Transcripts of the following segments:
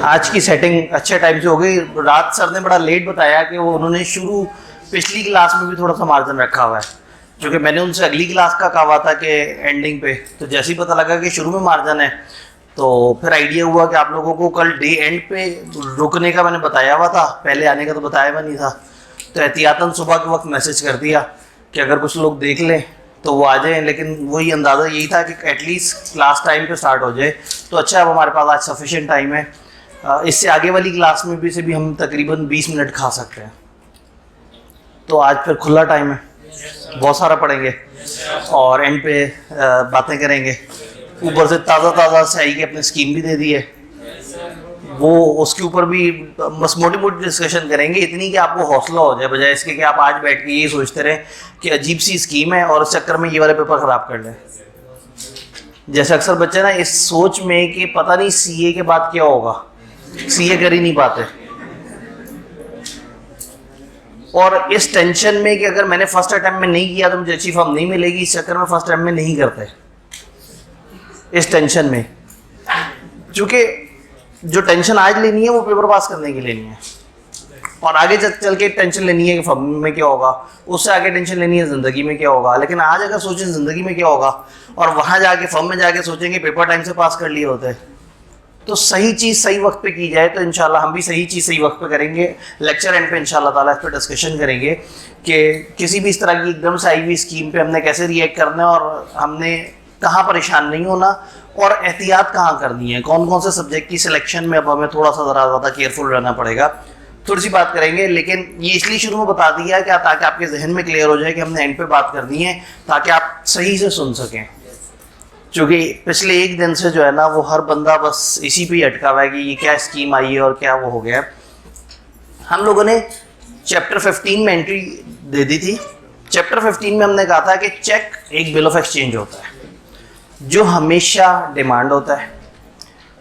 आज की सेटिंग अच्छे टाइम से हो गई। रात सर ने बड़ा लेट बताया कि वो उन्होंने पिछली क्लास में भी थोड़ा सा मार्जिन रखा हुआ है, क्योंकि मैंने उनसे अगली क्लास का कहा हुआ था कि एंडिंग पे, तो जैसे ही पता लगा कि शुरू में मार्जिन है तो फिर आइडिया हुआ कि आप लोगों को कल डे एंड पे रुकने का मैंने बताया हुआ था, पहले आने का तो बताया हुआ नहीं था, तो एहतियातन सुबह के वक्त मैसेज कर दिया कि अगर कुछ लोग देख लें तो वो आ जाएं, लेकिन वही अंदाज़ा यही था कि एटलीस्ट क्लास टाइम पे स्टार्ट हो जाए तो अच्छा है। अब हमारे पास आज सफिशिएंट टाइम है, इससे आगे वाली क्लास में भी से भी हम तकरीबन 20 मिनट खा सकते हैं, तो आज फिर खुला टाइम है, बहुत सारा पढ़ेंगे और एंड पे बातें करेंगे। ऊपर से ताज़ा स्याही की अपने स्कीम भी दे दी है, वो उसके ऊपर भी बस मोटी मोटी डिस्कशन करेंगे, इतनी कि आपको हौसला हो जाए, बजाय इसके कि आप आज बैठ के ये सोचते रहे कि अजीब सी स्कीम है और इस चक्कर में ये वाले पेपर ख़राब कर लें। जैसे अक्सर बच्चे ना इस सोच में कि पता नहीं सीए के बाद क्या होगा, सीए कर ही नहीं पाते, और इस टेंशन में कि अगर मैंने फर्स्ट अटेम्प्ट में नहीं किया तो मुझे अच्छी फॉर्म नहीं मिलेगी, इस चक्कर में फर्स्ट अटेम्प्ट में नहीं करते, इस टेंशन में। क्योंकि जो टेंशन आज लेनी है वो पेपर पास करने की लेनी है, और आगे चल के टेंशन लेनी है कि फॉर्म में क्या होगा, उससे आगे टेंशन लेनी है ज़िंदगी में क्या होगा। लेकिन आज अगर सोचें ज़िंदगी में क्या होगा और वहाँ जाके फॉर्म में जाके सोचेंगे पेपर टाइम से पास कर लिए होते, तो सही चीज़ सही वक्त पे की जाए तो इंशाल्लाह हम भी सही चीज़ सही वक्त पे करेंगे। लेक्चर एंड पे इंशाल्लाह ताला इस पर डिस्कशन करेंगे कि किसी भी इस तरह की एकदम से आई हुई स्कीम पे हमने कैसे रिएक्ट करना है और हमने कहाँ परेशान नहीं होना और एहतियात कहाँ करनी है, कौन कौन से सब्जेक्ट की सिलेक्शन में अब हमें थोड़ा सा ज़रा ज़्यादा केयरफुल रहना पड़ेगा। थोड़ी सी बात करेंगे, लेकिन ये इसलिए शुरू में बता दिया है कि ताकि आपके जहन में क्लियर हो जाए कि हमने एंड पे बात करनी है, ताकि आप सही से सुन सकें। क्योंकि पिछले एक दिन से जो है ना वो हर बंदा बस इसी पे ही अटका हुआ है कि ये क्या स्कीम आई है और क्या वो हो गया है। हम लोगों ने चैप्टर 15 में एंट्री दे दी थी। चैप्टर 15 में हमने कहा था कि चेक एक बिल ऑफ एक्सचेंज होता है जो हमेशा डिमांड होता है,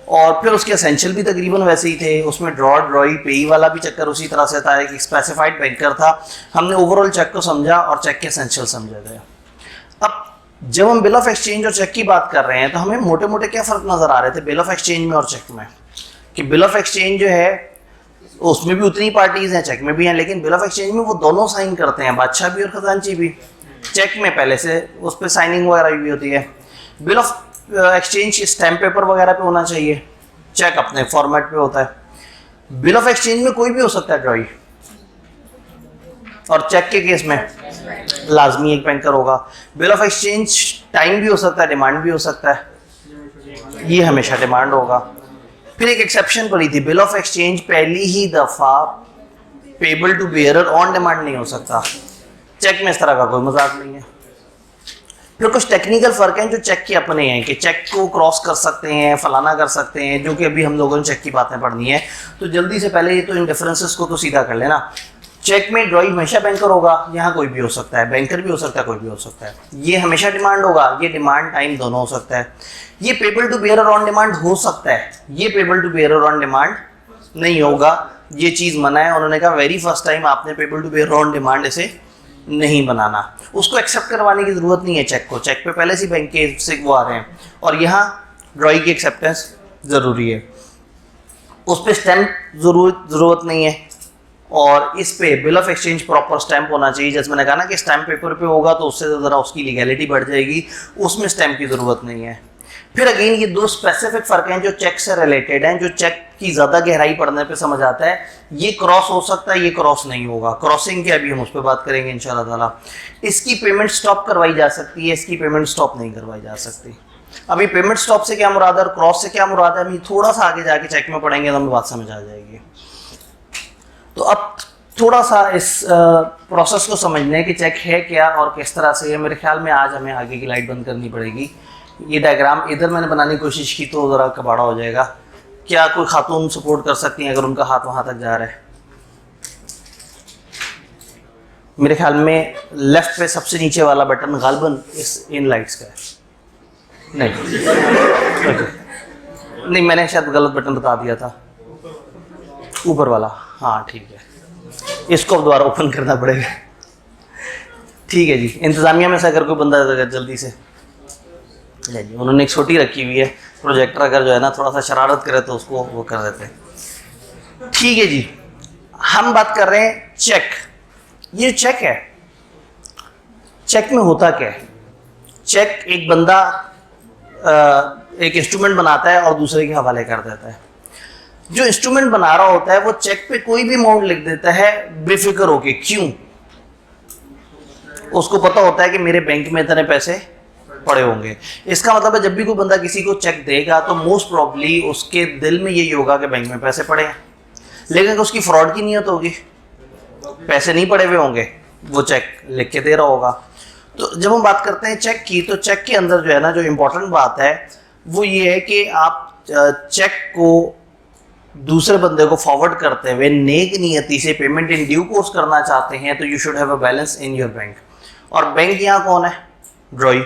और फिर उसके एसेंशियल भी तकरीबन वैसे ही थे। उसमें ड्रॉई पेई वाला भी चक्कर उसी तरह से था, एक स्पेसिफाइड बैंकर था। हमने ओवरऑल चेक को समझा और चेक के एसेंशियल समझे थे। अब जब हम बिल ऑफ एक्सचेंज और चेक की बात कर रहे हैं तो हमें मोटे मोटे क्या फ़र्क नज़र आ रहे थे बिल ऑफ एक्सचेंज में और चेक में, कि बिल ऑफ एक्सचेंज जो है उसमें भी उतनी पार्टीज़ हैं, चेक में भी हैं, लेकिन बिल ऑफ एक्सचेंज में वो दोनों साइन करते हैं, बादशाह भी और खजांची भी। चेक में पहले से उस पर साइनिंग वगैरह भी होती है। Bill of exchange stamp paper वगैरह पे होना चाहिए, चेक अपने फॉर्मेट पे होता है। बिल ऑफ एक्सचेंज में कोई भी हो सकता है ड्रॉई, और चेक के केस में लाजमी एक बैंकर होगा। बिल ऑफ एक्सचेंज टाइम भी हो सकता है, डिमांड भी हो सकता है, ये हमेशा डिमांड होगा। फिर एक एक्सेप्शन पड़ी थी, बिल ऑफ एक्सचेंज पहली ही दफ़ा payable to bearer on demand नहीं हो सकता। चेक में इस तरह का कोई मजाक नहीं है। फिर कुछ टेक्निकल फ़र्क हैं जो चेक के अपने हैं, कि चेक को क्रॉस कर सकते हैं, फलाना कर सकते हैं, जो कि अभी हम लोगों ने चेक की बातें पढ़नी है। तो जल्दी से पहले ये तो इन डिफरेंसेस को तो सीधा कर लेना। चेक में ड्रॉई हमेशा बैंकर होगा, यहाँ कोई भी हो सकता है, बैंकर भी हो सकता है, कोई भी हो सकता है। ये हमेशा डिमांड होगा, ये डिमांड टाइम दोनों हो सकता है। ये payable to bearer on demand हो सकता है, ये payable to bearer on demand नहीं होगा, ये चीज़ मना है। उन्होंने कहा वेरी फर्स्ट टाइम आपने payable to bearer on demand इसे नहीं बनाना, उसको एक्सेप्ट करवाने की ज़रूरत नहीं है चेक को, चेक पे पहले से बैंक के से वो आ रहे हैं, और यहाँ ड्रॉई की एक्सेप्टेंस ज़रूरी है। उस पर स्टैम्प ज़रूरत नहीं है, और इस पे bill of exchange proper stamp होना चाहिए। जैसे मैंने कहा ना कि स्टैम्प पेपर पे होगा तो उससे ज़रा उसकी लीगैलिटी बढ़ जाएगी, उसमें स्टैम्प की ज़रूरत नहीं है। फिर अगेन ये दो स्पेसिफिक फ़र्क हैं जो चेक से रिलेटेड हैं, जो चेक की ज़्यादा गहराई पढ़ने पे समझ आता है। ये क्रॉस हो सकता है, ये क्रॉस नहीं होगा। क्रॉसिंग क्या, अभी हम उस पर बात करेंगे इंशाल्लाह ताला। इसकी पेमेंट स्टॉप करवाई जा सकती है, इसकी पेमेंट स्टॉप नहीं करवाई जा सकती। अभी पेमेंट स्टॉप से क्या मुराद है और क्रॉस से क्या मुराद है, अभी थोड़ा सा आगे जाके चेक में पढ़ेंगे तो हमें बात समझ आ जाएगी। तो अब थोड़ा सा इस प्रोसेस को समझने कि चेक है क्या और किस तरह से है। मेरे ख्याल में आज हमें आगे की लाइट बंद करनी पड़ेगी। ये डायग्राम इधर मैंने बनाने की कोशिश की तो ज़रा कबाड़ा हो जाएगा। क्या कोई खातून सपोर्ट कर सकती हैं अगर उनका हाथ वहाँ तक जा रहा है? मेरे ख्याल में लेफ्ट पे सबसे नीचे वाला बटन गालबन इस इन लाइट्स का है। नहीं नहीं, मैंने शायद गलत बटन बता दिया था, ऊपर वाला। हाँ ठीक है, इसको दोबारा ओपन करना पड़ेगा। ठीक है जी, इंतज़ामिया में से अगर कोई बंदा जल्दी से ले जी, उन्होंने एक छोटी रखी हुई है प्रोजेक्टर अगर जो है ना थोड़ा सा शरारत करे तो उसको वो कर देते हैं। ठीक है जी, हम बात कर रहे हैं चेक। ये चेक है, चेक में होता क्या है? चेक एक बंदा एक इंस्ट्रूमेंट बनाता है और दूसरे के हवाले कर देता है। जो इंस्ट्रूमेंट बना रहा होता है वो चेक पे कोई भी अमाउंट लिख देता है बेफिक्र होके। क्यों? उसको पता होता है कि मेरे बैंक में इतने पैसे पड़े होंगे। इसका मतलब है जब भी कोई बंदा किसी को चेक देगा तो मोस्ट प्रॉब्ली उसके दिल में यही होगा कि बैंक में पैसे पड़े हैं, लेकिन उसकी फ्रॉड की नियत होगी, पैसे नहीं पड़े हुए होंगे, वो चेक लिख के दे रहा होगा। तो जब हम बात करते हैं चेक की, तो चेक के अंदर जो है ना जो इम्पोर्टेंट बात है वो ये है कि आप चेक को दूसरे बंदे को फॉरवर्ड करते हुए नेक नियति से पेमेंट इन ड्यू कोर्स करना चाहते हैं तो you should have a balance in your bank. और बैंक यहाँ कौन है? ड्रॉई।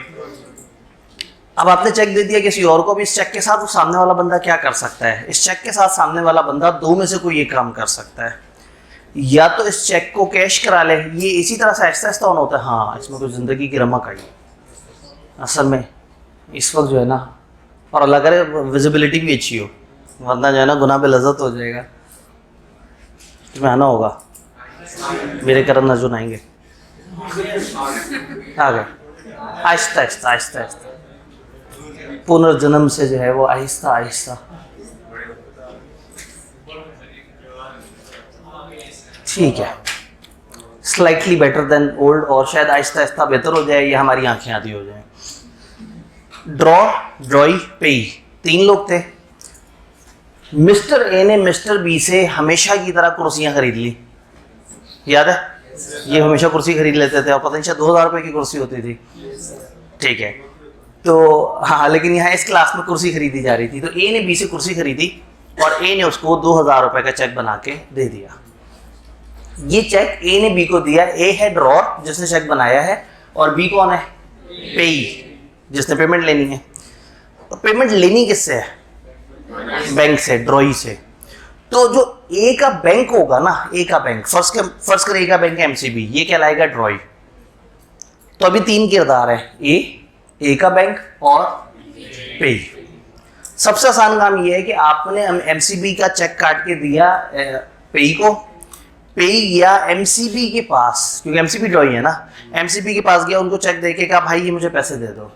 अब आपने चेक दे दिया किसी और को, भी इस चेक के साथ वो सामने वाला बंदा क्या कर सकता है? इस चेक के साथ सामने वाला बंदा दो में से कोई एक काम कर सकता है, या तो इस चेक को कैश करा ले, ये इसी तरह से आहिस्ता आहिस्ता ऑन होता है। हाँ, इसमें कोई ज़िंदगी की रमक आई असल में इस वक्त जो है ना, और अल्लाह करे विजिबिलिटी भी अच्छी हो, वरना जो है ना गुनाह पे लज्जत हो जाएगा। तुम्हें आना होगा, मेरे करम नजर आएंगे। आ गए आहिस्ता आहिस्ता आहिस्ता आहिस्ता, पुनर्जन्म से जो है वो आहिस्ता आहिस्ता। ठीक है, स्लाइटली बेटर देन ओल्ड, और शायद आहिस्ता आहिस्ता बेहतर हो जाए या हमारी आंखें आधी हो जाए। ड्रॉ, ड्रॉई, पेई, तीन लोग थे। मिस्टर ए ने मिस्टर बी से हमेशा की तरह कुर्सियां खरीद ली, याद है? ये हमेशा कुर्सी खरीद लेते थे और पता नहीं शायद 2000 रुपये की कुर्सी होती थी। ठीक है, तो हाँ, लेकिन यहाँ इस क्लास में कुर्सी खरीदी जा रही थी, तो ए ने बी से कुर्सी खरीदी और ए ने उसको 2000 रुपये का चेक बना के दे दिया। ये चेक ए ने बी को दिया। ए है ड्रॉर जिसने चेक बनाया है, और बी कौन है? पेई, जिसने पेमेंट लेनी है। और पेमेंट लेनी किससे है? बैंक से, ड्रॉई से। तो जो ए का बैंक होगा ना, ए का बैंक, फर्स्ट कर ए का बैंक है एमसीबी, ये कहलाएगा ड्रॉई। तो अभी तीन किरदार है, ए का बैंक और पेई। सबसे आसान काम ये है कि आपने एमसीबी का चेक काट के दिया पेई को, पेई या एमसीबी के पास, क्योंकि एमसीबी ड्रॉई है ना, एमसीबी के पास गया, उनको चेक देके कहा भाई ये मुझे पैसे दे दो।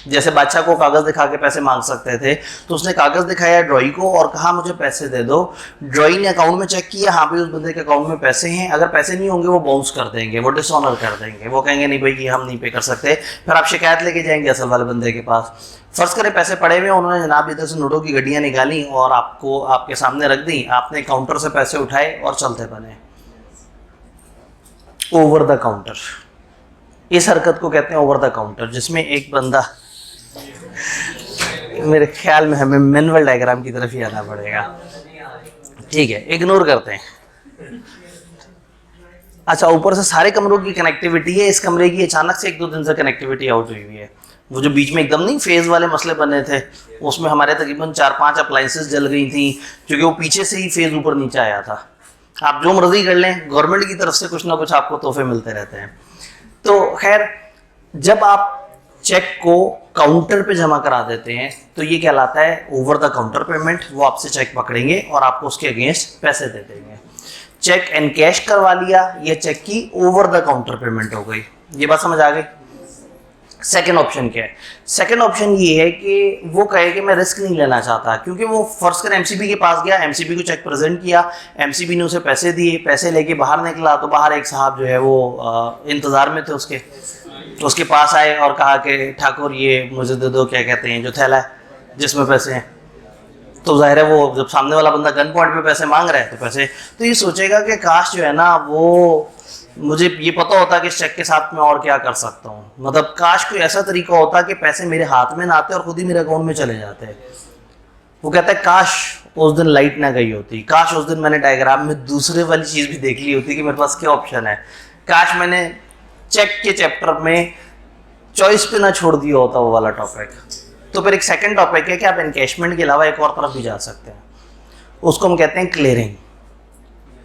जैसे बादशाह को कागज दिखा के पैसे मांग सकते थे, तो उसने कागज दिखाया ड्रॉई को और कहा मुझे पैसे दे दो। ड्रॉई ने अकाउंट में चेक किया, हाँ भाई उस बंदे के अकाउंट में पैसे हैं। अगर पैसे नहीं होंगे वो बाउंस कर देंगे, वो डिसऑनर कर देंगे, वो कहेंगे नहीं भाई ये हम नहीं पे कर सकते। फिर आप शिकायत लेके जाएंगे असल वाले बंदे के पास। फर्ज करें पैसे पड़े हुए, उन्होंने जनाब इधर से नोटों की गड्डियाँ निकाली और आपको आपके सामने रख दी, आपने काउंटर से पैसे उठाए और चलते बने। ओवर द काउंटर, इस हरकत को कहते हैं ओवर द काउंटर, जिसमें एक बंदा, मेरे ख्याल में हमें मैनुअल डायग्राम की तरफ ही आना पड़ेगा। ठीक है, इग्नोर करते हैं। अच्छा, ऊपर से सारे कमरों की कनेक्टिविटी है, इस कमरे की अचानक से 1-2 दिन से कनेक्टिविटी आउट हुई हुई है। वो जो बीच में एकदम नहीं फेज वाले मसले बने थे, उसमें हमारे तकरीबन 4-5 अप्लाइंसेस जल गई थी, क्योंकि वो पीछे से ही फेज ऊपर नीचे आया था। आप जो मर्जी कर लें, गवर्नमेंट की तरफ से कुछ ना कुछ आपको तोहफे मिलते रहते हैं। तो खैर, जब आप चेक को काउंटर पे जमा करा देते हैं तो ये कहलाता है ओवर द काउंटर पेमेंट। वो आपसे चेक पकड़ेंगे और आपको उसके अगेंस्ट पैसे दे देंगे। चेक एंड कैश करवा लिया, ये चेक की ओवर द काउंटर पेमेंट हो गई। ये बात समझ आ गई? सेकेंड ऑप्शन क्या है? सेकेंड ऑप्शन ये है कि वो कहे कि मैं रिस्क नहीं लेना चाहता, क्योंकि वो फर्स्ट कर एमसीबी के पास गया, एमसीबी को चेक प्रेजेंट किया, एमसीबी ने उसे पैसे दिए, पैसे लेके बाहर निकला तो बाहर एक साहब जो है वो इंतज़ार में थे उसके, तो उसके पास आए और कहा कि ठाकुर ये मुझे दे दो, क्या कहते हैं, जो थैला है जिसमें पैसे हैं। तो जाहिर है वो जब सामने वाला बंदा गन पॉइंट पे पैसे मांग रहा है तो पैसे, तो ये सोचेगा कि काश जो है ना वो मुझे ये पता होता कि इस चेक के साथ मैं और क्या कर सकता हूँ, मतलब काश कोई ऐसा तरीका होता कि पैसे मेरे हाथ में ना आते और खुद ही मेरे अकाउंट में चले जाते। वो कहता है काश उस दिन लाइट ना गई होती, काश उस दिन मैंने डायग्राम में दूसरे वाली चीज़ भी देख ली होती कि मेरे पास क्या ऑप्शन है, काश मैंने चेक के चैप्टर में चॉइस पे ना छोड़ दिया होता वो वाला टॉपिक। तो फिर एक सेकंड टॉपिक है कि आप एनकैशमेंट के अलावा एक और तरफ भी जा सकते हैं, उसको हम कहते हैं क्लियरिंग।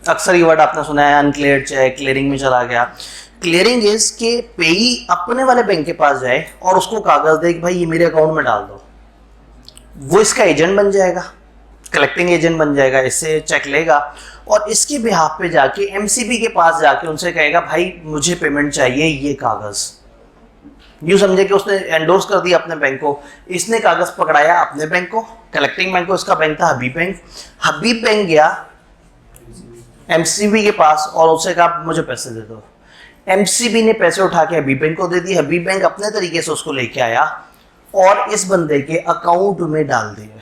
अक्सर ये वर्ड आपने सुना है, अनक्लियर्ड चेक क्लियरिंग में चला गया। क्लियरिंग इज के पेई अपने वाले बैंक के पास जाए और उसको कागज दे कि भाई ये मेरे अकाउंट में डाल दो। वो इसका एजेंट बन जाएगा, कलेक्टिंग एजेंट बन जाएगा, इससे चेक लेगा और इसके बिहाफ पे जाके एमसीबी के पास जाके उनसे कहेगा भाई मुझे पेमेंट चाहिए ये कागज। यूं समझे कि उसने एंडोर्स कर दिया अपने बैंक को, इसने कागज पकड़ाया अपने बैंक को, कलेक्टिंग बैंक को, इसका बैंक था हबीब बैंक। हबीब बैंक गया एमसीबी के पास और उससे कहा मुझे पैसे दे दो। एमसीबी ने पैसे उठा के हबीब बैंक को दे दिए, हबीब बैंक अपने तरीके से उसको लेके आया और इस बंदे के अकाउंट में डाल दिए।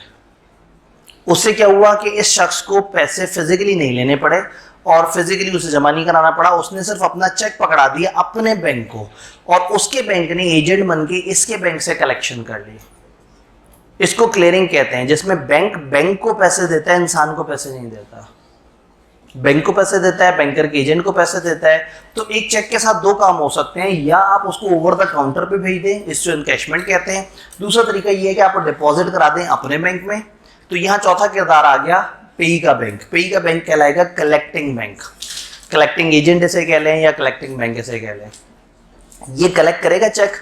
उससे क्या हुआ कि इस शख्स को पैसे फिजिकली नहीं लेने पड़े और फिजिकली उसे जमा नहीं कराना पड़ा, उसने सिर्फ अपना चेक पकड़ा दिया अपने बैंक को और उसके बैंक ने एजेंट बन के इसके बैंक से कलेक्शन कर ली। इसको क्लियरिंग कहते हैं, जिसमें बैंक को पैसे देता है, इंसान को पैसे नहीं देता। बैंक को पैसे देता है, बैंकर के एजेंट को पैसे देता है। तो एक चेक के साथ दो काम हो सकते हैं, या आप उसको ओवर द काउंटर पे भेज दें, इसको एनकैशमेंट कहते हैं। दूसरा तरीका ये है कि आप डिपॉजिट करा दें अपने बैंक में। तो यहाँ चौथा किरदार आ गया पेई का बैंक। पेई का बैंक कहलाएगा कलेक्टिंग बैंक, कलेक्टिंग एजेंट इसे कह लें या कलेक्टिंग बैंक इसे कह लें। ये कलेक्ट करेगा चेक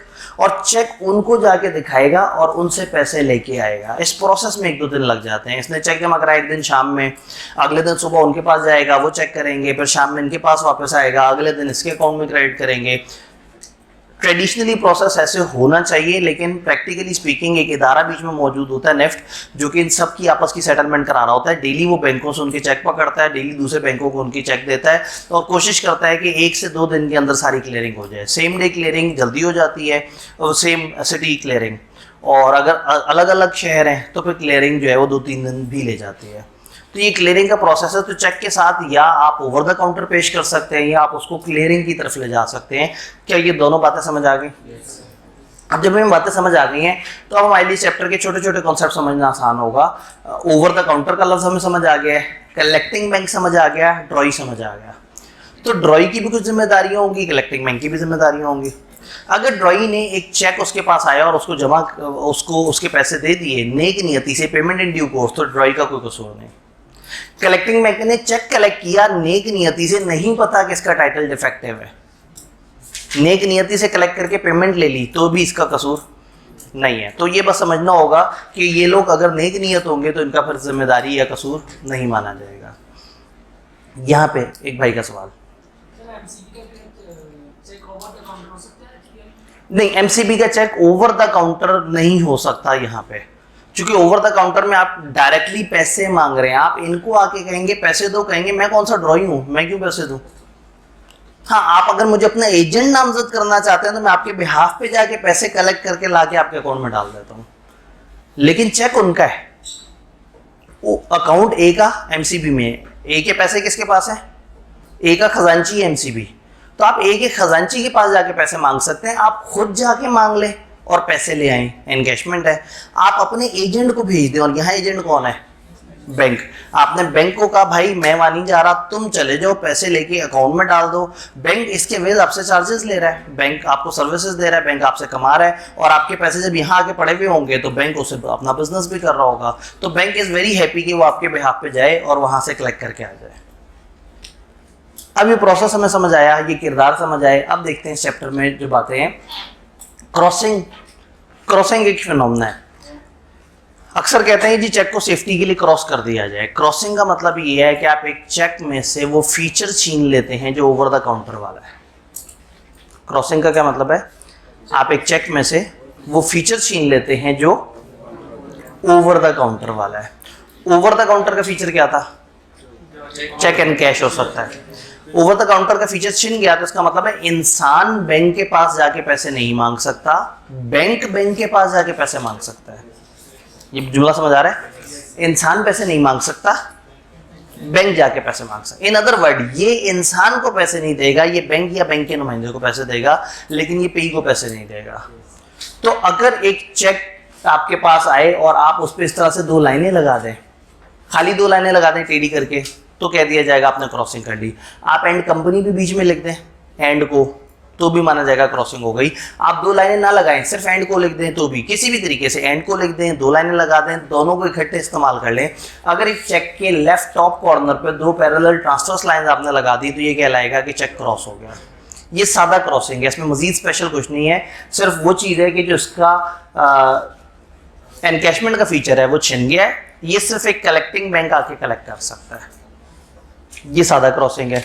और चेक उनको जाके दिखाएगा और उनसे पैसे लेके आएगा। इस प्रोसेस में 1-2 दिन लग जाते हैं। इसने चेक जमा कराया एक दिन शाम में, अगले दिन सुबह उनके पास जाएगा, वो चेक करेंगे, फिर शाम में इनके पास वापस आएगा, अगले दिन इसके अकाउंट में क्रेडिट करेंगे। ट्रेडिशनली प्रोसेस ऐसे होना चाहिए, लेकिन प्रैक्टिकली स्पीकिंग एक इदारा बीच में मौजूद होता है नेफ्ट, जो कि इन सब की आपस की सेटलमेंट करा रहा होता है। डेली वो बैंकों से उनके चेक पकड़ता है, डेली दूसरे बैंकों को उनकी चेक देता है और कोशिश करता है कि 1 से 2 दिन के अंदर सारी क्लियरिंग हो जाए। सेम डे क्लियरिंग जल्दी हो जाती है और सेम सिटी क्लियरिंग, और अगर अलग अलग शहर हैं तो फिर क्लियरिंग जो है वो 2-3 दिन भी ले जाती है। तो ये क्लियरिंग का प्रोसेस है। तो चेक के साथ या आप ओवर द काउंटर पेश कर सकते हैं या आप उसको क्लियरिंग की तरफ ले जा सकते हैं। क्या ये दोनों बातें समझ आ गई? अब जब हमें बातें समझ आ गई हैं तो अब हमारे लिए चैप्टर के छोटे छोटे कॉन्सेप्ट समझना आसान होगा। ओवर द काउंटर का लफ्ज़ हमें समझ आ गया है, कलेक्टिंग बैंक समझ आ गया, ड्रॉई समझ आ गया। तो ड्रॉई की भी कुछ जिम्मेदारियाँ होंगी, कलेक्टिंग बैंक की भी जिम्मेदारियाँ होंगी। अगर ड्रॉई ने एक चेक उसके पास आया और उसको उसके पैसे दे दिए नेक नियति से, पेमेंट इन ड्यू कोर्स, तो ड्रॉई का कोई कसूर नहीं। कलेक्टिंग बैंक ने चेक कलेक्ट किया नेक नियति से, नहीं पता कि इसका टाइटल डिफेक्टिव है, नेक नियति से कलेक्ट करके पेमेंट ले ली, तो भी इसका कसूर नहीं है। तो ये बस समझना होगा कि ये लोग अगर नेक नियत होंगे तो इनका फिर जिम्मेदारी या कसूर नहीं माना जाएगा। यहाँ पे एक भाई का सवाल। नहीं, एमसीबी का चेक ओवर द काउंटर नहीं हो सकता यहाँ पे, क्योंकि ओवर द काउंटर में आप डायरेक्टली पैसे मांग रहे हैं। आप इनको आके कहेंगे पैसे दो, कहेंगे मैं कौन सा ड्रॉई हूं, मैं क्यों पैसे दूं। हाँ, आप अगर मुझे अपना एजेंट नामजद करना चाहते हैं तो मैं आपके बिहाफ पे जाके पैसे कलेक्ट करके लाके आपके अकाउंट में डाल देता हूं, लेकिन चेक उनका है। वो अकाउंट ए का एमसीबी में, ए के पैसे किसके पास है? ए का खजांची है एमसीबी। तो आप ए के खजांची के पास जाके पैसे मांग सकते हैं, आप खुद जाके मांग ले और पैसे ले आए, एनकैशमेंट है। आप अपने एजेंट को भेज दें, और यहाँ एजेंट कौन है? बैंक। आपने बैंक को कहा भाई मैं वहां नहीं जा रहा, तुम चले जाओ, पैसे लेके अकाउंट में डाल दो। बैंक इसके वेज आपसे चार्जेस ले रहा है, बैंक आपको सर्विसेज दे रहा है, बैंक आपसे कमा रहा है, और आपके पैसे जब यहाँ आके पड़े हुए होंगे तो बैंक उससे अपना बिजनेस भी कर रहा होगा। तो बैंक इज वेरी हैप्पी कि वो आपके बिहाफ पे जाए और वहां से कलेक्ट करके आ जाए। अब ये प्रोसेस हमें समझ आया, ये किरदार समझ आए। अब देखते हैं इस चैप्टर में जो बातें हैं। क्रॉसिंग एक फिनोमेना है। अक्सर कहते हैं जी चेक को सेफ्टी के लिए क्रॉस कर दिया जाए। क्रॉसिंग का मतलब ये है कि आप एक चेक में से वो फीचर छीन लेते हैं जो ओवर द काउंटर वाला है। क्रॉसिंग का क्या मतलब है? आप एक चेक में से वो फीचर छीन लेते हैं जो ओवर द काउंटर वाला है। ओवर द काउंटर का फीचर क्या था? चेक एंड कैश हो सकता है। ओवर द काउंटर का फीचर छिन गया तो इसका मतलब है इंसान बैंक के पास जाके पैसे नहीं मांग सकता, बैंक के पास जाके पैसे मांग सकता है। ये जुमला समझ आ रहा है? इंसान पैसे नहीं मांग सकता, बैंक जाके पैसे मांग सकता। इन अदर वर्ड, ये इंसान को पैसे नहीं देगा, ये बैंक या बैंक के नुमाइंदे को पैसे देगा, लेकिन ये पेई को पैसे नहीं देगा। तो अगर एक चेक आपके पास आए और आप उस पर इस तरह से 2 लाइनें लगा दें, खाली 2 लाइनें लगा दें टेढ़ी करके, तो कह दिया जाएगा आपने क्रॉसिंग कर ली। आप एंड कंपनी भी बीच में लिख दें, एंड को, तो भी माना जाएगा क्रॉसिंग हो गई। आप 2 लाइनें ना लगाएं, सिर्फ एंड को लिख दें तो भी, किसी भी तरीके से एंड को लिख दें, 2 लाइनें लगा दें, दोनों को इकट्ठे इस्तेमाल कर लें। अगर एक चेक के लेफ्ट टॉप कॉर्नर पे 2 पैरेलल ट्रांसवर्स लाइन आपने लगा दी तो ये कहलाएगा कि चेक क्रॉस हो गया। ये सादा क्रॉसिंग है, इसमें मजीद स्पेशल कुछ नहीं है। सिर्फ वो चीज़ है कि जो इसका एनकैशमेंट का फीचर है वो छिन गया है, ये सिर्फ एक कलेक्टिंग बैंक आके कलेक्ट कर सकता है। ये सादा क्रॉसिंग है।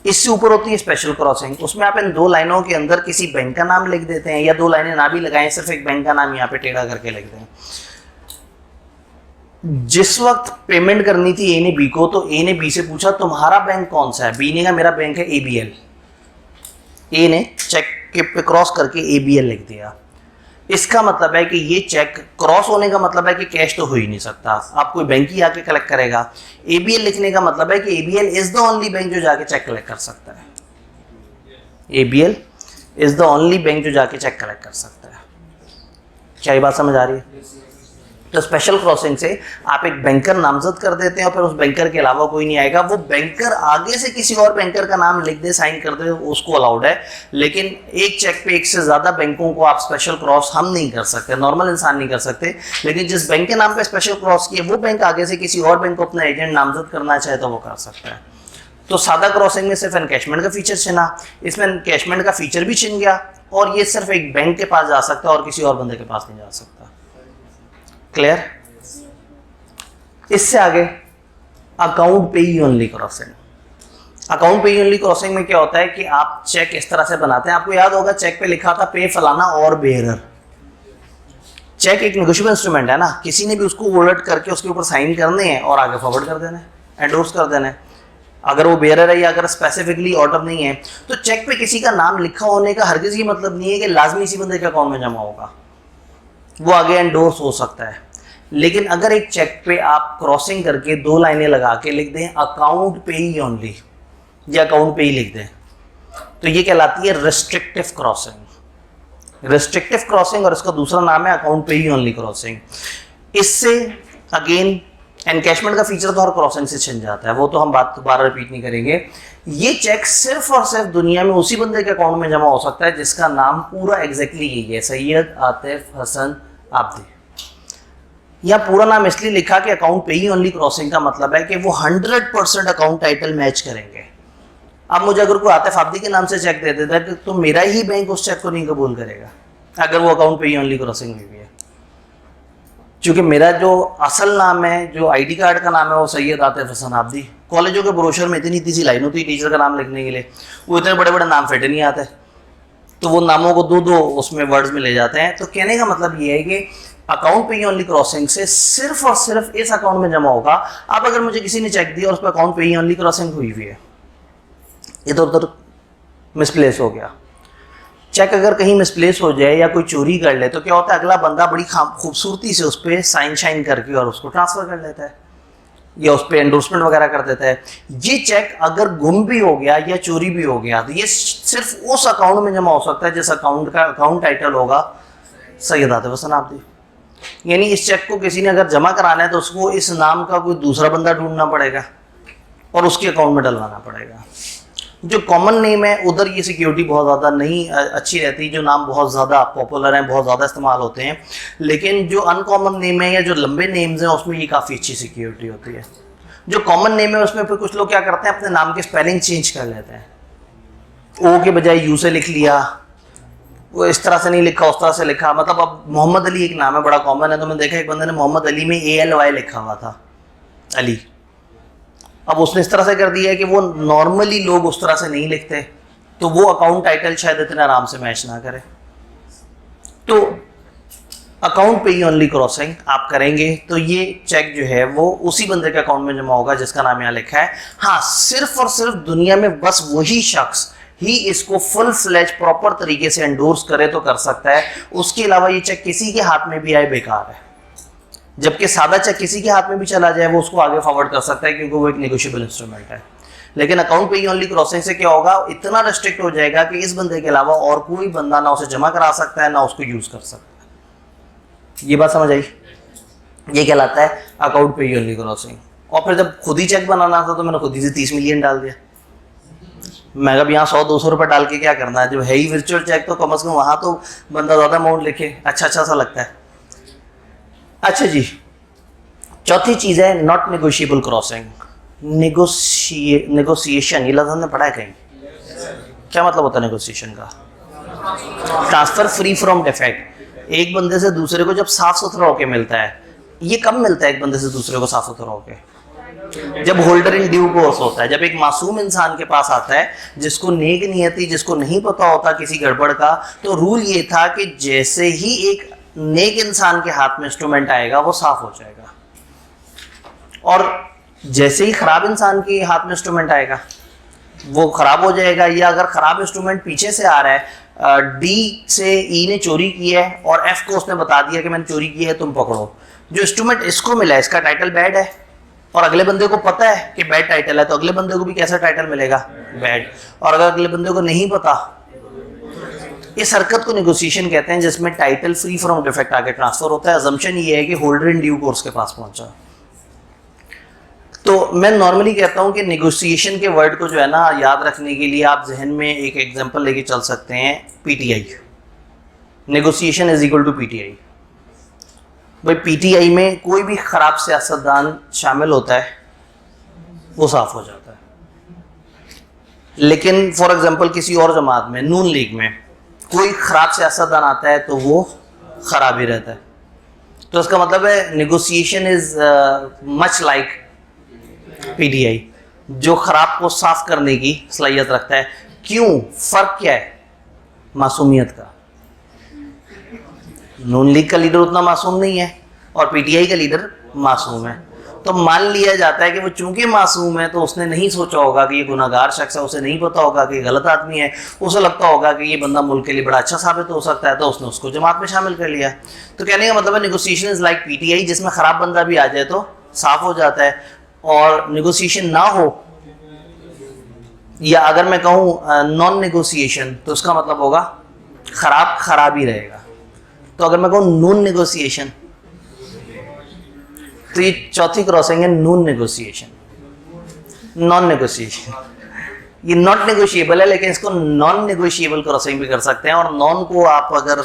इससे ऊपर होती है स्पेशल क्रॉसिंग, उसमें आप इन 2 लाइनों के अंदर किसी बैंक का नाम लिख देते हैं, या 2 लाइनें ना भी लगाएं, सिर्फ एक बैंक का नाम यहाँ पे टेढ़ा करके लिख दें। जिस वक्त पेमेंट करनी थी ए ने बी को, तो ए ने बी से पूछा तुम्हारा बैंक कौन सा है, बी ने कहा मेरा बैंक है ABL। ए ने चेक के पे क्रॉस करके ABL लिख दिया। इसका मतलब है कि ये चेक क्रॉस होने का मतलब है कि कैश तो हो ही नहीं सकता, आप कोई बैंक ही आके कलेक्ट करेगा। ABL लिखने का मतलब है कि ABL is the only bank जो जाके चेक कलेक्ट कर सकता है। ABL is the only bank जो जाके चेक कलेक्ट कर सकता है। क्या ये बात समझ आ रही है? तो स्पेशल क्रॉसिंग से आप एक बैंकर नामजद कर देते हैं और फिर उस बैंकर के अलावा कोई नहीं आएगा। वो बैंकर आगे से किसी और बैंकर का नाम लिख दे, साइन कर दे, उसको अलाउड है, लेकिन एक चेक पे एक से ज्यादा बैंकों को आप स्पेशल क्रॉस हम नहीं कर सकते, नॉर्मल इंसान नहीं कर सकते। लेकिन जिस बैंक के नाम पे स्पेशल क्रॉस किए वो बैंक आगे से किसी और बैंक को अपना एजेंट नामजद करना चाहे तो वो कर सकता है। तो सादा क्रॉसिंग में सिर्फ एनकैशमेंट का फीचर छिना, इसमें एनकैशमेंट का फीचर भी छिन गया, और ये सिर्फ एक बैंक के पास जा सकता है और किसी और बंदे के पास नहीं जा सकता। क्लियर? इससे आगे अकाउंट पेई ओनली क्रॉसिंग। अकाउंट पेई ओनली क्रॉसिंग में क्या होता है कि आप चेक इस तरह से बनाते हैं, आपको याद होगा चेक पे लिखा था पे फलाना और बेयरर। चेक एक नेगोशिएबल इंस्ट्रूमेंट है ना, किसी ने भी उसको उलट करके उसके ऊपर साइन करने हैं और आगे फॉरवर्ड कर देना है, एंडोर्स कर देना है। अगर वो बेयरर है या अगर स्पेसिफिकली ऑर्डर नहीं है, तो चेक पे किसी का नाम लिखा होने का हरगिज ये मतलब नहीं है कि लाजमी इसी बंदे के अकाउंट में जमा होगा, वो आगे एंडोर्स हो सकता है। लेकिन अगर एक चेक पे आप क्रॉसिंग करके 2 लाइनें लगा के लिख दें अकाउंट पेई ओनली, या अकाउंट पेई लिख दें, तो ये कहलाती है रिस्ट्रिक्टिव क्रॉसिंग। रिस्ट्रिक्टिव क्रॉसिंग, और इसका दूसरा नाम है अकाउंट पेई ओनली क्रॉसिंग। इससे अगेन एनकैशमेंट का फीचर तो हर क्रॉसिंग से छिन जाता है, वो तो हम बात दोबारा रिपीट नहीं करेंगे। ये चेक सिर्फ और सिर्फ दुनिया में उसी बंदे के अकाउंट में जमा हो सकता है जिसका नाम पूरा एग्जैक्टली यही है, सैयद आतिफ हसन आब्दी। या पूरा नाम इसलिए लिखा कि अकाउंट पेई ओनली क्रॉसिंग का मतलब है कि वो 100% अकाउंट टाइटल मैच करेंगे। अब मुझे अगर कोई आतिफ आब्दी के नाम से चेक दे देता है तो मेरा ही बैंक उस चेक को नहीं कबूल करेगा अगर वो अकाउंट पेई ओनली क्रॉसिंग में भी है, क्योंकि मेरा जो असल नाम है, जो ID कार्ड का नाम है, वो सैयद आतिफ हसन आब्दी। कॉलेजों के ब्रोशर में इतनी सी लाइन होती है टीचर का नाम लिखने के लिए, वो इतने बड़े बड़े नाम फिट नहीं आते, तो वो नामों को 2-2 उसमें वर्ड्स में ले जाते हैं। तो कहने का मतलब ये है कि अकाउंट पेई ओनली क्रॉसिंग से सिर्फ और सिर्फ इस अकाउंट में जमा होगा। अब अगर मुझे किसी ने चेक दिया और उस पर अकाउंट पेई ओनली क्रॉसिंग हुई हुई है, इधर उधर मिसप्लेस हो गया, चेक अगर कहीं मिसप्लेस हो जाए या कोई चोरी कर ले, तो क्या होता है अगला बंदा बड़ी खूबसूरती से उस पर साइन शाइन करके और उसको ट्रांसफर कर लेता है या उस पर एंडोर्समेंट वगैरह कर देता है। ये चेक अगर गुम भी हो गया या चोरी भी हो गया, तो ये सिर्फ उस अकाउंट में जमा हो सकता है जिस अकाउंट का अकाउंट टाइटल होगा सैयद आतिफ हसन आब्दी। यानी इस चेक को किसी ने अगर जमा कराना है तो उसको इस नाम का कोई दूसरा बंदा ढूंढना पड़ेगा और उसके अकाउंट में डलवाना पड़ेगा। जो कॉमन नेम है उधर ये सिक्योरिटी बहुत ज़्यादा नहीं अच्छी रहती, जो नाम बहुत ज़्यादा पॉपुलर हैं, बहुत ज़्यादा इस्तेमाल होते हैं। लेकिन जो अनकॉमन नेम है या जो लंबे नेम्स हैं उसमें ये काफ़ी अच्छी सिक्योरिटी होती है। जो कॉमन नेम है उसमें फिर कुछ लोग क्या करते हैं, अपने नाम के स्पेलिंग चेंज कर लेते हैं, ओ के बजाय यू से लिख लिया, वो इस तरह से नहीं लिखा, उस तरह से लिखा। मतलब अब मोहम्मद अली एक नाम है, बड़ा कॉमन है, तो मैंने देखा एक बंदे ने मोहम्मद अली में ALY लिखा हुआ था, अली। अब उसने इस तरह से कर दिया है कि वो नॉर्मली लोग उस तरह से नहीं लिखते, तो वो अकाउंट टाइटल शायद इतना आराम से मैच ना करे। तो अकाउंट पेई ओनली क्रॉसिंग आप करेंगे तो ये चेक जो है वो उसी बंदे के अकाउंट में जमा होगा जिसका नाम यहाँ लिखा है। हाँ, सिर्फ और सिर्फ दुनिया में बस वही शख्स ही इसको फुल फ्लेज प्रॉपर तरीके से एंडोर्स करे तो कर सकता है, उसके अलावा ये चेक किसी के हाथ में भी आए बेकार है। जबकि सादा चेक किसी के हाथ में भी चला जाए वो उसको आगे फॉरवर्ड कर सकता है क्योंकि वो एक नेगोशिएबल इंस्ट्रूमेंट है। लेकिन अकाउंट पेई ओनली क्रॉसिंग से क्या होगा, इतना रेस्ट्रिक्ट हो जाएगा कि इस बंदे के अलावा और कोई बंदा ना उसे जमा करा सकता है ना उसको यूज कर सकता है। ये बात समझ आई? ये कहलाता है अकाउंट पेई ओनली क्रॉसिंग। और फिर जब खुद ही चेक बनाना था तो मैंने खुद ही से 30 मिलियन डाल दिया। मैं अब यहाँ 100-200 रुपये डाल के क्या करना है, जब है ही वर्चुअल चेक तो कम से कम वहाँ तो बंदा ज़्यादा अमाउंट लिखे, अच्छा सा लगता है। अच्छा जी, चौथी चीज़ है नॉट नेगोशिएबल क्रॉसिंग। नेगोशिएशन, ये लफ्ज़ हमने पढ़ा है कहीं? क्या मतलब होता है नेगोशिएशन का? Transfer free from defect. एक बंदे से दूसरे को जब साफ सुथरा होके मिलता है, ये कब मिलता है एक बंदे से दूसरे को साफ सुथरा होके? जब होल्डर इन ड्यू कोर्स होता है, जब एक मासूम इंसान के पास आता है जिसको नेक नियति, जिसको नहीं पता होता किसी गड़बड़ का, तो रूल ये था कि जैसे ही एक नेक इंसान के हाथ में इंस्ट्रूमेंट आएगा वो साफ हो जाएगा, और जैसे ही खराब इंसान के हाथ में इंस्ट्रूमेंट आएगा वो खराब हो जाएगा। या अगर खराब इंस्ट्रूमेंट पीछे से आ रहा है, डी से ई ने चोरी की है और एफ को उसने बता दिया कि मैंने चोरी की है, तुम पकड़ो, जो इंस्ट्रूमेंट इसको मिला है इसका टाइटल बैड है, और अगले बंदे को पता है कि बैड टाइटल है, तो अगले बंदे को भी कैसा टाइटल मिलेगा? बैड। और अगर अगले बंदे को नहीं पता, इस हरकत को नेगोशिएशन कहते हैं, जिसमें टाइटल फ्री फ्रॉम डिफेक्ट आगे ट्रांसफर होता है। अजम्पशन ये है कि होल्डर इन ड्यू कोर्स के पास पहुंचा। तो मैं नॉर्मली कहता हूं कि नेगोशिएशन के वर्ड को जो है ना याद रखने के लिए आप जहन में एक एग्जांपल लेके चल सकते हैं, PTI. Negotiation is equal to PTI. भाई पीटीआई में कोई भी खराब सियासतदान शामिल होता है वो साफ हो जाता है, लेकिन फॉर एग्जांपल किसी और जमात में, नून लीग में, कोई खराब सियासतदान आता है तो वो खराब ही रहता है। तो इसका मतलब है negotiation is much like PTI, जो खराब को साफ करने की सलाहियत रखता है। क्यों? फर्क क्या है? मासूमियत का। नून लीग का लीडर उतना मासूम नहीं है और पीटीआई का लीडर मासूम है, तो मान लिया जाता है कि वो चूंकि मासूम है तो उसने नहीं सोचा होगा कि ये गुनाहगार शख्स है, उसे नहीं पता होगा कि गलत आदमी है, उसे लगता होगा कि ये बंदा मुल्क के लिए बड़ा अच्छा साबित हो सकता है, तो उसने उसको जमात में शामिल कर लिया। तो कहने का मतलब है नेगोशिएशन इज लाइक पीटीआई, जिसमें खराब बंदा भी आ जाए तो साफ हो जाता है। और नेगोशिएशन ना हो, या अगर मैं कहूँ नॉन नेगोशिएशन, तो उसका मतलब होगा खराब ही रहेगा। तो अगर मैं कहूँ नून नेगोशिएशन, तो ये चौथी क्रॉसिंग है नून नेगोशिएशन, नॉन नेगोशिएशन। ये नॉट नेगोशिएबल है, लेकिन इसको नॉन नेगोशिएबल क्रॉसिंग भी कर सकते हैं। और नॉन को आप अगर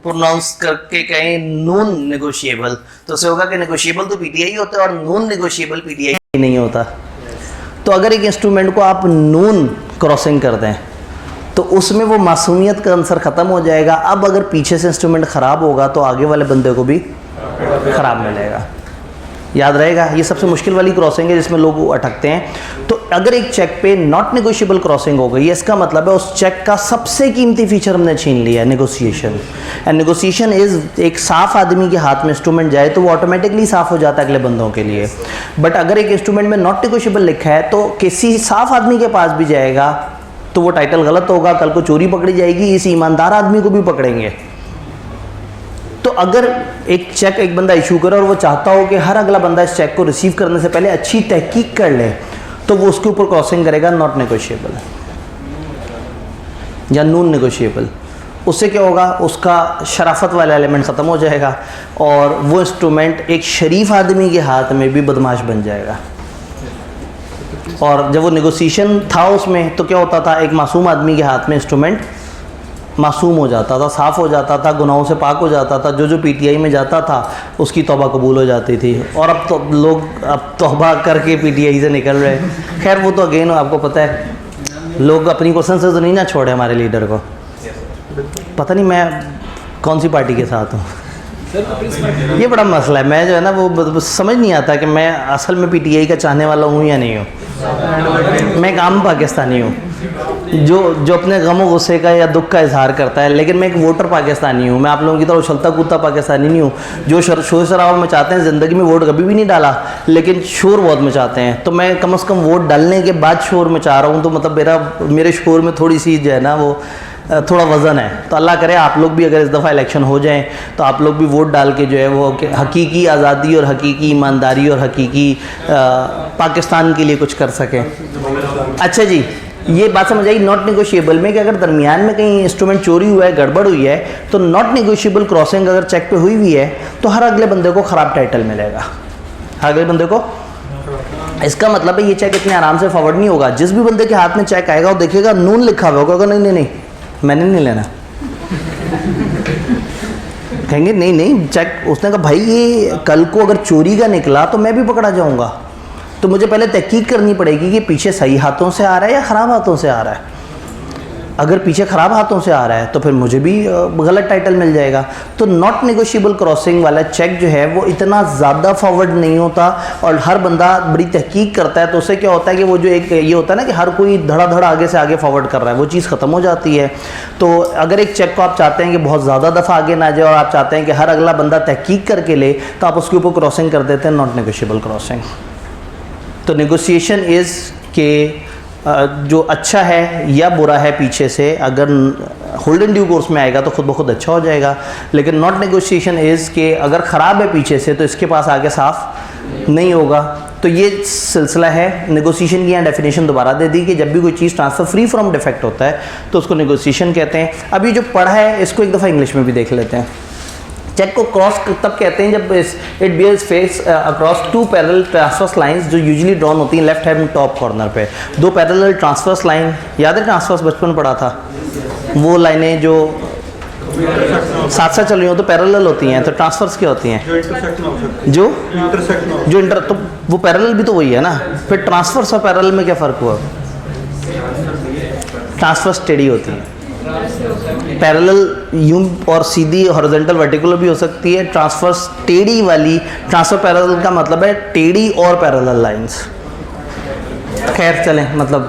प्रोनाउंस करके कहें नून नेगोशिएबल, तो उससे होगा कि नेगोशिएबल तो पीटीआई होता है और नून नेगोशिएबल पीटीआई नहीं होता। तो अगर एक इंस्ट्रूमेंट को आप नून क्रॉसिंग कर दें तो उसमें वो मासूमियत का आंसर ख़त्म हो जाएगा। अब अगर पीछे से इंस्ट्रूमेंट ख़राब होगा तो आगे वाले बंदे को भी ख़राब मिलेगा। याद रहेगा, ये सबसे मुश्किल वाली क्रॉसिंग है जिसमें लोग अटकते हैं। तो अगर एक चेक पे नॉट नेगोशिएबल क्रॉसिंग हो गई, इसका मतलब है उस चेक का सबसे कीमती फीचर हमने छीन लिया है, नेगोशिएशन। एंड नेगोशिएशन इज, एक साफ आदमी के हाथ में इंस्ट्रूमेंट जाए तो वो ऑटोमेटिकली साफ हो जाता है अगले बंदों के लिए। बट अगर एक इंस्ट्रूमेंट में नॉट नेगोशिएबल लिखा है तो किसी साफ आदमी के पास भी जाएगा तो वो टाइटल गलत होगा, कल को चोरी पकड़ी जाएगी, इस ईमानदार आदमी को भी पकड़ेंगे। तो अगर एक चेक एक बंदा इशू करे और वो चाहता हो कि हर अगला बंदा इस चेक को रिसीव करने से पहले अच्छी तहकीक कर ले, तो वो उसके ऊपर क्रॉसिंग करेगा नॉट नेगोशिएबल या नून नेगोशिएबल। उससे क्या होगा, उसका शराफत वाला एलिमेंट ख़त्म हो जाएगा और वो इंस्ट्रूमेंट एक शरीफ आदमी के हाथ में भी बदमाश बन जाएगा। और जब वो नेगोशिएशन था उसमें तो क्या होता था, एक मासूम आदमी के हाथ में इंस्ट्रूमेंट मासूम हो जाता था, साफ़ हो जाता था, गुनाहों से पाक हो जाता था। जो पीटीआई में जाता था उसकी तौबा कबूल हो जाती थी। और अब तो लोग अब तौबा करके पीटीआई से निकल रहे हैं। खैर वो तो अगेन आपको पता है, लोग अपनी क्वेश्चन से तो नहीं ना छोड़े हमारे लीडर को। पता नहीं मैं कौन सी पार्टी के साथ हूँ, ये बड़ा मसला है। मैं जो है ना वो समझ नहीं आता कि मैं असल में पीटीआई का चाहने वाला हूँ या नहीं हूँ। मैं एक आम पाकिस्तानी हूँ जो अपने गम और गुस्से का या दुख का इजहार करता है, लेकिन मैं एक वोटर पाकिस्तानी हूँ। मैं आप लोगों की तरह उछलता कूदता पाकिस्तानी नहीं हूँ जो शोर शराबा मचाते हैं। ज़िंदगी में वोट कभी भी नहीं डाला, लेकिन शोर बहुत मचाते हैं। तो मैं कम से कम वोट डालने के बाद शोर मचा रहा हूँ, तो मतलब मेरे शोर में थोड़ी सी जो है ना वो थोड़ा वज़न है। तो अल्लाह करे आप लोग भी अगर इस दफ़ा इलेक्शन हो जाएं तो आप लोग भी वोट डाल के जो है वो हकीकी आज़ादी और हकीकी ईमानदारी और हकीकी पाकिस्तान के लिए कुछ कर सकें। अच्छा जी, ये बात समझ आई नॉट नेगोशिएबल में कि अगर दरमियान में कहीं इंस्ट्रूमेंट चोरी हुआ है, गड़बड़ हुई है, तो नॉट नेगोशिएबल क्रॉसिंग अगर चेक पे हुई हुई है तो हर अगले बंदे को ख़राब टाइटल मिलेगा, हर अगले बंदे को। इसका मतलब है ये चेक इतने आराम से फॉरवर्ड नहीं होगा। जिस भी बंदे के हाथ में चेक आएगा वो देखेगा नून लिखा हुआ होगा, नहीं नहीं नहीं मैंने नहीं लेना। कहेंगे नहीं नहीं चेक, उसने कहा भाई ये कल को अगर चोरी का निकला तो मैं भी पकड़ा जाऊंगा, तो मुझे पहले तहकीक करनी पड़ेगी कि पीछे सही हाथों से आ रहा है या ख़राब हाथों से आ रहा है। अगर पीछे ख़राब हाथों से आ रहा है तो फिर मुझे भी गलत टाइटल मिल जाएगा। तो नॉट नेगोशिएबल क्रॉसिंग वाला चेक जो है वो इतना ज़्यादा फॉरवर्ड नहीं होता, और हर बंदा बड़ी तहकीक करता है, तो उससे क्या होता है कि वो जो एक ये होता है ना कि हर कोई धड़ा आगे से आगे फॉरवर्ड कर रहा है, वो चीज़ ख़त्म हो जाती है। तो अगर एक चेक को आप चाहते हैं कि बहुत ज़्यादा दफ़ा आगे ना जाए और आप चाहते हैं कि हर अगला बंदा तहकीक करके ले, तो आप उसके ऊपर क्रॉसिंग कर देते हैं नॉट नेगोशिएबल क्रॉसिंग। तो नेगोशिएशन इज़ के जो अच्छा है या बुरा है पीछे से, अगर होल्ड इन ड्यू कोर्स में आएगा तो खुद ब खुद अच्छा हो जाएगा, लेकिन नॉट नेगोशिएशन इज़ के अगर ख़राब है पीछे से तो इसके पास आगे साफ नहीं होगा। तो ये सिलसिला है। नेगोशिएशन की यहाँ डेफिनेशन दोबारा दे दी कि जब भी कोई चीज़ ट्रांसफ़र फ्री फ्रॉम डिफेक्ट होता है तो उसको नेगोशिएशन कहते हैं। अभी जो पढ़ा है इसको एक दफ़ा इंग्लिश में भी देख लेते हैं। चेक को क्रॉस तब कहते हैं जब it bears face across two parallel transverse lines जो यूजुअली ड्रॉन होती हैं लेफ्ट हैंड टॉप कॉर्नर पे। दो पैरेलल ट्रांसवर्स लाइन, याद है ट्रांसवर्स बचपन पढ़ा था, वो लाइनें जो साथ साथ चल रही हो तो पैरेलल होती हैं, तो ट्रांसवर्स क्या होती हैं? जो इंटर तो वो पैरेलल भी तो वही है ना। फिर ट्रांसवर्स और पैरेलल में क्या फ़र्क हुआ? ट्रांसवर्स टेढ़ी होती है, पैरेलल यूं और सीधी हॉरिजॉन्टल वर्टिकुलर भी हो सकती है। ट्रांसवर्स टेढ़ी वाली, ट्रांसफर पैरेलल का मतलब है टेढ़ी और पैरेलल लाइंस। खैर चलें, मतलब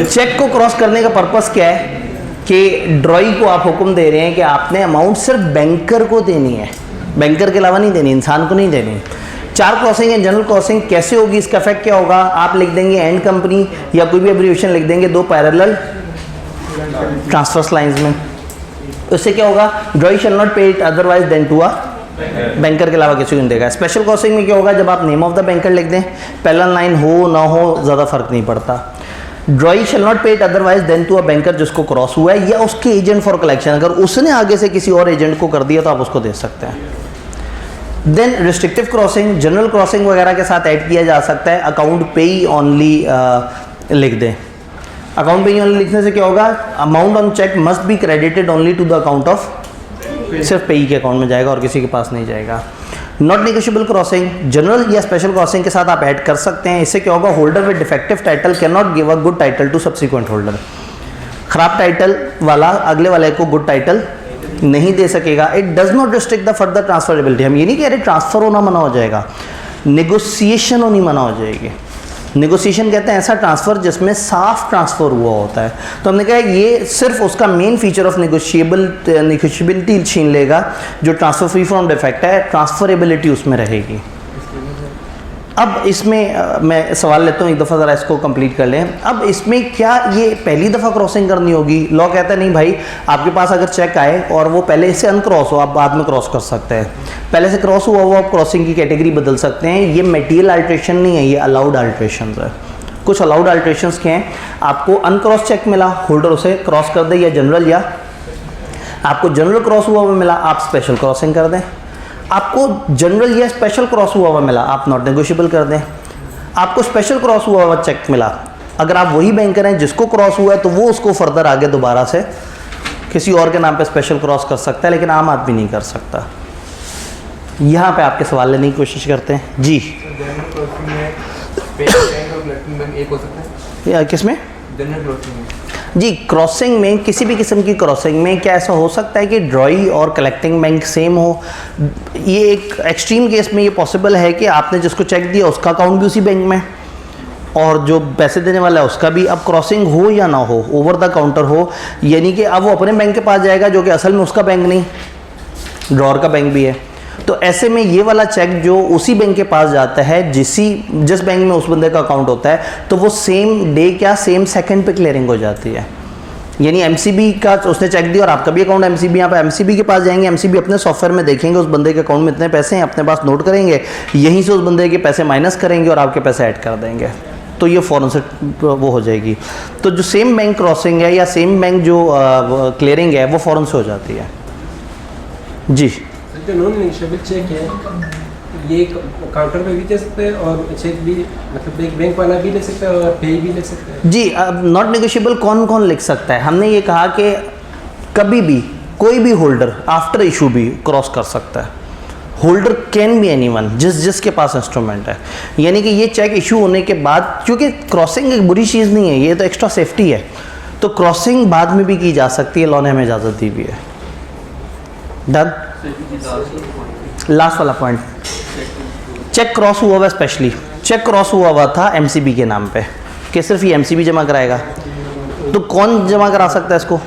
चेक को क्रॉस करने का पर्पस क्या है कि ड्रॉई को आप हुक्म दे रहे हैं कि आपने अमाउंट सिर्फ बैंकर को देनी है, बैंकर के अलावा नहीं देनी, इंसान को नहीं देनी। चार क्रॉसिंग है, जनरल क्रॉसिंग कैसे होगी, इसका इफेक्ट क्या होगा? आप लिख देंगे एंड कंपनी या कोई भी एब्रिविएशन लिख देंगे दो पैरेलल ट्रांसवर्स लाइंस में। उससे क्या होगा? Drawee shall not pay it otherwise than to a banker के अलावा किसी को नहीं देगा। स्पेशल क्रॉसिंग में क्या होगा? जब आप नेम ऑफ द बैंकर लिख दें, पैरेलल लाइन हो ना हो ज़्यादा फर्क नहीं पड़ता। Drawee shall not pay it otherwise than to a banker जिसको क्रॉस हुआ है, या उसके एजेंट फॉर कलेक्शन, अगर उसने आगे से किसी और एजेंट को कर दिया तो आप उसको दे सकते हैं। Then restrictive crossing, general crossing वगैरह के साथ ऐड किया जा सकता है। अकाउंट पे ही ओनली लिख दें। अकाउंट पे ही ओनली लिखने से क्या होगा? Amount on cheque must be credited only to the account of, सिर्फ पेई के अकाउंट में जाएगा और किसी के पास नहीं जाएगा। नॉट नेगोशिएबल क्रॉसिंग, जनरल या स्पेशल क्रॉसिंग के साथ आप ऐड कर सकते हैं। इससे क्या होगा? Holder with defective title can not give a good title to subsequent holder. खराब टाइटल वाला अगले वाले को गुड टाइटल नहीं दे सकेगा। It does not restrict the further transferability. हम ये नहीं कह रहे ट्रांसफर होना मना हो जाएगा, नेगोशिएशन होनी मना हो जाएगी। नेगोशिएशन कहते हैं ऐसा ट्रांसफ़र जिसमें साफ ट्रांसफ़र हुआ होता है। तो हमने कहा ये सिर्फ उसका मेन फीचर ऑफ नेगोशिएबिलिटी छीन लेगा जो ट्रांसफ़र फ्री फ्रॉम डिफेक्ट है, ट्रांसफरेबिलिटी उसमें रहेगी। अब इसमें मैं सवाल लेता हूँ, एक दफ़ा ज़रा इसको कंप्लीट कर लें। अब इसमें क्या ये पहली दफ़ा क्रॉसिंग करनी होगी? लॉ कहता है नहीं भाई, आपके पास अगर चेक आए और वो पहले से अनक्रॉस हो, आप बाद में क्रॉस कर सकते हैं। पहले से क्रॉस हुआ वो आप क्रॉसिंग की कैटेगरी बदल सकते हैं। ये मटेरियल अल्ट्रेशन नहीं है, ये अलाउड अल्ट्रेशन है। कुछ अलाउड अल्ट्रेशंस के हैं। आपको अनक्रॉस चेक मिला, होल्डर उसे क्रॉस कर दे, या जनरल, या आपको जनरल क्रॉस हुआ मिला, आप स्पेशल क्रॉसिंग कर दें। आपको जनरल या स्पेशल क्रॉस हुआ मिला, आप नॉट नेगोशिएबल कर दें। आपको स्पेशल क्रॉस हुआ चेक मिला, अगर आप वही बैंकर हैं जिसको क्रॉस हुआ है तो वो उसको फर्दर आगे दोबारा से किसी और के नाम पे स्पेशल क्रॉस कर सकता है, लेकिन आम आदमी नहीं कर सकता। यहाँ पे आपके सवाल लेने की कोशिश करते हैं जी। किसमें? जी, क्रॉसिंग में, किसी भी किस्म की क्रॉसिंग में क्या ऐसा हो सकता है कि ड्रॉई और कलेक्टिंग बैंक सेम हो? ये एक एक्सट्रीम केस में ये पॉसिबल है कि आपने जिसको चेक दिया उसका अकाउंट भी उसी बैंक में और जो पैसे देने वाला है उसका भी। अब क्रॉसिंग हो या ना हो, ओवर द काउंटर हो, यानी कि अब वो अपने बैंक के पास जाएगा जो कि असल में उसका बैंक नहीं, ड्रॉर का बैंक भी है। तो ऐसे में ये वाला चेक जो उसी बैंक के पास जाता है जिस बैंक में उस बंदे का अकाउंट होता है, तो वो सेम डे क्या सेम सेकंड पे क्लियरिंग हो जाती है। यानी एमसीबी का उसने चेक दिया और आपका भी अकाउंट एमसीबी, यहाँ पे एमसीबी के पास जाएंगे, एमसीबी अपने सॉफ्टवेयर में देखेंगे उस बंदे के अकाउंट में इतने पैसे हैं, अपने पास नोट करेंगे, यहीं से उस बंदे के पैसे माइनस करेंगे और आपके पैसे ऐड कर देंगे, तो ये फ़ौरन से वो हो जाएगी। तो जो सेम बैंक क्रॉसिंग है या सेम बैंक जो क्लियरिंग है वो फ़ौरन से हो जाती है जी। जो नॉन नेगोशिएबल चेक है ये काउंटर पे भी दे सकते हैं और चेक भी, मतलब एक बैंक वाला भी ले सकता है और पे भी ले सकता है जी। अब नॉट नेगोशिएबल कौन कौन लिख सकता है? हमने ये कहा कि कभी भी कोई भी होल्डर आफ्टर इशू भी क्रॉस कर सकता है। होल्डर कैन बी एनीवन, जिसके पास इंस्ट्रूमेंट है। यानी कि ये चेक इशू होने के बाद, क्योंकि क्रॉसिंग एक बुरी चीज़ नहीं है, ये तो एक्स्ट्रा सेफ्टी है, तो क्रॉसिंग बाद में भी की जा सकती है, लॉ ने हमें इजाज़त दी हुई है। डन। लास्ट वाला पॉइंट, चेक क्रॉस हुआ हुआ, स्पेशली चेक क्रॉस हुआ हुआ था एमसीबी के नाम पे, कि सिर्फ ये एमसीबी जमा कराएगा। तो कौन जमा करा सकता है इसको?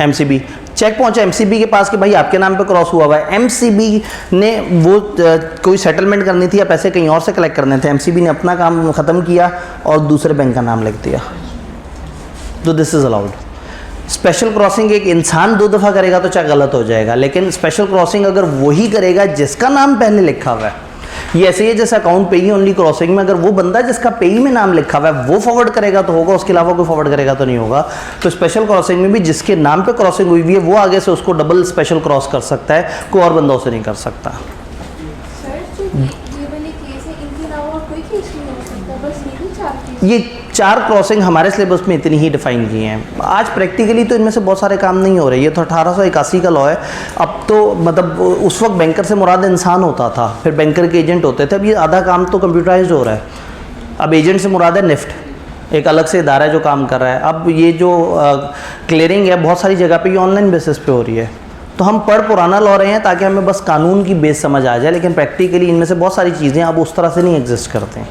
एमसीबी। चेक पहुंचा एमसीबी के पास कि भाई आपके नाम पे क्रॉस हुआ हुआ है। एमसीबी ने वो कोई सेटलमेंट करनी थी या पैसे कहीं और से कलेक्ट करने थे, एमसीबी ने अपना काम ख़त्म किया और दूसरे बैंक का नाम लिख दिया, तो this is allowed. Special crossing एक इंसान 2 दफ़ा करेगा तो चेक गलत हो जाएगा, लेकिन स्पेशल क्रॉसिंग अगर वही करेगा जिसका नाम पहले लिखा हुआ है, ये ऐसे ही है जैसे अकाउंट पेई ओनली क्रॉसिंग में, अगर वो बंदा जिसका पेई में नाम लिखा हुआ है वो फॉरवर्ड करेगा तो होगा, उसके अलावा कोई फॉरवर्ड करेगा तो नहीं होगा। तो स्पेशल क्रॉसिंग में भी जिसके नाम पे क्रॉसिंग हुई है वो आगे से उसको डबल स्पेशल क्रॉस कर सकता है, कोई और बंदा उसे नहीं कर सकता। ये 4 क्रॉसिंग हमारे सिलेबस में इतनी ही डिफाइन की हैं। आज प्रैक्टिकली तो इनमें से बहुत सारे काम नहीं हो रहे, ये तो 1881 का लॉ है। अब तो मतलब उस वक्त बैंकर से मुराद इंसान होता था, फिर बैंकर के एजेंट होते थे, अब ये आधा काम तो कंप्यूटराइज्ड हो रहा है। अब एजेंट से मुराद है निफ्ट, एक अलग से इदारा है जो काम कर रहा है। अब ये जो क्लियरिंग है बहुत सारी जगह पे ये ऑनलाइन बेसिस पे हो रही है। तो हम पढ़ पुराना लॉ रहे हैं ताकि हमें बस कानून की बेस समझ आ जाए, लेकिन प्रैक्टिकली इनमें से बहुत सारी चीज़ें अब उस तरह से नहीं एग्जिस्ट करते हैं।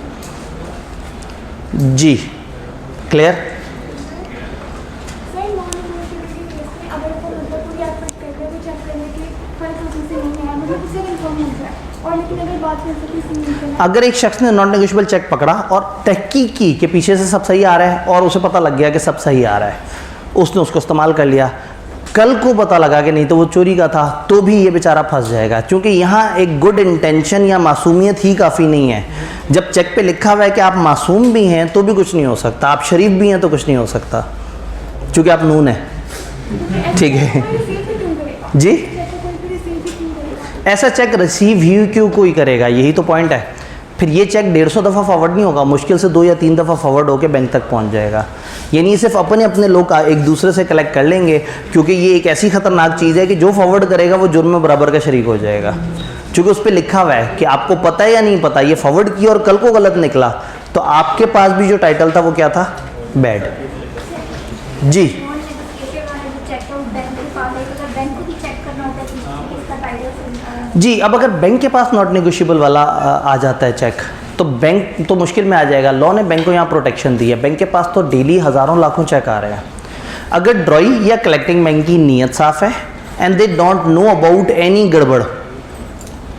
जी क्लियर? अगर एक शख्स ने नॉन नेगोशिएबल चेक पकड़ा और तहकीक की कि पीछे से सब सही आ रहा है और उसे पता लग गया कि सब सही आ रहा है, उसने उसको इस्तेमाल कर लिया, कल को पता लगा कि नहीं तो वो चोरी का था, तो भी ये बेचारा फंस जाएगा, क्योंकि यहाँ एक गुड इंटेंशन या मासूमियत ही काफ़ी नहीं है। जब चेक पे लिखा हुआ है कि आप मासूम भी हैं तो भी कुछ नहीं हो सकता, आप शरीफ भी हैं तो कुछ नहीं हो सकता, क्योंकि आप नून हैं। ठीक है जी, ऐसा चेक रिसीव ही क्यों कोई करेगा, यही तो पॉइंट है। फिर ये चेक 150 दफ़ा फॉरवर्ड नहीं होगा, मुश्किल से 2 या 3 दफ़ा फॉरवर्ड होकर बैंक तक पहुंच जाएगा। ये नहीं सिर्फ अपने लोग एक दूसरे से कलेक्ट कर लेंगे, क्योंकि ये एक ऐसी ख़तरनाक चीज़ है कि जो फॉरवर्ड करेगा वो जुर्म में बराबर का शरीक हो जाएगा, क्योंकि उस पर लिखा हुआ है कि आपको पता है या नहीं पता, ये फॉरवर्ड किया और कल को गलत निकला तो आपके पास भी जो टाइटल था वो क्या था? बैड। जी जी, अब अगर बैंक के पास नॉट नेगोशिएबल वाला आ जाता है चेक, तो बैंक तो मुश्किल में आ जाएगा। लॉ ने बैंक को यहाँ प्रोटेक्शन दी है। बैंक के पास तो डेली हज़ारों लाखों चेक आ रहे हैं। अगर ड्रॉई या कलेक्टिंग बैंक की नीयत साफ़ है and they don't know about any गड़बड़,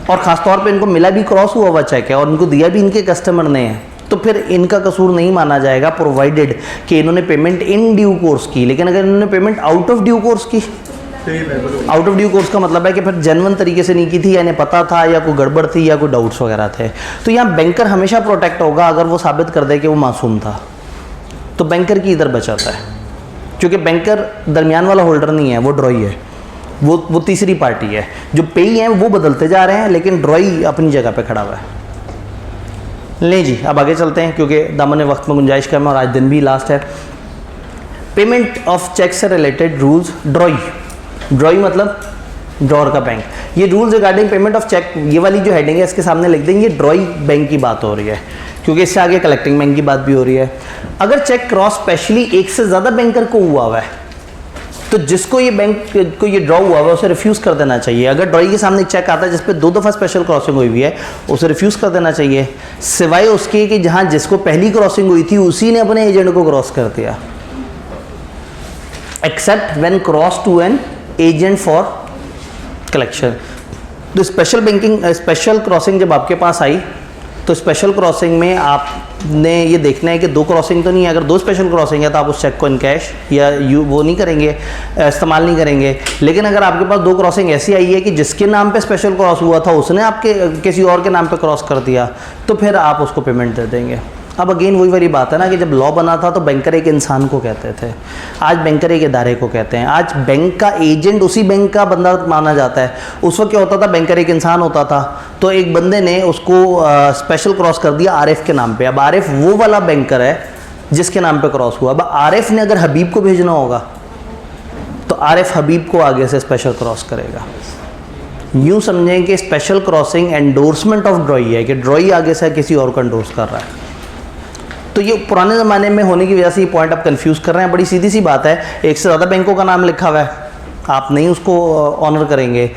और ख़ासतौर पे इनको मिला भी क्रॉस हुआ हुआ चेक है और इनको दिया भी इनके कस्टमर ने है, तो फिर इनका कसूर नहीं माना जाएगा, प्रोवाइडेड कि इन्होंने पेमेंट इन ड्यू कोर्स की। लेकिन अगर इन्होंने payment out of due course की, आउट ऑफ ड्यू कोर्स का मतलब है कि फिर जेन्युइन तरीके से नहीं की थी, यानी पता था या कोई गड़बड़ थी या कोई डाउट्स वगैरह थे, तो यहाँ बैंकर हमेशा प्रोटेक्ट होगा अगर वो साबित कर दे कि वो मासूम था, तो बैंकर की इधर बचाता है, क्योंकि बैंकर दरमियान वाला होल्डर नहीं है, वो ड्रॉई है, वो तीसरी पार्टी है। जो पेई हैं वो बदलते जा रहे हैं, लेकिन ड्रॉई अपनी जगह पे खड़ा हुआ है। लें जी, अब आगे चलते हैं क्योंकि दामन वक्त में गुंजाइश कम है और आज दिन भी लास्ट है। पेमेंट ऑफ चेक से रिलेटेड रूल्स। ड्रॉई मतलब ड्रॉर का बैंक। ये rules regarding payment of cheque, ये वाली जो हेडिंग है इसके सामने लिख देंगे, ड्रॉई बैंक की बात हो रही है, क्योंकि इससे आगे कलेक्टिंग बैंक की बात भी हो रही है। अगर चेक क्रॉस स्पेशली एक से ज़्यादा बैंकर को हुआ है, तो जिसको ये बैंक को ये ड्रॉ हुआ है उसे रिफ्यूज़ कर देना चाहिए। अगर ड्रॉई के सामने एक चेक आता है जिस पे 2 दफ़ा स्पेशल क्रॉसिंग हुई हुई है, उसे रिफ्यूज़ कर देना चाहिए, सिवाय उसके कि जहाँ जिसको पहली क्रॉसिंग हुई थी उसी ने अपने एजेंट को क्रॉस कर दिया, except when cross to an agent for collection. तो स्पेशल क्रॉसिंग जब आपके पास आई, तो स्पेशल क्रॉसिंग में आपने ये देखना है कि 2 क्रॉसिंग तो नहीं है। अगर 2 स्पेशल क्रॉसिंग है तो आप उस चेक को इनकैश या वो नहीं करेंगे, इस्तेमाल नहीं करेंगे। लेकिन अगर आपके पास 2 क्रॉसिंग ऐसी आई है कि जिसके नाम पे स्पेशल क्रॉस हुआ था उसने आपके किसी और के नाम पे क्रॉस कर दिया, तो फिर आप उसको पेमेंट दे देंगे। अब अगेन वही वाली बात है ना कि जब लॉ बना था तो बैंकर एक इंसान को कहते थे, आज बैंकर एक इदारे को कहते हैं। आज बैंक का एजेंट उसी बैंक का बंदा माना जाता है। उस वक्त क्या होता था, बैंकर एक इंसान होता था, तो एक बंदे ने उसको स्पेशल क्रॉस कर दिया आरिफ के नाम पे। अब आरिफ वो वाला बैंकर है जिसके नाम पे क्रॉस हुआ। अब आरिफ ने अगर हबीब को भेजना होगा तो आरिफ हबीब को आगे से स्पेशल क्रॉस करेगा। यूँ समझें कि स्पेशल क्रॉसिंग एंडोर्समेंट ऑफ ड्रॉई है, कि ड्रॉई आगे से किसी और को एंडोर्स कर रहा है। तो ये पुराने ज़माने में होने की वजह से ये पॉइंट आप कंफ्यूज कर रहे हैं। बड़ी सीधी सी बात है, एक से ज़्यादा बैंकों का नाम लिखा हुआ है, आप नहीं उसको ऑनर करेंगे।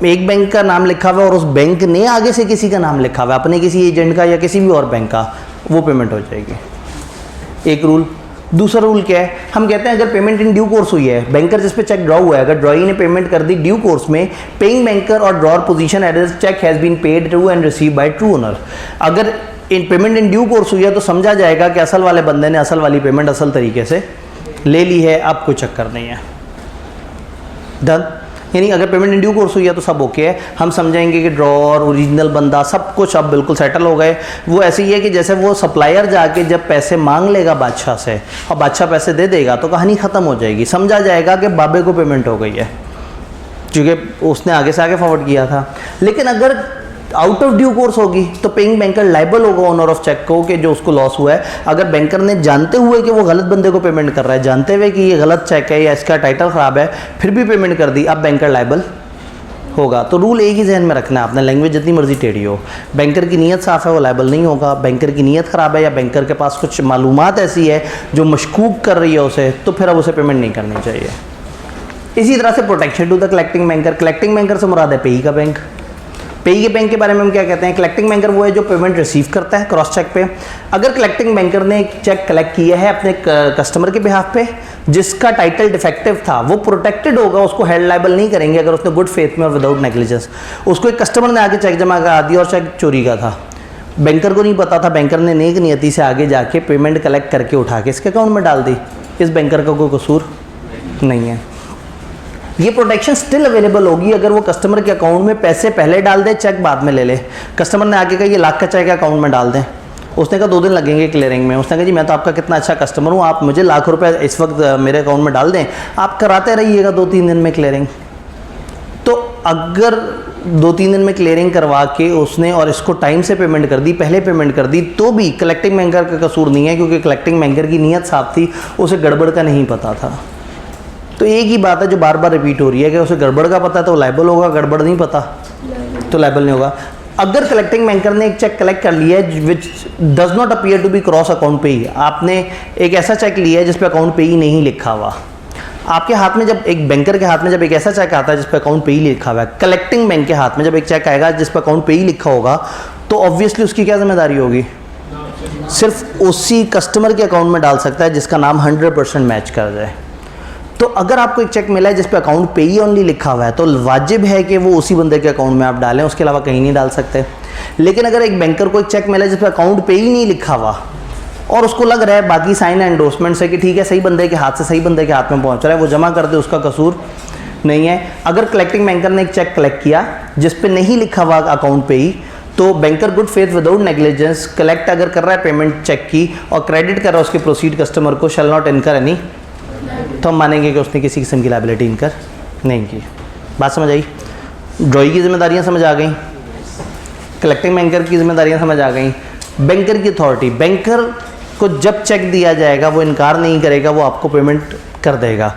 एक बैंक का नाम लिखा हुआ है और उस बैंक ने आगे से किसी का नाम लिखा हुआ है, अपने किसी एजेंट का या किसी भी और बैंक का, वो पेमेंट हो जाएगी। एक रूल। दूसरा रूल क्या है, हम कहते हैं अगर पेमेंट इन ड्यू कोर्स हुई है, बैंकर जिस पे चेक ड्रॉ हुआ है, अगर ड्रॉई ने पेमेंट कर दी ड्यू कोर्स में, पेइंग बैंकर और drawer position as cheque has been paid to and receive by true owner. अगर in payment in due course हुई है तो समझा जाएगा कि असल वाले बंदे ने असल वाली पेमेंट असल तरीके से ले ली है, अब कोई चक्कर नहीं है। डन। यानी अगर पेमेंट इन ड्यू कोर्स हुई है तो सब ओके है, हम समझेंगे कि ड्रॉअर ओरिजिनल बंदा सब कुछ अब बिल्कुल सेटल हो गए। वो ऐसे ही है कि जैसे वो सप्लायर जाके जब पैसे मांग लेगा बादशाह से और बादशाह पैसे दे देगा तो कहानी ख़त्म हो जाएगी, समझा जाएगा कि बाबे को पेमेंट हो गई है क्योंकि उसने आगे से आगे फॉरवर्ड किया था। लेकिन अगर आउट ऑफ ड्यू कोर्स होगी तो पेइंग बैंकर लाइबल होगा ओनर ऑफ चेक को कि जो उसको लॉस हुआ है। अगर बैंकर ने जानते हुए कि वो गलत बंदे को पेमेंट कर रहा है, जानते हुए कि ये गलत चेक है या इसका टाइटल ख़राब है, फिर भी पेमेंट कर दी, अब बैंकर लाइबल होगा। तो रूल एक ही जहन में रखना है आपने, लैंग्वेज जितनी मर्जी टेढ़ी हो, बैंकर की नीयत साफ़ है वो लाइबल नहीं होगा। बैंकर की नीयत ख़राब है या बैंकर के पास कुछ मालूमात ऐसी है जो मशकूक कर रही है उसे, तो फिर अब उसे पेमेंट नहीं करनी चाहिए। इसी तरह से protection to the collecting banker. Collecting banker से मुराद है पेई का बैंक। पेई के बैंक के बारे में हम क्या कहते हैं, कलेक्टिंग बैंकर वो है जो पेमेंट रिसीव करता है क्रॉस चेक पे। अगर कलेक्टिंग बैंकर ने एक चेक कलेक्ट किया है अपने कस्टमर के बिहाफ पे जिसका टाइटल डिफेक्टिव था, वो प्रोटेक्टेड होगा, उसको हेल्ड लायबल नहीं करेंगे अगर उसने गुड फेथ में और विदाउट नेग्लिजेंस। उसको एक कस्टमर ने आगे चेक जमा करा दिया और चेक चोरी का था, बैंकर को नहीं पता था, बैंकर ने नेक नियति से आगे जाके पेमेंट कलेक्ट करके उठा के इसके अकाउंट में डाल दी, इस बैंकर का कोई कसूर नहीं है। ये प्रोटेक्शन स्टिल अवेलेबल होगी अगर वो कस्टमर के अकाउंट में पैसे पहले डाल दे, चेक बाद में ले ले। कस्टमर ने आगे कहा ये लाख का चेक अकाउंट में डाल दें, उसने कहा 2 दिन लगेंगे क्लियरिंग में। उसने कहा जी मैं तो आपका कितना अच्छा कस्टमर हूँ, आप मुझे लाख रुपए इस वक्त मेरे अकाउंट में डाल दें, आप कराते रहिएगा 2-3 दिन में क्लियरिंग। तो अगर 2-3 दिन में क्लियरिंग करवा के उसने और इसको टाइम से पेमेंट कर दी, पहले पेमेंट कर दी, तो भी कलेक्टिंग बैंकर का कसूर नहीं है क्योंकि कलेक्टिंग बैंकर की नीयत साफ थी, उसे गड़बड़ का नहीं पता था। तो एक ही बात है जो बार बार रिपीट हो रही है कि उसे गड़बड़ का पता है तो लायबल होगा, गड़बड़ नहीं पता तो लायबल नहीं होगा। अगर कलेक्टिंग बैंकर ने एक चेक कलेक्ट कर लिया है which does not appear to be cross account payee, आपने एक ऐसा चेक लिया है जिस पे अकाउंट पेई नहीं लिखा हुआ, आपके हाथ में जब एक बैंकर के हाथ में जब एक ऐसा चेक आता है जिस पे अकाउंट पेई लिखा हुआ है, कलेक्टिंग बैंक के हाथ में जब एक चेक आएगा जिस पे अकाउंट पेई लिखा होगा, तो ऑब्वियसली उसकी क्या जिम्मेदारी होगी, सिर्फ उसी कस्टमर के अकाउंट में डाल सकता है जिसका नाम 100% मैच कर जाए। तो अगर आपको एक चेक मिला है जिस पे अकाउंट पेई ओनली लिखा हुआ है तो वाजिब है कि वो उसी बंदे के अकाउंट में आप डालें, उसके अलावा कहीं नहीं डाल सकते। लेकिन अगर एक बैंकर को एक चेक मिला है जिस पे अकाउंट पेई नहीं लिखा हुआ और उसको लग रहा है बाकी साइन एंडोर्समेंट से कि ठीक है सही बंदे के हाथ से सही बंदे के हाथ में पहुंच रहा है, वो जमा कर दे, उसका कसूर नहीं है। अगर कलेक्टिंग बैंकर ने एक चेक कलेक्ट किया जिस पे नहीं लिखा हुआ अकाउंट पेई, तो banker good faith without negligence collect अगर कर रहा है पेमेंट चेक की और क्रेडिट कर रहा है उसके प्रोसीड कस्टमर को, शैल नॉट इनकर एनी, तो हम मानेंगे कि उसने किसी किस्म की लायबिलिटी इनकर नहीं की। बात समझ आई? ड्रॉई की जिम्मेदारियां समझ आ गई, कलेक्टिंग बैंकर की जिम्मेदारियां समझ आ गई। बैंकर की अथॉरिटी, बैंकर को जब चेक दिया जाएगा वो इनकार नहीं करेगा, वो आपको पेमेंट कर देगा।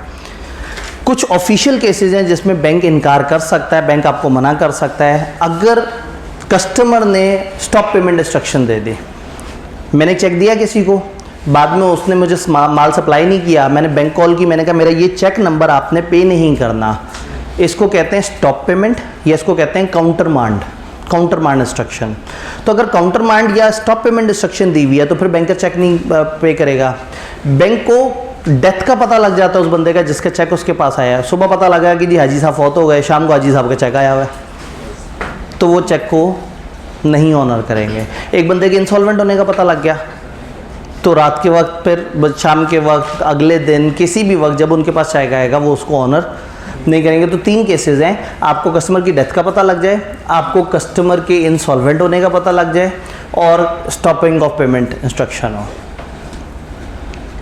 कुछ ऑफिशियल केसेस हैं जिसमें बैंक इनकार कर सकता है, बैंक आपको मना कर सकता है। अगर कस्टमर ने स्टॉप पेमेंट इंस्ट्रक्शन दे दी, मैंने चेक दिया किसी को, बाद में उसने मुझे माल सप्लाई नहीं किया, मैंने बैंक कॉल की, मैंने कहा मेरा ये चेक नंबर आपने पे नहीं करना, इसको कहते हैं स्टॉप पेमेंट या इसको कहते हैं काउंटर मांड इंस्ट्रक्शन। तो अगर काउंटर मांड या स्टॉप पेमेंट इंस्ट्रक्शन दी हुई है तो फिर बैंकर चेक नहीं पे करेगा। बैंक को डेथ का पता लग जाता है उस बंदे का जिसका चेक उसके पास आया है, सुबह पता लगा कि जी हाजी साहब फौत हो गए, शाम को हाजी साहब का चेक आया हुआ है, तो वो चेक को नहीं ऑनर करेंगे। एक बंदे के इंसॉल्वेंट होने का पता लग गया तो रात के वक्त, फिर शाम के वक्त, अगले दिन, किसी भी वक्त जब उनके पास चेक आएगा वो उसको ऑनर नहीं करेंगे। तो 3 केसेस हैं, आपको कस्टमर की डेथ का पता लग जाए, आपको कस्टमर के इंसॉल्वेंट होने का पता लग जाए और स्टॉपिंग ऑफ पेमेंट इंस्ट्रक्शन हो।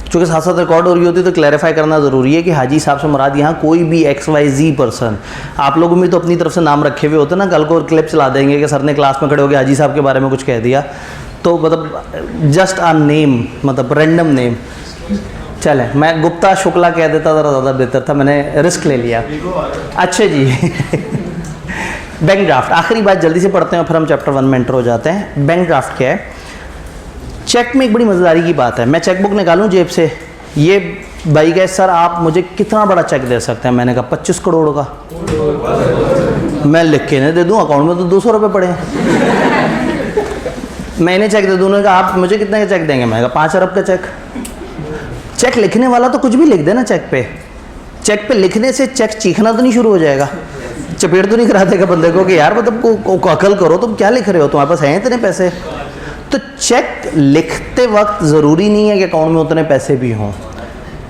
चूँकि साथ साथ रिकॉर्ड हो रही होती है तो क्लैरिफाई करना ज़रूरी है कि हाजी साहब से मुराद यहाँ कोई भी XYZ पर्सन, आप लोगों में तो अपनी तरफ से नाम रखे हुए होते ना, कल को क्लिप चला देंगे कि सर ने क्लास में खड़े होकर हाजी साहब के बारे में कुछ कह दिया, तो मतलब जस्ट आ नेम, मतलब रैंडम नेम। चले मैं गुप्ता शुक्ला कह देता ज़रा ज़्यादा बेहतर था, मैंने रिस्क ले लिया। अच्छा जी बैंक ड्राफ्ट, आखिरी बात जल्दी से पढ़ते हैं और फिर हम चैप्टर 1 में एंटर हो जाते हैं। बैंक ड्राफ्ट क्या है? चेक में एक बड़ी मज़ेदारी की बात है। मैं चेक बुक निकालूं जेब से, ये भाई कहे सर आप मुझे कितना बड़ा चेक दे सकते हैं? मैंने कहा 25 करोड़ का। मैं लिख के नहीं दे दूं, अकाउंट में तो 200 रुपये पड़े हैं। मैंने चेक दे दूँ, उन्होंने कहा आप मुझे कितने का चेक देंगे? मैंने कहा 5 अरब का चेक। चेक लिखने वाला तो कुछ भी लिख देना चेक पे। चेक पे लिखने से चेक चीखना तो नहीं शुरू हो जाएगा? चपेट तो नहीं करा देगा बंदे को कि यार मतलब को अकल करो, तुम क्या लिख रहे हो, तुम्हारे पास हैं इतने पैसे? तो चेक लिखते वक्त ज़रूरी नहीं है कि अकाउंट में उतने पैसे भी हों।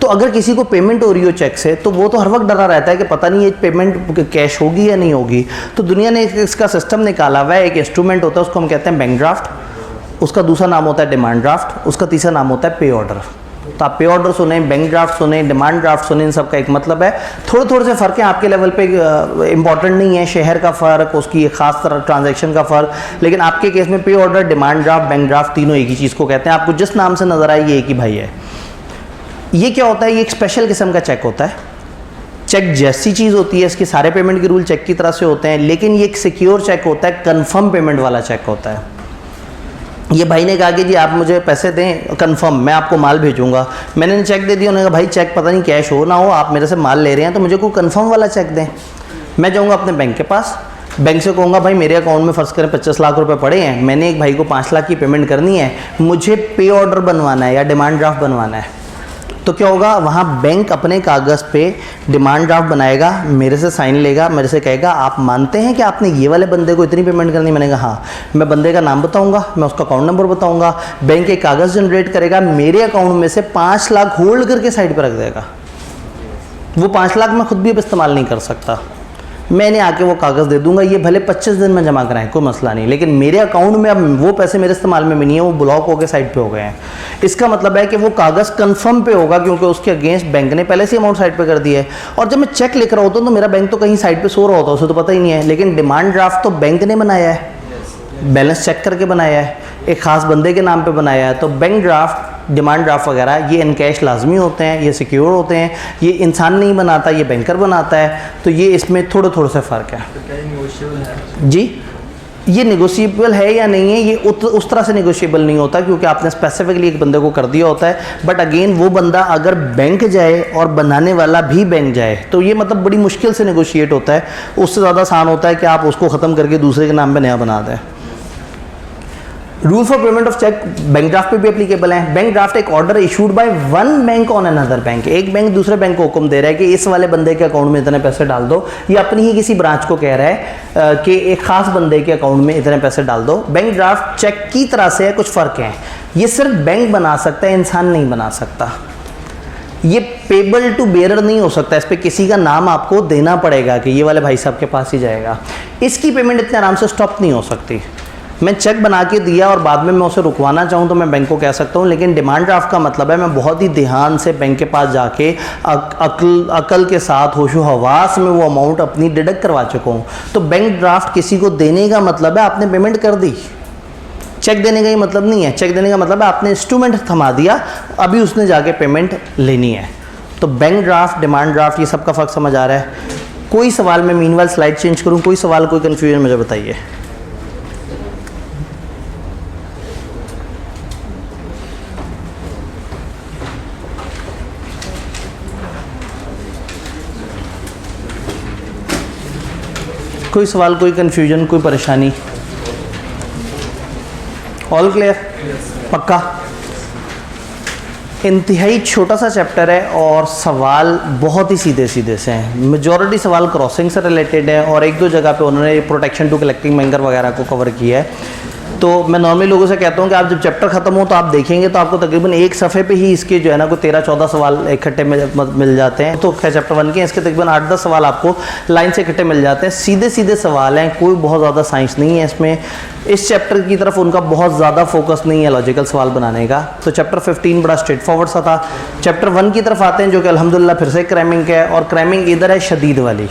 तो अगर किसी को पेमेंट हो रही हो चेक से, तो वो तो हर वक्त डरा रहता है कि पता नहीं ये पेमेंट कैश होगी या नहीं होगी। तो दुनिया ने इसका सिस्टम निकाला हुआ है, एक इंस्ट्रूमेंट होता है, उसको हम कहते हैं बैंक ड्राफ्ट, उसका दूसरा नाम होता है डिमांड ड्राफ्ट, उसका तीसरा नाम होता है पे ऑर्डर। तो आप पे ऑर्डर सुने, बैंक ड्राफ्ट सुने, डिमांड ड्राफ्ट सुने, इन सब का एक मतलब है। थोड़े थोड़े से फ़र्क है आपके लेवल पे, इंपॉर्टेंट नहीं है, शहर का फ़र्क, उसकी एक ख़ास तरह ट्रांजैक्शन का फ़र्क, लेकिन आपके केस में पे order, demand draft, bank draft तीनों एक ही चीज़ को कहते हैं। आपको जिस नाम से नज़र आए ये एक ही भाई है। ये क्या होता है? ये एक स्पेशल किस्म का चेक होता है। चेक जैसी चीज़ होती है, इसके सारे पेमेंट के रूल चेक की तरह से होते हैं, लेकिन ये एक सिक्योर चेक होता है, कन्फर्म पेमेंट वाला चेक होता है। ये भाई ने कहा कि जी आप मुझे पैसे दें कंफर्म, मैं आपको माल भेजूंगा। मैंने चेक दे दिया, उन्होंने कहा भाई चेक पता नहीं कैश हो ना हो, आप मेरे से माल ले रहे हैं तो मुझे कोई कंफर्म वाला चेक दें। मैं जाऊंगा अपने बैंक के पास, बैंक से कहूँगा भाई मेरे अकाउंट में फ़र्ज़ करें 25 लाख रुपए पड़े हैं, मैंने एक भाई को 5 लाख की पेमेंट करनी है, मुझे पे ऑर्डर बनवाना है या डिमांड ड्राफ्ट बनवाना है। तो क्या होगा? वहाँ बैंक अपने कागज़ पे डिमांड ड्राफ्ट बनाएगा, मेरे से साइन लेगा, मेरे से कहेगा आप मानते हैं कि आपने ये वाले बंदे को इतनी पेमेंट करनी? मैंने कहा हाँ। मैं बंदे का नाम बताऊंगा, मैं उसका अकाउंट नंबर बताऊंगा, बैंक एक कागज़ जनरेट करेगा, मेरे अकाउंट में से 5 लाख होल्ड करके साइड पर रख देगा। वो 5 लाख मैं खुद भी अब इस्तेमाल नहीं कर सकता, मैंने आके वो कागज़ दे दूंगा, ये भले 25 दिन में जमा कराएं, कोई मसला नहीं, लेकिन मेरे अकाउंट में अब वो पैसे मेरे इस्तेमाल में भी नहीं है, वो ब्लॉक होकर साइड पे हो गए हैं। इसका मतलब है कि वो कागज़ कंफर्म पे होगा, क्योंकि उसके अगेंस्ट बैंक ने पहले से अमाउंट साइड पे कर दिया है। और जब मैं चेक लिख रहा होता हूँ तो मेरा बैंक तो कहीं साइड पे सो रहा होता है, उसे तो पता ही नहीं है, लेकिन डिमांड ड्राफ्ट तो बैंक ने बनाया है, बैलेंस चेक करके बनाया है, एक ख़ास बंदे के नाम पे बनाया है। तो बैंक ड्राफ्ट, डिमांड ड्राफ्ट वगैरह ये इन कैश लाजमी होते हैं, ये सिक्योर होते हैं, ये इंसान नहीं बनाता, ये बैंकर बनाता है। तो ये इसमें थोड़े थोड़े से फ़र्क है जी। ये नेगोशिएबल है या नहीं है, ये उस तरह से नेगोशिएबल नहीं होता, क्योंकि आपने स्पेसिफिकली एक बंदे को कर दिया होता है। बट अगेन वो बंदा अगर बैंक जाए और बनाने वाला भी बैंक जाए तो ये मतलब बड़ी मुश्किल से नेगोशिएट होता है। उससे ज़्यादा आसान होता है कि आप उसको ख़त्म करके दूसरे के नाम पे नया बना दें। Rule for payment of cheque bank draft पे भी एप्लीकेबल है। बैंक ड्राफ्ट एक order issued by one bank on another bank. एक बैंक दूसरे बैंक को हुक्म दे रहा है कि इस वाले बंदे के अकाउंट में इतने पैसे डाल दो, ये अपनी ही किसी ब्रांच को कह रहा है कि एक खास बंदे के अकाउंट में इतने पैसे डाल दो। बैंक ड्राफ्ट चेक की तरह से है, कुछ फ़र्क है। ये सिर्फ बैंक बना सकता है, इंसान नहीं बना सकता। ये पेबल टू बेरर नहीं हो सकता, इस पर किसी का नाम आपको देना पड़ेगा कि ये वाले भाई साहब के पास ही जाएगा। इसकी पेमेंट इतने आराम से स्टॉप नहीं हो सकती। मैं चेक बना के दिया और बाद में मैं उसे रुकवाना चाहूँ तो मैं बैंक को कह सकता हूँ, लेकिन डिमांड ड्राफ्ट का मतलब है मैं बहुत ही ध्यान से बैंक के पास जाके अकल के साथ होशो हवास में वो अमाउंट अपनी डिडक्ट करवा चुका हूँ। तो बैंक ड्राफ्ट किसी को देने का मतलब है आपने पेमेंट कर दी, चेक देने का ही मतलब नहीं है। चेक देने का मतलब है आपने इंस्ट्रूमेंट थमा दिया, अभी उसने जाके पेमेंट लेनी है। तो बैंक ड्राफ्ट, डिमांड ड्राफ्ट, ये सब का फ़र्क समझ आ रहा है? कोई सवाल, मैं मीनवाइल स्लाइड चेंज करूँ, कोई सवाल, कोई कन्फ्यूजन मुझे बताइए। कोई सवाल, कोई कन्फ्यूजन, कोई परेशानी? All clear? पक्का? इंतहाई छोटा सा चैप्टर है और सवाल बहुत ही सीधे सीधे से हैं। मेजॉरिटी सवाल क्रॉसिंग से रिलेटेड है और एक दो जगह पे उन्होंने प्रोटेक्शन टू कलेक्टिंग बैंकर वगैरह को कवर किया है। तो मैं नॉर्मली लोगों से कहता हूँ कि आप जब चैप्टर ख़त्म हो तो आप देखेंगे तो आपको तकरीबन एक सफ़े पे ही इसके जो है ना कोई 13-14 सवाल इकट्ठे मिल जाते हैं। तो खैर चैप्टर 1 के इसके तकरीबन 8-10 सवाल आपको लाइन से इकट्ठे मिल जाते हैं। सीधे सीधे सवाल हैं, कोई बहुत ज़्यादा साइंस नहीं है इसमें। इस चैप्टर की तरफ उनका बहुत ज़्यादा फोकस नहीं है लॉजिकल सवाल बनाने का। तो चैप्टर 15 बड़ा स्ट्रेट फॉरवर्ड सा था। चैप्टर 1 की तरफ आते हैं जो कि अल्हम्दुलिल्लाह फिर से क्रैमिंग है, और क्रैमिंग इधर है शदीद वाली।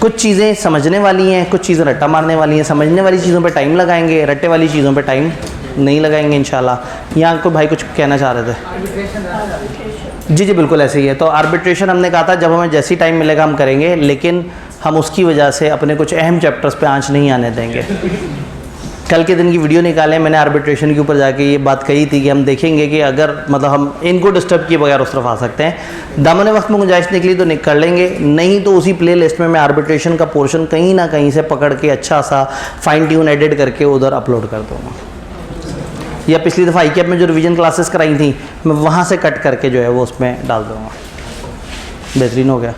कुछ चीज़ें समझने वाली हैं, कुछ चीज़ें रट्टा मारने वाली हैं। समझने वाली चीज़ों पे टाइम लगाएंगे, रट्टे वाली चीज़ों पे टाइम नहीं लगाएंगे इंशाल्लाह। यहाँ कोई भाई कुछ कहना चाह रहे थे? जी बिल्कुल ऐसे ही है। तो आर्बिट्रेशन हमने कहा था जब हमें जैसी टाइम मिलेगा हम करेंगे, लेकिन हम उसकी वजह से अपने कुछ अहम चैप्टर्स पे आंच नहीं आने देंगे। कल के दिन की वीडियो निकालें, मैंने आर्बिट्रेशन के ऊपर जाके ये बात कही थी कि हम देखेंगे कि अगर मतलब हम इनको डिस्टर्ब किए बगैर उस तरफ आ सकते हैं। दामन वक्त में गुंजाइश निकली तो कर लेंगे, नहीं तो उसी प्ले लिस्ट में मैं आर्बिट्रेशन का पोर्शन कहीं ना कहीं से पकड़ के अच्छा सा फाइन ट्यून एडिट करके उधर अपलोड कर दूँगा। या पिछली दफ़ा ICAP में जो रिवीजन क्लासेस कराई थी मैं वहाँ से कट करके जो है वो उसमें डाल दूँगा। बेहतरीन हो गया।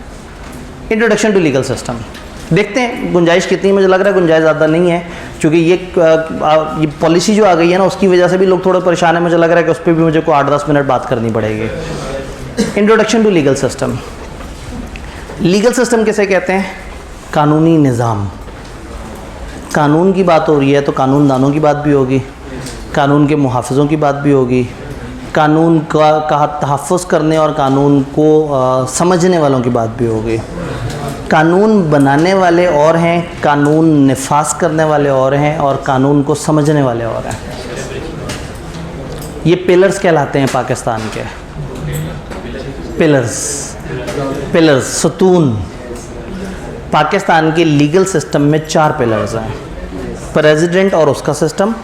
इंट्रोडक्शन टू लीगल सिस्टम देखते हैं गुंजाइश कितनी, मुझे लग रहा है गुंजाइश ज़्यादा नहीं है, क्योंकि ये पॉलिसी जो आ गई है ना उसकी वजह से भी लोग थोड़े परेशान हैं। मुझे लग रहा है कि उस पर भी मुझे को 8-10 मिनट बात करनी पड़ेगी। Introduction to legal system. Legal system किसे कहते हैं? कानूनी निज़ाम। कानून की बात हो रही है तो कानून दानों की बात भी होगी, कानून के मुहाफ़िज़ों की बात भी होगी, कानून का तहफ़्फ़ुज़ करने और कानून को समझने वालों की बात भी होगी। कानून बनाने वाले और हैं, कानून निफाज करने वाले और हैं, और कानून को समझने वाले और हैं। ये पिलर्स कहलाते हैं पाकिस्तान के। पिलर्स सतून। पाकिस्तान के लीगल सिस्टम में 4 पिलर्स हैं। प्रेसिडेंट और उसका सिस्टम,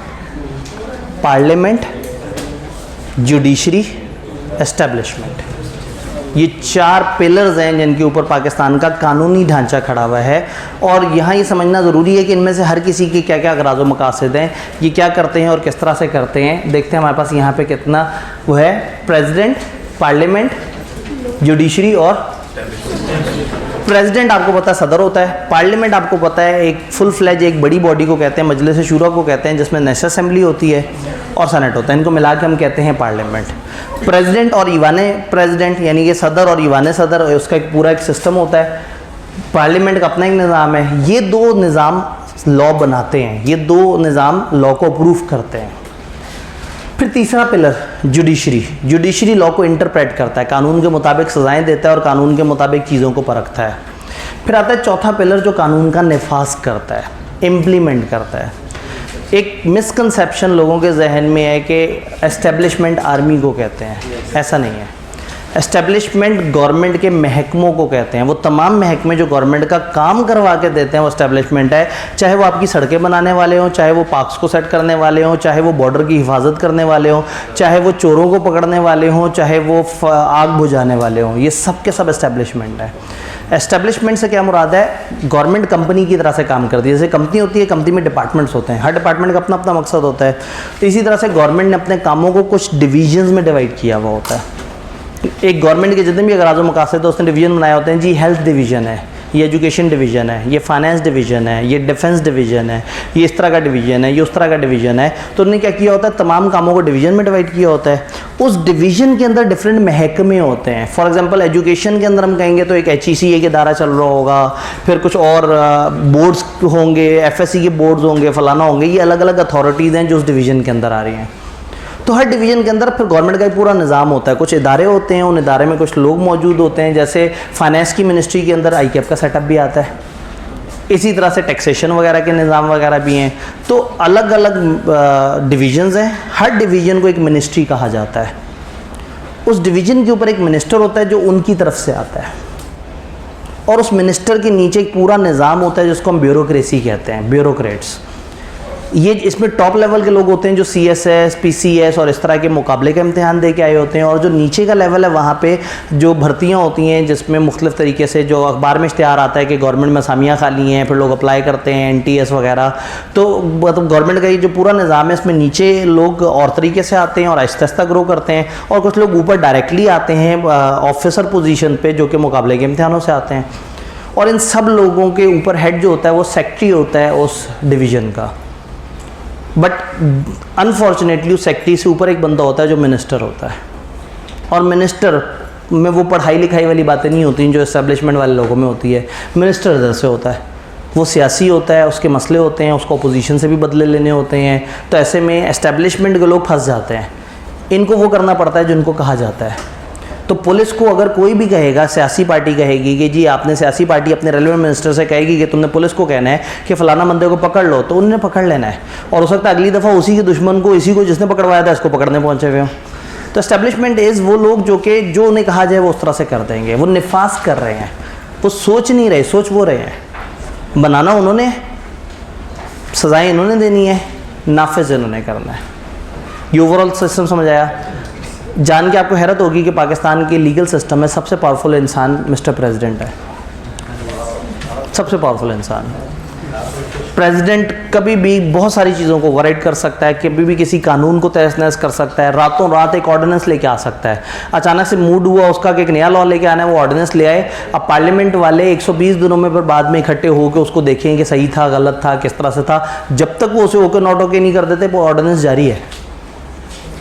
पार्लियामेंट, जुडिशरी, एस्टेब्लिशमेंट। ये 4 पिलर्स हैं जिनके ऊपर पाकिस्तान का कानूनी ढांचा खड़ा हुआ है। और यहाँ ये समझना ज़रूरी है कि इनमें से हर किसी के क्या क्या अगराज़ व मकासद हैं, ये क्या करते हैं और किस तरह से करते हैं। देखते हैं हमारे पास यहाँ पे कितना वो है। प्रेसिडेंट, पार्लियामेंट, जुडिशरी और प्रेसिडेंट आपको पता है सदर होता है। पार्लियामेंट आपको पता है एक फुल फ्लेज एक बड़ी बॉडी को कहते हैं, मजलिस शूरा को कहते हैं, जिसमें नेशनल असेंबली होती है और सेनेट होता है। इनको मिला के हम कहते हैं पार्लियामेंट। प्रेसिडेंट और ईवाने प्रेसिडेंट यानी कि सदर और ईवाने सदर, उसका एक पूरा एक सिस्टम होता है। पार्लियामेंट का अपना एक निज़ाम है। ये 2 निज़ाम लॉ बनाते हैं, ये 2 निज़ाम लॉ को अप्रूव करते हैं। फिर तीसरा पिलर जुडिशरी। जुडिशरी लॉ को इंटरप्रेट करता है, कानून के मुताबिक सज़ाएं देता है और कानून के मुताबिक चीज़ों को परखता है। फिर आता है चौथा पिलर जो कानून का निफाज करता है, इम्प्लीमेंट करता है। एक मिसकंसेप्शन लोगों के जहन में है कि एस्टेब्लिशमेंट आर्मी को कहते हैं, ऐसा नहीं है। एस्टेब्लिशमेंट गवर्नमेंट के महकमों को कहते हैं। वो तमाम महकमे जो गवर्नमेंट का काम करवा के देते हैं वो एस्टेब्लिशमेंट है। चाहे वो आपकी सड़कें बनाने वाले हों, चाहे वो पार्क्स को सेट करने वाले हों, चाहे वो बॉर्डर की हिफाजत करने वाले हों, चाहे वो चोरों को पकड़ने वाले हों, चाहे वो आग बुझाने वाले हों, ये सब के सब एस्टेब्लिशमेंट है। एस्टेब्लिशमेंट से क्या मुराद है? गवर्नमेंट कंपनी की तरह से काम करती है। जैसे कंपनी होती है, कंपनी में डिपार्टमेंट्स होते हैं, हर डिपार्टमेंट का अपना अपना मकसद होता है। तो इसी तरह से गवर्नमेंट ने अपने कामों को कुछ डिवीजन्स में डिवाइड किया हुआ होता है। एक गवर्नमेंट के जितने भी अगराज़ व मकासद है उसने डिवीज़न बनाए होते हैं। जी हेल्थ डिवीज़न है, ये एजुकेशन डिवीज़न है, ये फाइनेंस डिवीज़न है, ये डिफेंस डिवीज़न है, ये इस तरह का डिवीज़न है, ये उस तरह का डिवीज़न है। तो उन्होंने क्या किया होता है? तमाम कामों को डिवीज़न में डिवाइड किया होता है। उस डिवीज़न के अंदर डिफरेंट महकमे होते हैं। फॉर एग्जांपल एजुकेशन के अंदर हम कहेंगे तो एक HECA के दायरा चल रहा होगा, फिर कुछ और बोर्ड्स होंगे, FSC के बोर्ड्स होंगे, फलाना होंगे। ये अलग अलग अथॉरिटीज़ हैं जो उस डिवीज़न के अंदर आ रही हैं। तो हर डिवीज़न के अंदर फिर गवर्नमेंट का एक पूरा निज़ाम होता है। कुछ इदारे होते हैं, उन इदारे में कुछ लोग मौजूद होते हैं। जैसे फाइनेंस की मिनिस्ट्री के अंदर ICAP का सेटअप भी आता है। इसी तरह से टैक्सेशन वगैरह के निज़ाम वगैरह भी हैं। तो अलग अलग डिवीज़न्स हैं। हर डिवीज़न को एक मिनिस्ट्री कहा जाता है। उस डिवीज़न के ऊपर एक मिनिस्टर होता है जो उनकी तरफ से आता है, और उस मिनिस्टर के नीचे एक पूरा निज़ाम होता है जिसको हम ब्यूरोक्रेसी कहते हैं, ब्यूरोक्रेट्स। ये इसमें टॉप लेवल के लोग होते हैं जो CSS, PCS और इस तरह के मुकाबले का इम्तिहान दे के आए होते हैं। और जो नीचे का लेवल है वहाँ पे जो भर्तियाँ होती हैं जिसमें मुख्तलिफ़ तरीके से जो अखबार में इश्तिहार आता है कि गवर्नमेंट में असामियाँ खाली हैं, फिर लोग अप्लाई करते हैं, NTS वगैरह। तो मतलब गवर्नमेंट का ये जो पूरा निज़ाम है इसमें नीचे लोग और तरीके से आते हैं और आहिस्ता आहिस्ता ग्रो करते हैं, और कुछ लोग ऊपर डायरेक्टली आते हैं ऑफिसर पोजीशन पे जो कि मुकाबले के इम्तिहानों से आते हैं। और इन सब लोगों के ऊपर हेड जो होता है वो सेक्रेटरी होता है उस डिवीज़न का। बट अनफॉर्चुनेटली उस सेक्रेटरी से ऊपर एक बंदा होता है जो मिनिस्टर होता है। और मिनिस्टर में वो पढ़ाई लिखाई वाली बातें नहीं होती जो एस्टेब्लिशमेंट वाले लोगों में होती है। मिनिस्टर इधर से होता है, वो सियासी होता है, उसके मसले होते हैं, उसको अपोजिशन से भी बदले लेने होते हैं। तो ऐसे में एस्टेब्लिशमेंट के लोग फंस जाते हैं। इनको वो करना पड़ता है जिनको कहा जाता है। तो पुलिस को अगर कोई भी कहेगा, सियासी पार्टी कहेगी कि जी आपने, सियासी पार्टी अपने रेलवे मिनिस्टर से कहेगी कि तुमने पुलिस को कहना है कि फ़लाना बंदे को पकड़ लो, तो उन्हें पकड़ लेना है। और हो सकता है अगली दफ़ा उसी के दुश्मन को, इसी को जिसने पकड़वाया था इसको पकड़ने पहुँचे हुए हों। तो एस्टेब्लिशमेंट इज़ वो लोग जो उन्हें कहा जाए वो उस तरह से कर देंगे। वो निफाज कर रहे हैं, वो सोच नहीं रहे, सोच वो रहे हैं। बनाना उन्होंने, सज़ाएँ इन्होंने देनी है, नाफिज इन्होंने करना है। ये ओवरऑल सिस्टम समझ आया। जान के आपको हैरत होगी कि पाकिस्तान के लीगल सिस्टम में सबसे पावरफुल इंसान मिस्टर प्रेसिडेंट है, सबसे पावरफुल इंसान। प्रेसिडेंट कभी भी बहुत सारी चीज़ों को ओवरराइड कर सकता है, कभी भी किसी कानून को तहस नहस कर सकता है, रातों रात एक ऑर्डिनेंस लेके आ सकता है। अचानक से मूड हुआ उसका कि एक नया लॉ लेके आना है, वो ऑर्डिनेंस ले आए। अब पार्लियामेंट वाले 120 दिनों में फिर बाद में इकट्ठे होकर उसको देखेंगे कि सही था, गलत था, किस तरह से था। जब तक वो उसे ओके नॉट ओके नहीं कर देते, वो ऑर्डिनेंस जारी है।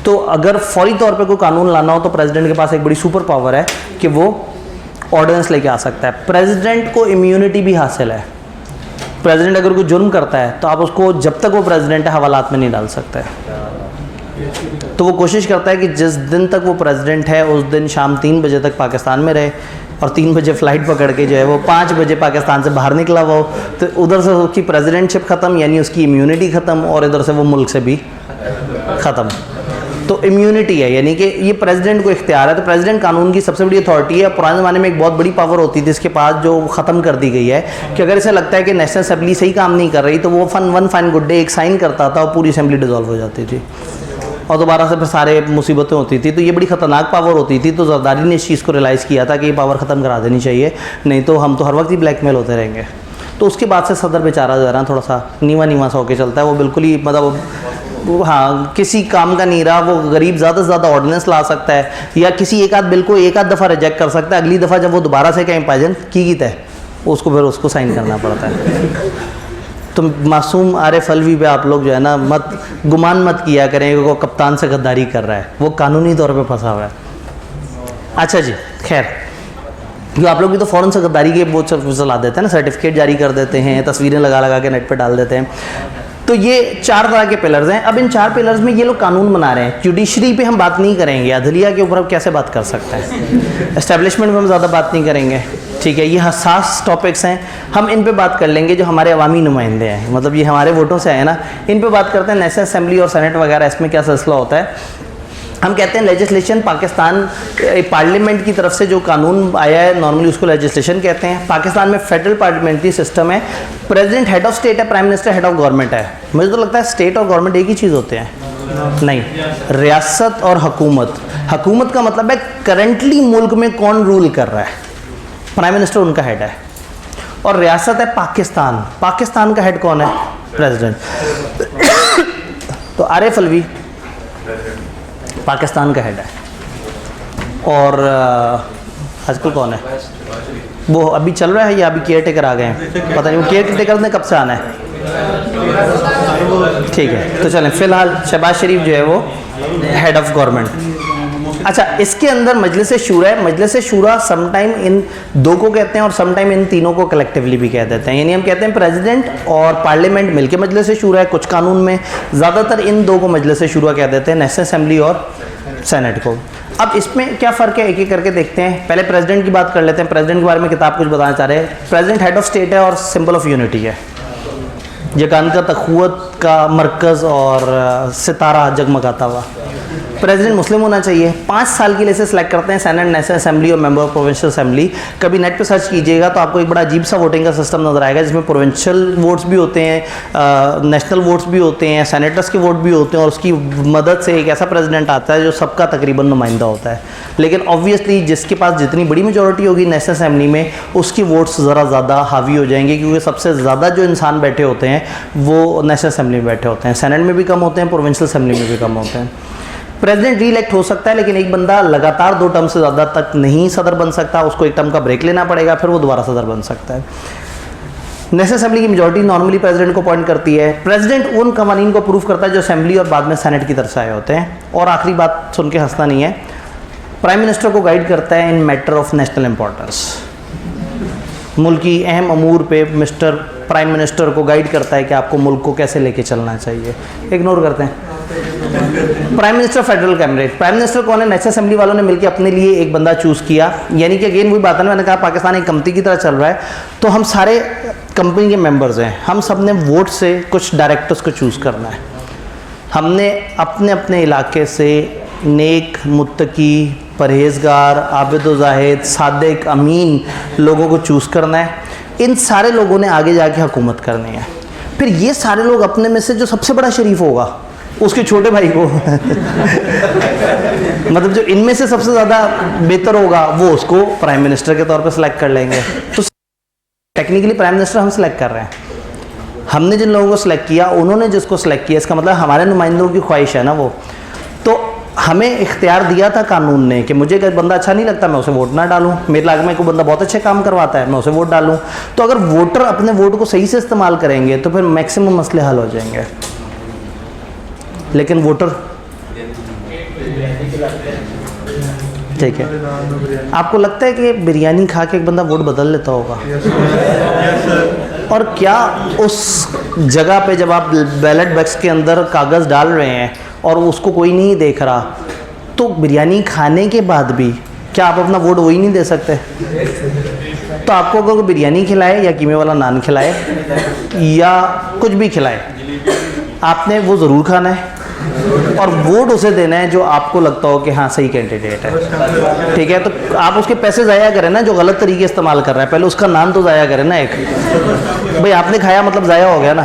तो अगर फौरी तौर पे कोई कानून लाना हो तो प्रेसिडेंट के पास एक बड़ी सुपर पावर है कि वो ऑर्डिनेंस लेके आ सकता है। प्रेसिडेंट को इम्यूनिटी भी हासिल है। प्रेसिडेंट अगर कोई जुर्म करता है तो आप उसको जब तक वो प्रेसिडेंट है हवालात में नहीं डाल सकते। तो वो कोशिश करता है कि जिस दिन तक वो प्रेसिडेंट है उस दिन शाम 3 बजे तक पाकिस्तान में रहे, और 3 बजे फ़्लाइट पकड़ के जो है वो 5 बजे पाकिस्तान से बाहर निकला हुआ हो। तो उधर से उसकी प्रेसिडेंटशिप ख़त्म, यानी उसकी इम्यूनिटी ख़त्म, और इधर से वो मुल्क से भी ख़त्म। तो इम्यूनिटी है, यानी कि ये प्रेसिडेंट को इख्तियार है। तो प्रेसिडेंट कानून की सबसे बड़ी अथॉरिटी है। पुराने ज़माने में एक बहुत बड़ी पावर होती थी इसके पास, जो ख़त्म कर दी गई है, कि अगर इसे लगता है कि नेशनल असेंबली सही काम नहीं कर रही तो वो वन फाइन गुड डे एक साइन करता था और पूरी असेंबली डिसॉल्व हो जाती थी और दोबारा से फिर सारे मुसीबतें होती थी। तो ये बड़ी ख़तरनाक पावर होती थी। तो जरदारी ने इस चीज़ को रियलाइज़ किया था कि ये पावर ख़त्म करा देनी चाहिए, नहीं तो हम तो हर वक्त ही ब्लैकमेल होते रहेंगे। तो उसके बाद से सदर बेचारा जो है ना थोड़ा सा नीवा सा होकर चलता है। वो बिल्कुल ही मतलब हाँ किसी काम का नहीं रहा। वो गरीब ज़्यादा से ज़्यादा ऑर्डिनेंस ला सकता है या किसी एक आध बिल को एक आध दफ़ा रिजेक्ट कर सकता है। अगली दफ़ा जब वो दोबारा से कहीं पाजन की है उसको फिर उसको साइन करना पड़ता है। तो मासूम आरिफ अलवी पे आप लोग जो है ना मत गुमान मत किया करें कि वो कप्तान से गद्दारी कर रहा है, वो कानूनी तौर पे फंसा हुआ है। अच्छा जी, खैर जो आप लोग भी तो फ़ौरन से गद्दारी के वो चला देते हैं ना, सर्टिफिकेट जारी कर देते हैं, तस्वीरें लगा के नेट पे डाल देते हैं। तो ये 4 तरह के पिलर्स हैं। अब इन 4 पिलर्स में ये लोग कानून बना रहे हैं। जुडिशरी पे हम बात नहीं करेंगे, अदलिया के ऊपर अब कैसे बात कर सकते हैं, एस्टेब्लिशमेंट पे हम ज़्यादा बात नहीं करेंगे, ठीक है। ये हसास टॉपिक्स हैं, हम इन पे बात कर लेंगे। जो हमारे अवामी नुमाइंदे हैं, मतलब ये हमारे वोटों से आए ना, इन पे बात करते हैं। नेशनल असेंबली और सेनेट वगैरह, इसमें क्या सिलसिला होता है। हम कहते हैं लेजिस्लेशन, पाकिस्तान पार्लियामेंट की तरफ से जो कानून आया है नॉर्मली उसको लेजिस्लेशन कहते हैं। पाकिस्तान में फेडरल पार्लियामेंट्री सिस्टम है। प्रेसिडेंट हेड ऑफ स्टेट है, prime minister head of government है। मुझे तो लगता है स्टेट और गवर्नमेंट एक ही चीज़ होते हैं, नहीं। रियासत और हुकूमत, हुकूमत का मतलब है करंटली मुल्क में कौन रूल कर रहा है, प्राइम मिनिस्टर उनका हेड है। और रियासत है पाकिस्तान, पाकिस्तान का हेड कौन है, प्रेसिडेंट। तो आरिफ अलवी पाकिस्तान का हेड है। और आजकल कौन है, वो अभी चल रहा है या अभी केयर टेकर आ गए हैं, पता नहीं। वो केयर टेकर ने कब से आना है, ठीक है। तो चलें, फ़िलहाल शहबाज शरीफ जो है वो हेड ऑफ गवर्नमेंट। अच्छा, इसके अंदर मजलिस शूरा है। मजलिस शूरा समटाइम इन 2 को कहते हैं और समटाइम इन तीनों को कलेक्टिवली भी कह देते हैं। यानी हम कहते हैं प्रेसिडेंट और पार्लियामेंट मिलकर मजलिस शूरा है। कुछ कानून में ज़्यादातर इन 2 को मजलिस शूरा कह देते हैं, नेशनल असेंबली और सेनेट को। अब इसमें क्या फ़र्क है, एक एक करके देखते हैं। पहले प्रेसिडेंट की बात कर लेते हैं। प्रेसिडेंट के बारे में किताब कुछ बताना चाह रहे हैं। प्रेसिडेंट हेड ऑफ स्टेट है और सिंबल ऑफ यूनिटी है, यकान का तख़ुवत का मरकज़ और सितारा जगमगाता हुआ। प्रेसिडेंट मुस्लिम होना चाहिए। 5 साल के लिए से सिलेक्ट करते हैं सेनेट, नेशनल असेंबली और मेंबर ऑफ प्रोविंशियल असेंबली। कभी नेट पे सर्च कीजिएगा तो आपको एक बड़ा अजीब सा वोटिंग का सिस्टम नजर आएगा, जिसमें प्रोविंशियल वोट्स भी होते हैं, नेशनल वोट्स भी होते हैं, सेनेटर्स के वोट भी होते हैं, और उसकी मदद से एक ऐसा प्रेसिडेंट आता है जो सबका तकरीबन नुमाइंदा होता है। लेकिन ऑब्वियसली जिसके पास जितनी बड़ी मेजॉरिटी होगी नेशनल असेंबली में, उसकी वोट्स ज़रा ज़्यादा हावी हो जाएंगे, क्योंकि सबसे ज़्यादा जो इंसान बैठे होते हैं वो नेशनल असेंबली में बैठे होते हैं। सेनेट में भी कम होते हैं, प्रोविंशियल असेंबली में भी कम होते हैं। प्रेसिडेंट री इलेक्ट हो सकता है, लेकिन एक बंदा लगातार 2 टर्म से ज़्यादा तक नहीं सदर बन सकता, उसको 1 टर्म का ब्रेक लेना पड़ेगा, फिर वो दोबारा सदर बन सकता है। नेशनल असेंबली की मेजॉरिटी नॉर्मली प्रेसिडेंट को अपॉइंट करती है। प्रेसिडेंट उन कवानीन को अप्रूव करता है जो असेंबली और बाद में सेनेट की तरफ से आए होते हैं। और आखिरी बात सुन के हंसना नहीं है, प्राइम मिनिस्टर को गाइड करता है इन मैटर ऑफ नेशनल इंपॉर्टेंस। मुल्क की अहम अमूर पे मिस्टर प्राइम मिनिस्टर को गाइड करता है कि आपको मुल्क को कैसे लेके चलना चाहिए। इग्नोर करते हैं। Prime minister federal cabinet, prime minister कौन है, नेशनल असेंबली वालों ने मिलकर अपने लिए एक बंदा चूज़ किया। यानी कि अगेन वही बात है, मैंने कहा पाकिस्तान एक कंपनी की तरह चल रहा है, तो हम सारे कंपनी के मेंबर्स हैं, हम सब ने वोट से कुछ डायरेक्टर्स को चूज़ करना है। हमने अपने अपने इलाके से नेक, मुत्तकी, परहेजगार, आबिद व जाहिद, सादिक, अमीन लोगों को चूज़ करना है। इन सारे लोगों ने आगे जाके हुकूमत करनी है। फिर ये सारे लोग अपने में से जो सबसे बड़ा शरीफ होगा उसके छोटे भाई को मतलब जो इनमें से सबसे ज़्यादा बेहतर होगा वो उसको प्राइम मिनिस्टर के तौर पे सिलेक्ट कर लेंगे। तो टेक्निकली प्राइम मिनिस्टर हम सिलेक्ट कर रहे हैं, हमने जिन लोगों को सिलेक्ट किया उन्होंने जिसको सिलेक्ट किया, इसका मतलब हमारे नुमाइंदों की ख्वाहिश है ना वो। तो हमें इख्तियार दिया था कानून ने कि मुझे अगर बंदा अच्छा नहीं लगता मैं उसे वोट ना डालूं, मेरे लाग में कोई बंदा बहुत अच्छे काम करवाता है मैं उसे वोट डालूं। तो अगर वोटर अपने वोट को सही से इस्तेमाल करेंगे तो फिर मैक्सिमम मसले हल हो जाएंगे। लेकिन वोटर ठीक है, आपको लगता है कि बिरयानी खा के एक बंदा वोट बदल लेता होगा? और क्या उस जगह पे जब आप बैलेट बॉक्स के अंदर कागज़ डाल रहे हैं और उसको कोई नहीं देख रहा, तो बिरयानी खाने के बाद भी क्या आप अपना वोट वही नहीं दे सकते? तो आपको अगर कोई बिरयानी खिलाए या कीमे वाला नान खिलाए या कुछ भी खिलाए, आपने वो ज़रूर खाना है और वोट उसे देना है जो आपको लगता हो कि हाँ सही कैंडिडेट है। ठीक है, तो आप उसके पैसे ज़ाया करें ना जो गलत तरीके इस्तेमाल कर रहा है, पहले उसका नाम तो ज़ाया करें ना। एक भाई आपने खाया मतलब ज़ाया हो गया ना।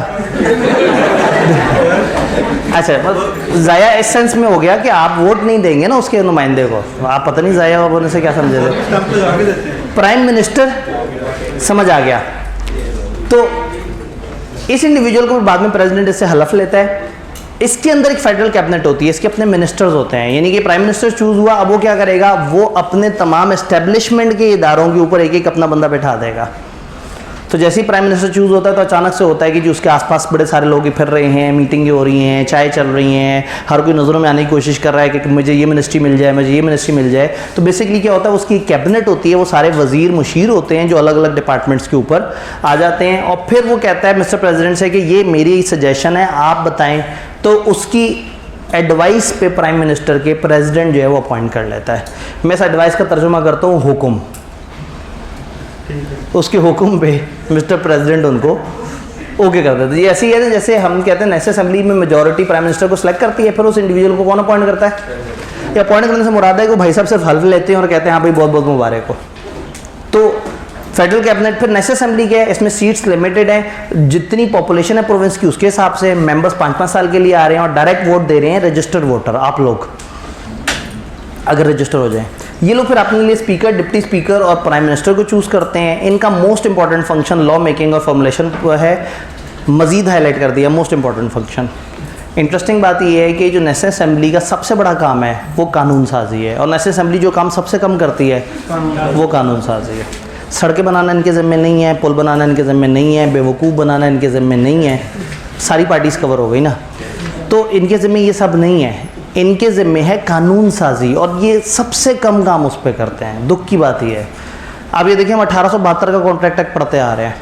अच्छा, मतलब ज़ाया इस सेंस में हो गया कि आप वोट नहीं देंगे ना उसके नुमाइंदे को, आप पता नहीं ज़ाया होने से क्या समझे थे। प्राइम मिनिस्टर समझ आ गया, तो इस इंडिविजुअल को बाद में प्रेसिडेंट इससे हलफ लेता है। इसके अंदर एक फेडरल कैबिनेट होती है, इसके अपने मिनिस्टर्स होते हैं, यानी कि प्राइम मिनिस्टर चूज हुआ, अब वो क्या करेगा, वो अपने तमाम एस्टेब्लिशमेंट के इदारों के ऊपर एक एक अपना बंदा बैठा देगा। तो जैसे ही प्राइम मिनिस्टर चूज होता है तो अचानक से होता है कि जो उसके आसपास बड़े सारे लोग फिर रहे हैं, मीटिंगें हो रही हैं, चाय चल रही हैं, हर कोई नज़रों में आने की कोशिश कर रहा है कि मुझे ये मिनिस्ट्री मिल जाए, मुझे ये मिनिस्ट्री मिल जाए। तो बेसिकली क्या होता है, उसकी कैबिनेट होती है, वो सारे वजीर मुशीर होते हैं जो अलग अलग डिपार्टमेंट्स के ऊपर आ जाते हैं और फिर वो कहता है मिस्टर प्रेसिडेंट से कि ये मेरी सजेशन है, आप बताएं। तो उसकी एडवाइस पे प्राइम मिनिस्टर के प्रेसिडेंट जो है वो अपॉइंट कर लेता है। मैं इस एडवाइस का तर्जुमा करता हूँ हुक्म। उसके हुक्म पे मिस्टर प्रेसिडेंट उनको ओके कर देते हैं। ये ऐसे ही है ना जैसे हम कहते हैं नेशनल असेंबली में मेजॉरिटी प्राइम मिनिस्टर को सिलेक्ट करती है, फिर उस इंडिविजुअल को कौन अपॉइंट करता है? या अपॉइंट करने से मुराद है कि भाई साहब सिर्फ हल्फ लेते हैं और कहते हैं हाँ भाई बहुत बहुत मुबारक हो। तो फेडरल कैबिनेट फिर नेशनल असेंबली के है, इसमें सीट्स लिमिटेड हैं, जितनी पॉपुलेशन है प्रोविंस की उसके हिसाब से मेंबर्स 5-5 साल के लिए आ रहे हैं और डायरेक्ट वोट दे रहे हैं रजिस्टर्ड वोटर, आप लोग अगर रजिस्टर हो जाए। ये लोग फिर अपने लिए स्पीकर, डिप्टी स्पीकर और प्राइम मिनिस्टर को चूज़ करते हैं। इनका most important function law making और फॉर्मुलेशन है, मजीद हाईलाइट कर दिया मोस्ट इंपॉर्टेंट फंक्शन। इंटरेस्टिंग बात यह है कि जो नेशनल असेंबली का सबसे बड़ा काम है वो कानून साजी है, और नेशनल असेंबली जो काम सबसे कम करती है वो कानून साजी है। सड़कें बनाना इनके ज़िम्मे नहीं है, पुल बनाना इनके ज़िम्मे नहीं है, बेवकूफ़ बनाना इनके ज़िम्मे नहीं है, सारी पार्टीज़ कवर हो गई ना। तो इनके ज़िम्मे ये सब नहीं है, इनके ज़िम्मे है कानून साजी, और ये सबसे कम काम उस पर करते हैं। दुख की बात ये है, अब ये देखिए हम 1872 का कॉन्ट्रैक्ट एक्ट पढ़ते आ रहे हैं,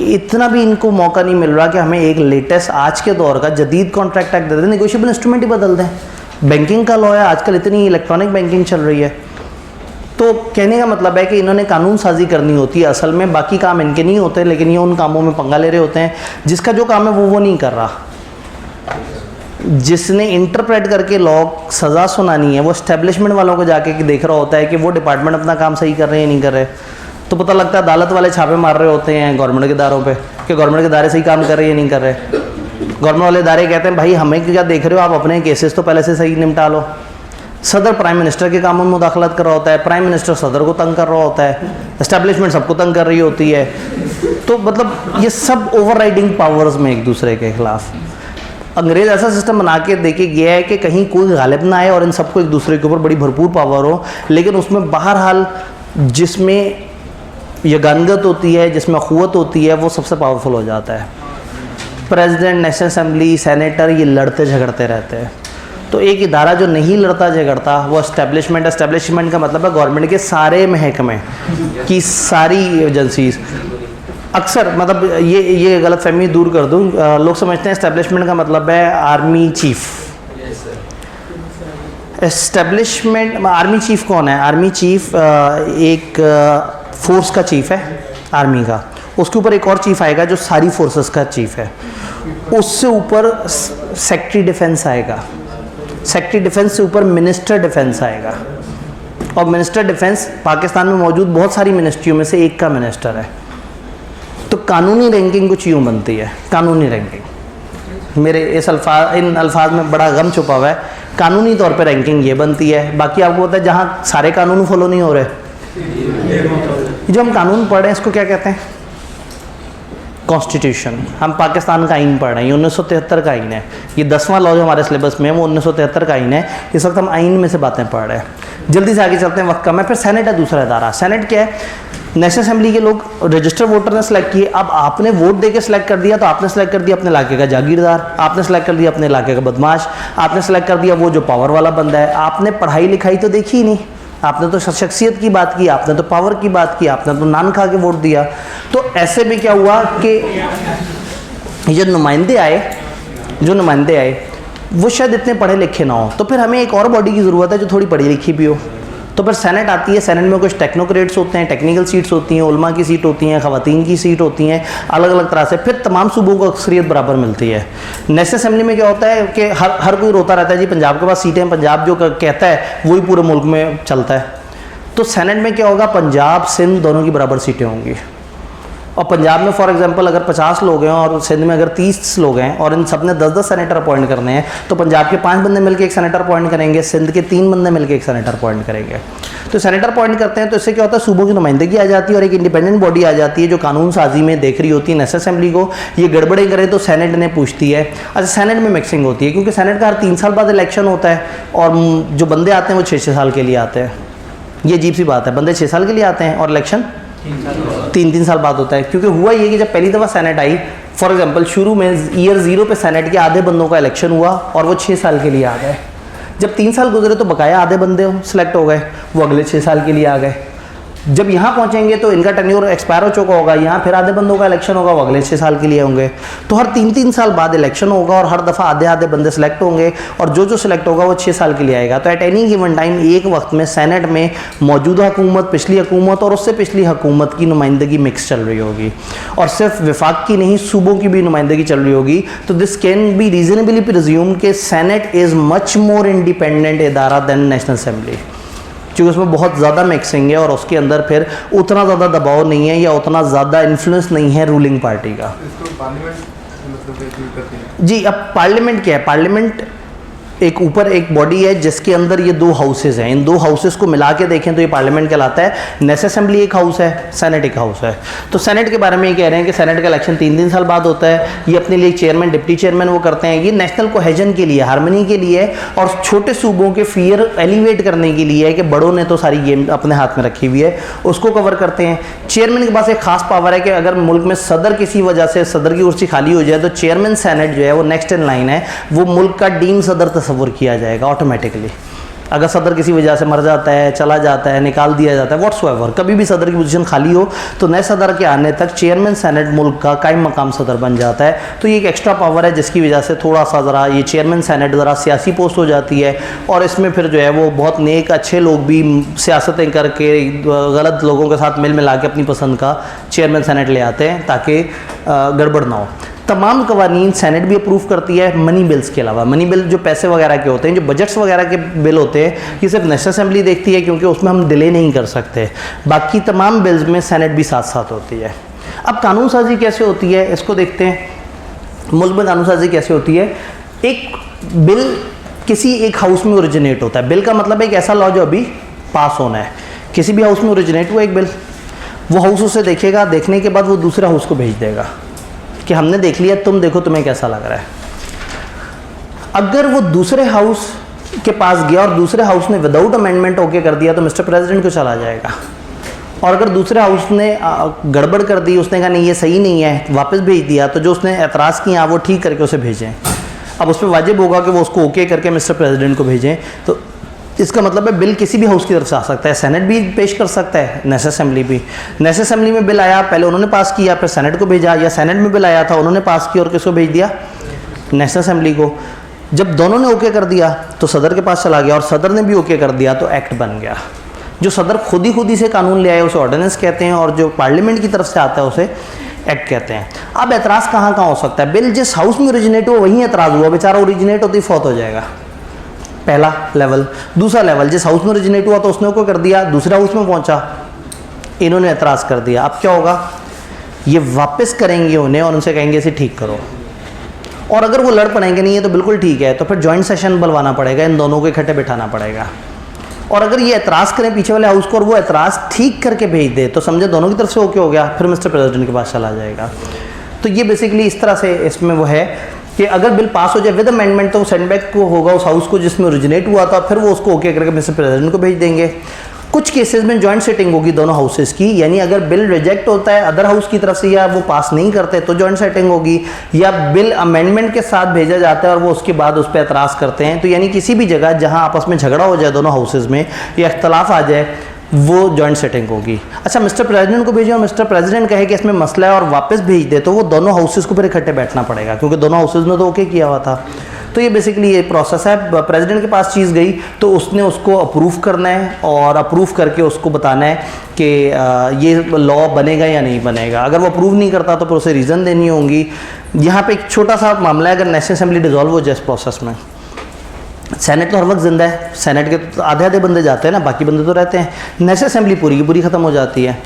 इतना भी इनको मौका नहीं मिल रहा कि हमें एक लेटेस्ट आज के दौर का जदीद कॉन्ट्रैक्ट एक्ट दे दें, नेगोशिएबल इंस्ट्रूमेंट ही बदल दें। बैंकिंग का लॉ है आजकल, इतनी इलेक्ट्रॉनिक बैंकिंग चल रही है। तो कहने का मतलब है कि इन्होंने कानून साजी करनी होती है असल में, बाकी काम इनके नहीं होते, लेकिन ये उन कामों में पंगा ले रहे होते हैं जिसका जो काम है वो नहीं कर रहा। जिसने इंटरप्रेट करके लॉ सज़ा सुनानी है वो एस्टेब्लिशमेंट वालों को जाके देख रहा होता है कि वो डिपार्टमेंट अपना काम सही कर रहे हैं या नहीं कर रहे। तो पता लगता है अदालत वाले छापे मार रहे होते हैं गवर्नमेंट के इदारों पे कि गवर्नमेंट के इदारे सही काम कर रहे हैं या नहीं कर रहे। गवर्नमेंट वाले इदारे कहते हैं भाई हमें क्या देख रहे हो, आप अपने केसेस तो पहले से सही निपटा लो। सदर प्राइम मिनिस्टर के कामों में मुदाखलत कर रहा होता है, प्राइम मिनिस्टर सदर को तंग कर रहा होता है, एस्टेब्लिशमेंट सबको तंग कर रही होती है। तो मतलब ये सब ओवरराइडिंग पावर्स में एक दूसरे के खिलाफ। अंग्रेज़ ऐसा सिस्टम बना के देके गया है कि कहीं कोई गालिब ना आए और इन सबको एक दूसरे के ऊपर बड़ी भरपूर पावर हो, लेकिन उसमें बहरहाल जिसमें यगानगत होती है, जिसमें अखुवत होती है, वो सबसे पावरफुल हो जाता है। प्रेसिडेंट, नेशनल असेंबली, सेनेटर ये लड़ते झगड़ते रहते हैं। तो एक इदारा जो नहीं लड़ता झगड़ता वो एस्टेब्लिशमेंट। एस्टेब्लिशमेंट का मतलब है गवर्नमेंट के सारे महकमे की सारी एजेंसीज। अक्सर मतलब ये गलत फहमी दूर कर दूँ, लोग समझते हैं एस्टेब्लिशमेंट का मतलब है army chief. Establishment, army chief कौन है? आर्मी चीफ एक फोर्स का चीफ है आर्मी का, उसके ऊपर एक और चीफ आएगा जो सारी फोर्सेस का चीफ है, उससे ऊपर सेक्रेटरी डिफेंस आएगा, सेक्रेटरी डिफेंस से ऊपर मिनिस्टर डिफेंस आएगा, और मिनिस्टर डिफेंस पाकिस्तान में मौजूद बहुत सारी मिनिस्ट्रियों में से एक का मिनिस्टर है। तो कानूनी रैंकिंग कुछ यूँ बनती है, कानूनी रैंकिंग, मेरे इन अल्फाज में बड़ा गम छुपा हुआ है। कानूनी तौर पे रैंकिंग ये बनती है। बाकी आपको पता है जहाँ सारे कानून फॉलो नहीं हो रहे, जो हम कानून पढ़ रहे हैं इसको क्या कहते हैं? कॉन्स्टिट्यूशन। हम पाकिस्तान का आइन पढ़ रहे हैं, ये 1973 का आइन है। ये 10वां लॉ जो हमारे सिलेबस में है वो 1973 का आइन है। इस वक्त हम आइन में से बातें पढ़ रहे हैं। जल्दी से आगे चलते हैं, वक्त कम है। फिर सेनेट है दूसरा इदारा। सेनेट क्या है? नेशनल असेंबली के लोग रजिस्टर वोटर ने सेलेक्ट किए। अब आपने वोट दे के सेलेक्ट कर दिया, तो आपने सेलेक्ट कर दिया अपने इलाके का जागीरदार, आपने सेलेक्ट कर दिया अपने इलाके का बदमाश, आपने सेलेक्ट कर दिया वो जो पावर वाला बंदा है। आपने पढ़ाई लिखाई तो देखी ही नहीं, आपने तो शख्सियत की बात की, आपने तो पावर की बात की, आपने तो नान खा के वोट दिया। तो ऐसे में क्या हुआ कि ये नुमाइंदे आए वो शायद इतने पढ़े लिखे ना हो, तो फिर हमें एक और बॉडी की ज़रूरत है जो थोड़ी पढ़ी लिखी भी हो। तो फिर सेनेट आती है। सेनेट में कुछ टेक्नोक्रेट्स होते हैं, टेक्निकल सीट्स होती हैं, उलमा की सीट होती हैं, ख़वातीन की सीट होती हैं, अलग अलग तरह से। फिर तमाम सूबों को अक्सरियत बराबर मिलती है। नेशनल असेंबली में क्या होता है कि हर कोई रोता रहता है जी पंजाब के पास सीटें हैं, पंजाब जो कहता है वही पूरे मुल्क में चलता है। तो सेनेट में क्या होगा? पंजाब सिंध दोनों की बराबर सीटें होंगी। और पंजाब में फॉर एग्जांपल अगर 50 लोग हैं और सिंध में अगर 30 लोग हैं और इन सब ने 10-10 सेनेटर अपॉइंट करने हैं, तो पंजाब के 5 बंदे मिलकर एक सेनेटर अपॉइंट करेंगे, सिंध के 3 बंदे मिलकर एक सेनेटर अपॉइंट करेंगे। तो सेनेटर अपॉइंट करते हैं, तो इससे क्या होता है? सूबों की नुमाइंदगी आ जाती है और एक इंडिपेंडेंट बॉडी आ जाती है जो कानून साजी में देख रही होती है नेशनल असेंबली को। ये गड़बड़े करे तो सेनेट ने पूछती है। अच्छा, सेनेट में मिक्सिंग होती है क्योंकि सेनेट का हर 3 साल बाद इलेक्शन होता है और जो बंदे आते हैं वो 6-6 साल के लिए आते हैं। ये अजीब सी बात है, बंदे 6 साल के लिए आते हैं और इलेक्शन 3-3 साल बाद होता है। क्योंकि हुआ ये कि जब पहली दफ़ा सेनेट आई, फॉर एग्जांपल शुरू में ईयर 0 पे सेनेट के आधे बंदों का इलेक्शन हुआ और वो 6 साल के लिए आ गए। जब 3 साल गुजरे तो बकाया आधे बंदे सेलेक्ट हो गए, वो अगले 6 साल के लिए आ गए। जब यहाँ पहुँचेंगे तो इनका टेन्योर एक्सपायर हो चुका होगा, यहाँ फिर आधे बंदों का इलेक्शन होगा, वो अगले 6 साल के लिए होंगे। तो हर 3-3 साल बाद इलेक्शन होगा और हर दफ़ा आधे बंदे सेलेक्ट होंगे और जो सिलेक्ट होगा वो 6 साल के लिए आएगा। तो एट एनी गिवन टाइम एक वक्त में सेनेट में मौजूदा हुकूमत, पिछली हुकूमत और उससे पिछली हुकूमत की नुमाइंदगी मिक्स चल रही होगी और सिर्फ विफाक की नहीं सूबों की भी नुमाइंदगी चल रही होगी। तो this can be reasonably presume के senate is much more independent इदारा देन नेशनल असेंबली, क्योंकि उसमें बहुत ज़्यादा मिक्सिंग है और उसके अंदर फिर उतना ज़्यादा दबाव नहीं है या उतना ज़्यादा इन्फ्लुएंस नहीं है रूलिंग पार्टी का। जी, अब पार्लियामेंट क्या है? पार्लियामेंट एक ऊपर एक बॉडी है जिसके अंदर ये 2 हाउसेज हैं। इन 2 हाउसेज को मिला के देखें तो ये पार्लियामेंट कहलाता है। नेशनल असेंबली एक हाउस है, सेनेट एक हाउस है। तो सेनेट के बारे में ये कह रहे हैं कि सेनेट का इलेक्शन 3-3 साल बाद होता है। ये अपने लिए चेयरमैन, डिप्टी चेयरमैन वो करते हैं। ये नेशनल कोहेजन के लिए, हार्मनी के लिए और छोटे सूबों के फियर एलिवेट करने के लिए है कि बड़ों ने तो सारी गेम अपने हाथ में रखी हुई है, उसको कवर करते हैं। चेयरमैन के पास एक खास पावर है कि अगर मुल्क में सदर किसी वजह से सदर की कुर्सी खाली हो जाए तो चेयरमैन सेनेट जो है वो नेक्स्ट इन लाइन है, वो मुल्क का डीम सदर तस्वुर किया जाएगा ऑटोमेटिकली। अगर सदर किसी वजह से मर जाता है, चला जाता है, निकाल दिया जाता है, व्हाट्सएवर, कभी भी सदर की पोजीशन खाली हो तो नए सदर के आने तक चेयरमैन सेनेट मुल्क का कायम मकाम सदर बन जाता है। तो ये एक एक्स्ट्रा पावर है जिसकी वजह से थोड़ा सा ज़रा ये चेयरमैन सेनेट ज़रा सियासी पोस्ट हो जाती है और इसमें फिर जो है वो बहुत नेक अच्छे लोग भी सियासतें करके गलत लोगों के साथ मिल मिला के अपनी पसंद का चेयरमैन सेनेट ले आते हैं ताकि गड़बड़ ना हो। तमाम कवानीन सेनेट भी अप्रूव करती है मनी बिल्स के अलावा। मनी बिल जो पैसे वगैरह के होते हैं, जो बजट्स वगैरह के बिल होते हैं, ये सिर्फ नेशनल असेंबली देखती है क्योंकि उसमें हम डिले नहीं कर सकते। बाकी तमाम बिल्स में सेनेट भी साथ साथ होती है। अब कानून साजी कैसे होती है इसको देखते हैं। मुल्क में कानून साजी कैसे होती है? एक बिल किसी एक हाउस में ओरिजिनेट होता है। बिल का मतलब एक ऐसा लॉ जो अभी पास होना है। किसी भी हाउस में ओरिजिनेट हुआ एक बिल, वो हाउस उसे देखेगा, देखने के बाद वो दूसरे हाउस को भेज देगा कि हमने देख लिया, तुम देखो तुम्हें कैसा लग रहा है। अगर वो दूसरे हाउस के पास गया और दूसरे हाउस ने विदाउट अमेंडमेंट ओके कर दिया तो मिस्टर प्रेसिडेंट को चला जाएगा। और अगर दूसरे हाउस ने गड़बड़ कर दी, उसने कहा नहीं ये सही नहीं है, वापस भेज दिया, तो जो उसने एतराज़ किया वो ठीक करके उसे भेजें। अब उस पर वाजिब होगा कि वो उसको ओके करके मिस्टर प्रेसिडेंट को भेजें। तो इसका मतलब है बिल किसी भी हाउस की तरफ से आ सकता है। सेनेट भी पेश कर सकता है, नेशनल असेंबली भी। नेशनल असेंबली में बिल आया, पहले उन्होंने पास किया, फिर सेनेट को भेजा, या सेनेट में बिल आया था, उन्होंने पास किया और किसको भेज दिया? नेशनल असेंबली को। जब दोनों ने ओके कर दिया तो सदर के पास चला गया और सदर ने भी ओके कर दिया तो एक्ट बन गया। जो सदर खुद ही से कानून ले आए उसे ऑर्डिनेंस कहते हैं और जो पार्लियामेंट की तरफ से आता है उसे एक्ट कहते हैं। अब एतराज़ कहाँ हो सकता है? बिल जिस हाउस में ओरिजिनेट हुआ वहीं एतराज़ हुआ, बेचारा ओरिजिनेट होती फौत हो जाएगा। पहला लेवल। दूसरा लेवल, जिस हाउस में ओरिजिनेट हुआ तो उसने को कर दिया, दूसरे हाउस में पहुंचा, इन्होंने एतराज़ कर दिया। अब क्या होगा? ये वापस करेंगे उन्हें और उनसे कहेंगे इसे ठीक करो। और अगर वो लड़ पड़ेंगे नहीं है तो बिल्कुल ठीक है, तो फिर जॉइंट सेशन बुलवाना पड़ेगा, इन दोनों को इकट्ठे बिठाना पड़ेगा। और अगर ये एतराज़ करें पीछे वाले हाउस को और वो एतराज़ ठीक करके भेज दे तो समझे दोनों की तरफ से ओके हो गया, फिर मिस्टर प्रेसिडेंट के पास चला जाएगा। तो ये बेसिकली इस तरह से इसमें वो है कि अगर बिल पास हो जाए विद अमेंडमेंट तो सेंडबैक को होगा उस हाउस को जिसमें ओरिजिनेट हुआ था, फिर वो उसको ओके करके मिस्टर प्रेसिडेंट को भेज देंगे। कुछ केसेस में जॉइंट सेटिंग होगी दोनों हाउसेस की, यानी अगर बिल रिजेक्ट होता है अदर हाउस की तरफ से या वो पास नहीं करते तो जॉइंट सेटिंग होगी, या बिल अमेंडमेंट के साथ भेजा जाता है और वो उसके बाद उस पर एतराज़ करते हैं। तो यानी किसी भी जगह जहां आपस में झगड़ा हो जाए दोनों हाउसेस में या इख्तलाफ आ जाए वो जॉइंट सेटिंग होगी। अच्छा, मिस्टर प्रेसिडेंट को भेजिए और मिस्टर प्रेसिडेंट कहे कि इसमें मसला है और वापस भेज दे तो वो दोनों हाउसेस को फिर इकट्ठे बैठना पड़ेगा, क्योंकि दोनों हाउसेस ने तो ओके किया हुआ था। तो ये बेसिकली ये प्रोसेस है। प्रेसिडेंट के पास चीज़ गई तो उसने उसको अप्रूव करना है और अप्रूव करके उसको बताना है कि ये लॉ बनेगा या नहीं बनेगा। अगर वो अप्रूव नहीं करता तो फिर उसे रीज़न देनी होंगी। यहाँ पे एक छोटा सा मामला है, अगर नेशनल असेंबली डिसॉल्व हो जाए इस प्रोसेस में, सेनेट तो हर वक्त जिंदा है, सेनेट के तो आधे बंदे जाते हैं ना, बाकी बंदे तो रहते हैं। नेशनल असेंबली पूरी की पूरी ख़त्म हो जाती है।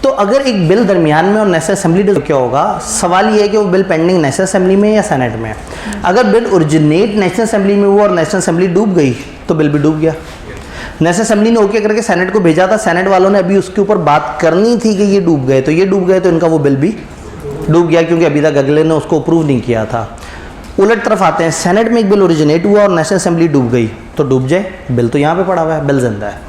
तो अगर एक बिल दरमियान में और नेशनल असेंबली क्या होगा, सवाल ये है कि वो बिल पेंडिंग नेशनल असेंबली में या सेनेट में। अगर बिल ओरिजिनेट नेशनल असेंबली में हुआ और नेशनल असेंबली डूब गई तो बिल भी डूब गया। नेशनल असेंबली ने ओके करके सेनेट को भेजा था, सेनेट वालों ने अभी उसके ऊपर बात करनी थी कि ये डूब गए, तो ये डूब गए तो इनका वो बिल भी डूब गया, क्योंकि अभी तक अगले ने उसको अप्रूव नहीं किया था। उलट तरफ आते हैं, सेनेट में एक बिल ओरिजिनेट हुआ और नेशनल असेंबली डूब गई तो डूब जाए, बिल तो यहाँ पे पड़ा हुआ है, बिल जिंदा है।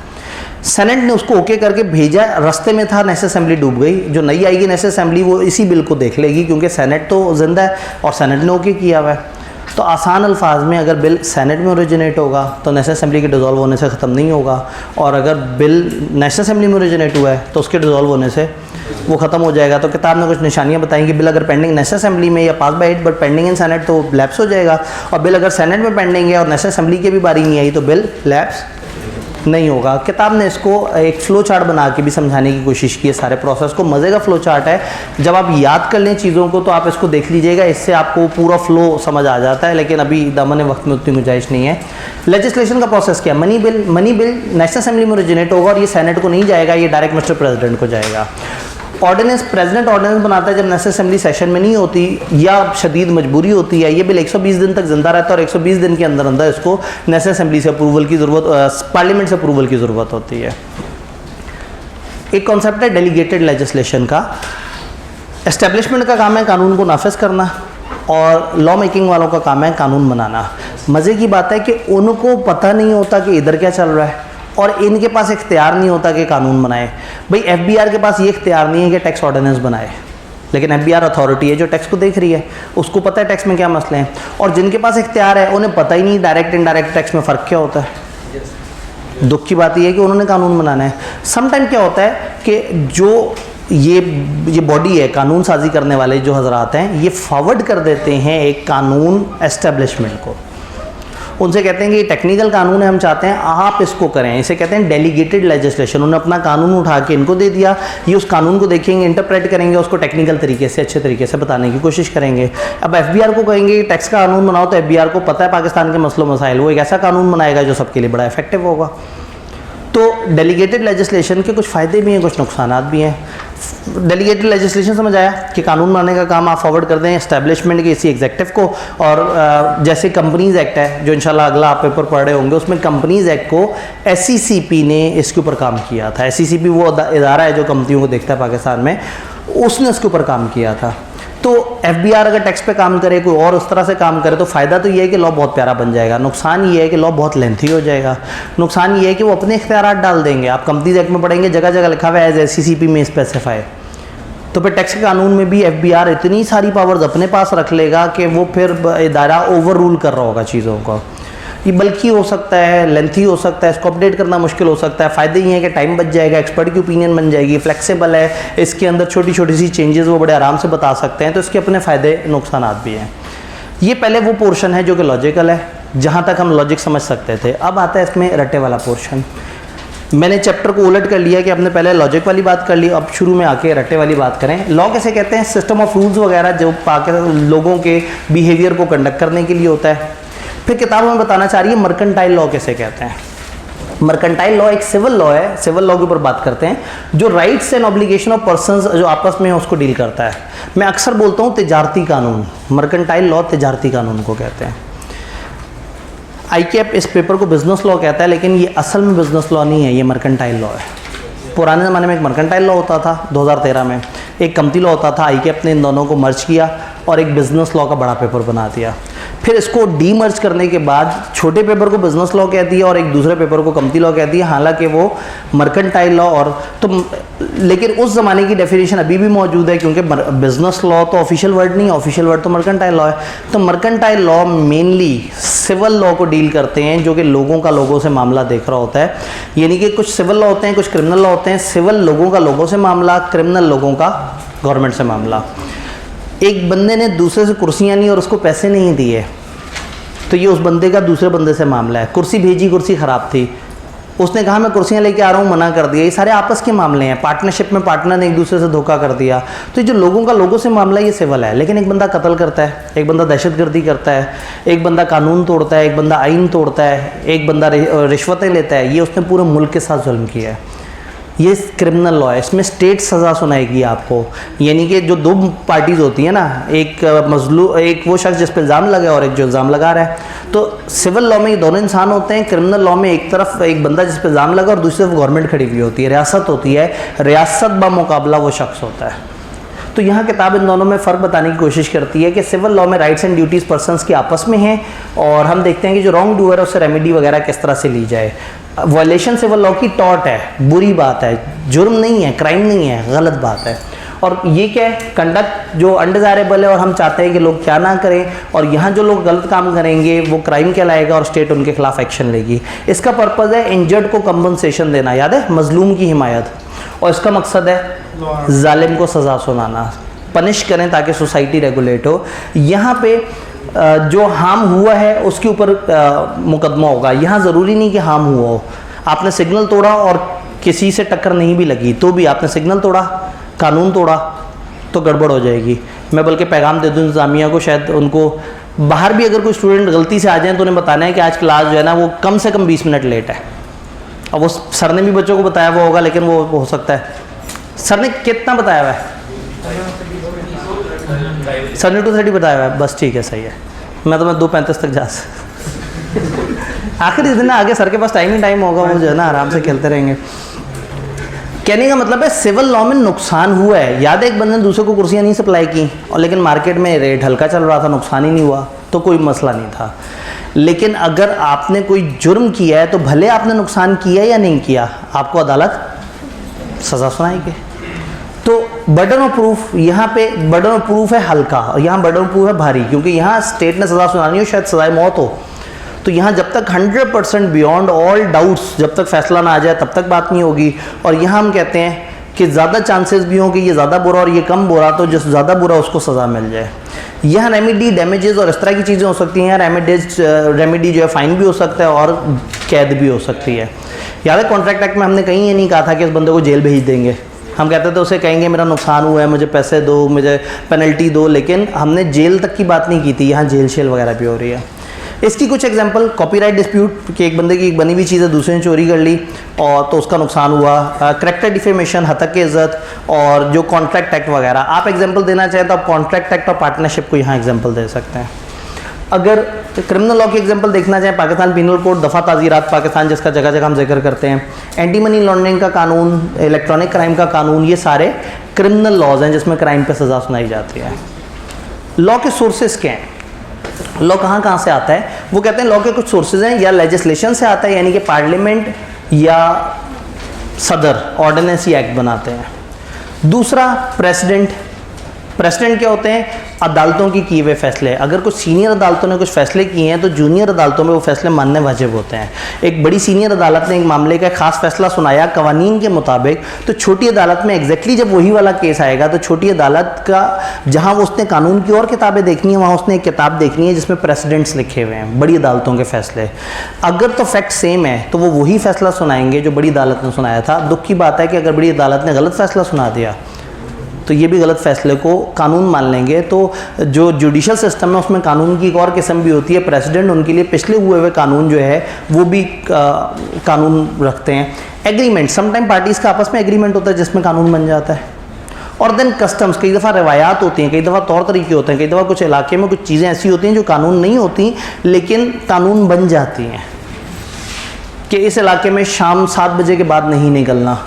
सेनेट ने उसको ओके करके भेजा, रास्ते में था, नेशनल असेंबली डूब गई, जो नई आएगी नेशनल असेंबली वो इसी बिल को देख लेगी, क्योंकि सेनेट तो जिंदा है और सेनेट ने ओके किया हुआ है। तो आसान अल्फाज में अगर बिल सेनेट में ओरिजिनेट होगा तो नेशनल असेंबली के डिसॉल्व होने से ख़त्म नहीं होगा, और अगर बिल नेशनल असेंबली में ओरिजिनेट हुआ है तो उसके डिसॉल्व होने से वो ख़त्म हो जाएगा। तो किताब में कुछ निशानियाँ बताएंगी, बिल अगर पेंडिंग नेशनल असेंबली में या pass by it but pending in senate तो लैप्स हो जाएगा, और बिल अगर सेनेट में पेंडिंग है और नेशनल असेंबली की भी बारी नहीं आई तो बिल लैप्स नहीं होगा। किताब ने इसको एक फ़्लो चार्ट बना के भी समझाने की कोशिश की है सारे प्रोसेस को। मज़े का फ़्लो चार्ट है, जब आप याद कर लें चीज़ों को तो आप इसको देख लीजिएगा, इससे आपको पूरा फ़्लो समझ आ जाता है, लेकिन अभी दामन वक्त में उतनी गुंजाइश नहीं है। लेजिस्लेशन का प्रोसेस क्या है, मनी बिल नेशनल असेंबली में ओरिजिनेट होगा और ये सेनेट को नहीं जाएगा, ये डायरेक्ट मिस्टर प्रेसिडेंट को जाएगा। ऑर्डिनेंस, प्रेसिडेंट ऑर्डिनेंस बनाता है जब नेशनल असेंबली सेशन में नहीं होती या शदीद मजबूरी होती है। ये बिल 120 दिन तक जिंदा रहता है और 120 दिन के अंदर अंदर इसको नेशनल असेंबली से अप्रूवल की ज़रूरत, पार्लियामेंट से अप्रूवल की ज़रूरत होती है। एक कॉन्सेप्ट है डेलीगेटेड लेजिस्लेशन का। एस्टेब्लिशमेंट का काम है कानून को नाफिज करना और लॉ मेकिंग वालों का काम है कानून बनाना। मज़े की बात है कि उनको पता नहीं होता कि इधर क्या चल रहा है और इनके पास इख्तियार नहीं होता कि कानून बनाए। भाई एफबीआर के पास ये इख्तियार नहीं है कि टैक्स ऑर्डिनेंस बनाए, लेकिन एफबीआर अथॉरिटी है जो टैक्स को देख रही है, उसको पता है टैक्स में क्या मसले हैं। और जिनके पास इख्तियार है उन्हें पता ही नहीं डायरेक्ट इनडायरेक्ट टैक्स में फ़र्क क्या होता है। दुख की बात यह है कि उन्होंने कानून बनाना है। समटाइम क्या होता है कि जो ये बॉडी है कानून साजी करने वाले जो हजरात हैं, ये फॉरवर्ड कर देते हैं एक कानून एस्टेब्लिशमेंट को। उनसे कहते हैं कि ये टेक्निकल कानून है, हम चाहते हैं आप इसको करें। इसे कहते हैं डेलीगेटेड लेजिस्लेशन। उन्होंने अपना कानून उठा के इनको दे दिया, ये उस कानून को देखेंगे, इंटरप्रेट करेंगे, उसको टेक्निकल तरीके से अच्छे तरीके से बताने की कोशिश करेंगे। अब एफबीआर को कहेंगे टैक्स का कानून बनाओ, तो एफबीआर को पता है पाकिस्तान के मसलों मसाइल, वो एक ऐसा कानून बनाएगा जो सबके लिए बड़ा इफेक्टिव होगा। तो डेलीगेटेड लेजिस्लेशन के कुछ फ़ायदे भी हैं, कुछ नुकसानात भी हैं। डेलीगेटेड लेजिस्लेशन समझ आया कि कानून बनाने का काम आप फॉरवर्ड कर दें एस्टेब्लिशमेंट के इसी एग्जेक्टिव को। और जैसे कंपनीज़ एक्ट है जो इंशाल्लाह अगला आप पेपर पढ़ रहे होंगे, उसमें कंपनीज़ एक्ट को SCCP ने इसके ऊपर काम किया था। SCCP वो इदारा है जो कंपनियों को देखता है पाकिस्तान में, उसने उसके ऊपर काम किया था। तो एफबीआर अगर टैक्स पे काम करे, कोई और उस तरह से काम करे, तो फ़ायदा तो ये है कि लॉ बहुत प्यारा बन जाएगा। नुकसान ये है कि लॉ बहुत लेंथी हो जाएगा। नुकसान ये है कि वो अपने इख्तियारात डाल देंगे। आप कंपनीज एक्ट में पढ़ेंगे जगह जगह लिखा हुआ है एज SCCP में स्पेसिफाई, तो फिर टैक्स के कानून में भी एफबीआर इतनी सारी पावर्स अपने पास रख लेगा कि वो फिर इदारा ओवर रूल कर रहा होगा चीज़ों को। ये बल्कि हो सकता है, लेंथी हो सकता है, इसको अपडेट करना मुश्किल हो सकता है। फ़ायदे ये हैं कि टाइम बच जाएगा, एक्सपर्ट की ओपिनियन बन जाएगी, फ्लेक्सिबल है, इसके अंदर छोटी छोटी सी चेंजेस वो बड़े आराम से बता सकते हैं। तो इसके अपने फ़ायदे नुकसानात भी हैं। ये पहले वो पोर्शन है जो कि लॉजिकल है, जहाँ तक हम लॉजिक समझ सकते थे। अब आता है इसमें रट्टे वाला पोर्शन। मैंने चैप्टर को उलट कर लिया कि आपने पहले लॉजिक वाली बात कर ली, अब शुरू में आके रट्टे वाली बात करें। लॉ कैसे कहते हैं, सिस्टम ऑफ रूल्स वगैरह जो लोगों के बिहेवियर को कंडक्ट करने के लिए होता है। फिर किताब में बताना चाह रही है मर्केंटाइल लॉ कैसे कहते हैं। मर्केंटाइल लॉ एक सिविल लॉ है, सिविल लॉ के ऊपर बात करते हैं जो rights and obligation of persons जो आपस में है उसको डील करता है। मैं अक्सर बोलता हूँ तिजारती कानून, मर्केंटाइल लॉ तिजारती कानून को कहते हैं। ICAP इस पेपर को बिजनेस लॉ कहता है, लेकिन ये असल में बिजनेस लॉ नहीं है, ये मर्केंटाइल लॉ है। पुराने ज़माने में एक मर्केंटाइल लॉ होता था, 2013 में एक कंपनी लॉ होता था, ICAP ने इन दोनों को मर्ज किया और एक बिजनेस लॉ का बड़ा पेपर बना दिया। फिर इसको डीमर्ज करने के बाद छोटे पेपर को बिजनेस लॉ कहती है और एक दूसरे पेपर को कंपनी लॉ कहती है, हालांकि वो मर्केंटाइल लॉ और तो लेकिन उस ज़माने की डेफिनेशन अभी भी मौजूद है, क्योंकि बिजनेस लॉ तो ऑफिशियल वर्ड नहीं है, ऑफिशियल वर्ड तो मर्केंटाइल लॉ है। तो mercantile law mainly civil law को डील करते हैं, जो कि लोगों का लोगों से मामला देख रहा होता है। यानी कि कुछ सिविल लॉ होते हैं, कुछ क्रिमिनल लॉ होते हैं। सिविल लोगों का लोगों से मामला, क्रिमिनल लोगों का गवर्नमेंट से मामला। एक बंदे ने दूसरे से कुर्सियाँ ली और उसको पैसे नहीं दिए, तो ये उस बंदे का दूसरे बंदे से मामला है। कुर्सी भेजी, कुर्सी ख़राब थी, उसने कहा मैं कुर्सियाँ लेके आ रहा हूँ, मना कर दिया। ये सारे आपस के मामले हैं। पार्टनरशिप में पार्टनर ने एक दूसरे से धोखा कर दिया, तो ये जो लोगों का लोगों से मामला ये सिविल है। लेकिन एक बंदा कत्ल करता है, एक बंदा दहशतगर्दी करता है, एक बंदा कानून तोड़ता है, एक बंदा आइन तोड़ता है, एक बंदा रिश्वतें लेता है, ये उसने पूरे मुल्क के साथ जुल्म किया है। ये क्रिमिनल लॉ है, इसमें स्टेट सज़ा सुनाएगी आपको। यानी कि जो दो पार्टीज़ होती है ना, एक एक वो शख्स जिस पर इल्ज़ाम लगा है और एक जो इल्ज़ाम लगा रहा है। तो सिविल लॉ में ये दोनों इंसान होते हैं। क्रिमिनल लॉ में एक तरफ एक बंदा जिस पर इल्ज़ाम लगा और दूसरी तरफ गवर्नमेंट खड़ी हुई होती है, रियासत होती है। रियासत बामुकाबला वो शख्स होता है। तो यहाँ किताब इन दोनों में फ़र्क बताने की कोशिश करती है कि सिविल लॉ में राइट्स एंड ड्यूटीज़ पर्सन्स के आपस में हैं, और हम देखते हैं कि जो रॉन्ग डूअर है उससे रेमेडी वगैरह किस तरह से ली जाए। वायलेशन सिविल लॉ की टॉट है, बुरी बात है, जुर्म नहीं है, क्राइम नहीं है, गलत बात है। और ये क्या है, कंडक्ट जो अनडिज़ायरेबल है और हम चाहते हैं कि लोग क्या ना करें, और यहाँ जो लोग गलत काम करेंगे वो क्राइम कहलाएगा और स्टेट उनके खिलाफ एक्शन लेगी। इसका पर्पज़ है इंजर्ड को कंपनसेशन देना, याद है, मजलूम की हिमायत, और इसका मकसद है जालिम को सज़ा सुनाना, पनिश करें ताकि सोसाइटी रेगुलेट हो। यहाँ पे जो हार्म हुआ है उसके ऊपर मुकदमा होगा। यहाँ ज़रूरी नहीं कि हार्म हुआ हो, आपने सिग्नल तोड़ा और किसी से टक्कर नहीं भी लगी तो भी आपने सिग्नल तोड़ा, कानून तोड़ा, तो गड़बड़ हो जाएगी। मैं बल्कि पैगाम दे दूँ इंतज़ामिया को, शायद उनको बाहर भी अगर कोई स्टूडेंट गलती से आ जाए तो उन्हें बताना है कि आज क्लास जो है ना वो कम से कम 20 मिनट लेट है। अब वो सर ने भी बच्चों को बताया हुआ होगा, लेकिन वो हो सकता है सर ने कितना बताया हुआ है, 70 बताया हुआ है, बस ठीक है, सही है। मैं 2:35 तक जा आखिरी दिन आगे सर के पास टाइम ही टाइम होगा, वो जो है ना आराम से खेलते रहेंगे। कहने का मतलब है सिविल लॉ में नुकसान हुआ है। याद है एक बंदे ने दूसरे को कुर्सियाँ नहीं सप्लाई की, और लेकिन मार्केट में रेट हल्का चल रहा था, नुकसान ही नहीं हुआ, तो कोई मसला नहीं था। लेकिन अगर आपने कोई जुर्म किया है तो भले आपने नुकसान किया या नहीं किया, आपको अदालत सज़ा सुनाएगी। तो बर्डन ऑफ प्रूफ, यहाँ पे बर्डन ऑफ प्रूफ है हल्का और यहाँ बर्डन ऑफ प्रूफ है भारी, क्योंकि यहाँ स्टेट ने सज़ा सुनानी हो, शायद सज़ाए मौत हो। तो यहाँ जब तक 100% बियॉन्ड ऑल डाउट्स, जब तक फैसला ना आ जाए तब तक बात नहीं होगी। और यहाँ हम कहते हैं कि ज़्यादा चांसेस भी हों कि ये ज़्यादा बुरा और ये कम बुरा, तो जो ज़्यादा बुरा उसको सज़ा मिल जाए। यहाँ रेमेडी, डैमेजेस और इस तरह की चीज़ें हो सकती हैं। रेमेडी जो है फ़ाइन भी हो सकता है और कैद भी हो सकती है। याद है कॉन्ट्रैक्ट एक्ट में हमने कहीं ये नहीं कहा था कि इस बंदे को जेल भेज देंगे। हम कहते थे उसे कहेंगे मेरा नुकसान हुआ है, मुझे पैसे दो, मुझे पेनल्टी दो, लेकिन हमने जेल तक की बात नहीं की थी। यहाँ जेल शेल वगैरह भी हो रही है। इसकी कुछ एग्जांपल, कॉपीराइट डिस्प्यूट कि एक बंदे की एक बनी हुई चीज़ है दूसरे ने चोरी कर ली और तो उसका नुकसान हुआ। कैरेक्टर डिफेमेशन, हतक की इज्जत, और जो कॉन्ट्रैक्ट एक्ट वगैरह। आप एग्जांपल देना चाहें तो आप कॉन्ट्रैक्ट एक्ट और पार्टनरशिप को यहाँ एग्जांपल दे सकते हैं। अगर क्रिमिनल लॉ की एग्जांपल देखना चाहें, पाकिस्तान पिनल कोड दफ़ा ताज़ीरात पाकिस्तान, जिसका जगह जगह हम जिक्र करते हैं, एंटी मनी लॉन्ड्रिंग का कानून, इलेक्ट्रॉनिक क्राइम का कानून, ये सारे क्रिमिनल लॉज हैं जिसमें क्राइम पर सज़ा सुनाई जाती है। लॉ के सोर्सेज क्या हैं, लॉ कहाँ से आता है? वो कहते हैं लॉ के कुछ सोर्सेज हैं, या लेजिस्लेशन से आता है, यानी कि पार्लियामेंट या सदर ऑर्डिनेंस या एक्ट बनाते हैं। दूसरा प्रेसिडेंट क्या होते हैं? अदालतों की किए हुए फैसले। अगर कुछ सीनियर अदालतों ने कुछ फैसले किए हैं तो जूनियर अदालतों में वो फैसले मानने वाजिब होते हैं। एक बड़ी सीनियर अदालत ने एक मामले का खास फैसला सुनाया कवानीन के मुताबिक, तो छोटी अदालत में एग्जैक्टली जब वही वाला केस आएगा तो छोटी अदालत का जहाँ वो उसने कानून की और किताबें देखनी है, वहाँ उसने एक किताब देखनी है जिसमें प्रेसिडेंट्स लिखे हुए हैं, बड़ी अदालतों के फैसले। अगर तो फैक्ट सेम है तो वो वही फैसला सुनाएंगे जो बड़ी अदालत ने सुनाया था। दुख की बात है कि अगर बड़ी अदालत ने गलत फैसला सुना दिया तो ये भी गलत फैसले को कानून मान लेंगे। तो जो जुडिशल सिस्टम है उसमें कानून की एक और किस्म भी होती है, प्रेसिडेंट उनके लिए पिछले हुए कानून जो है वो भी कानून रखते हैं। एग्रीमेंट, समटाइम पार्टीज़ का आपस में एग्रीमेंट होता है जिसमें कानून बन जाता है। और देन कस्टम्स, कई दफ़ा रवायात होती हैं, कई दफ़ा तौर तरीके होते हैं, कई दफ़ा कुछ इलाके में कुछ चीज़ें ऐसी होती हैं जो कानून नहीं होती लेकिन कानून बन जाती हैं, कि इस इलाके में शाम 7 बजे के बाद नहीं निकलना,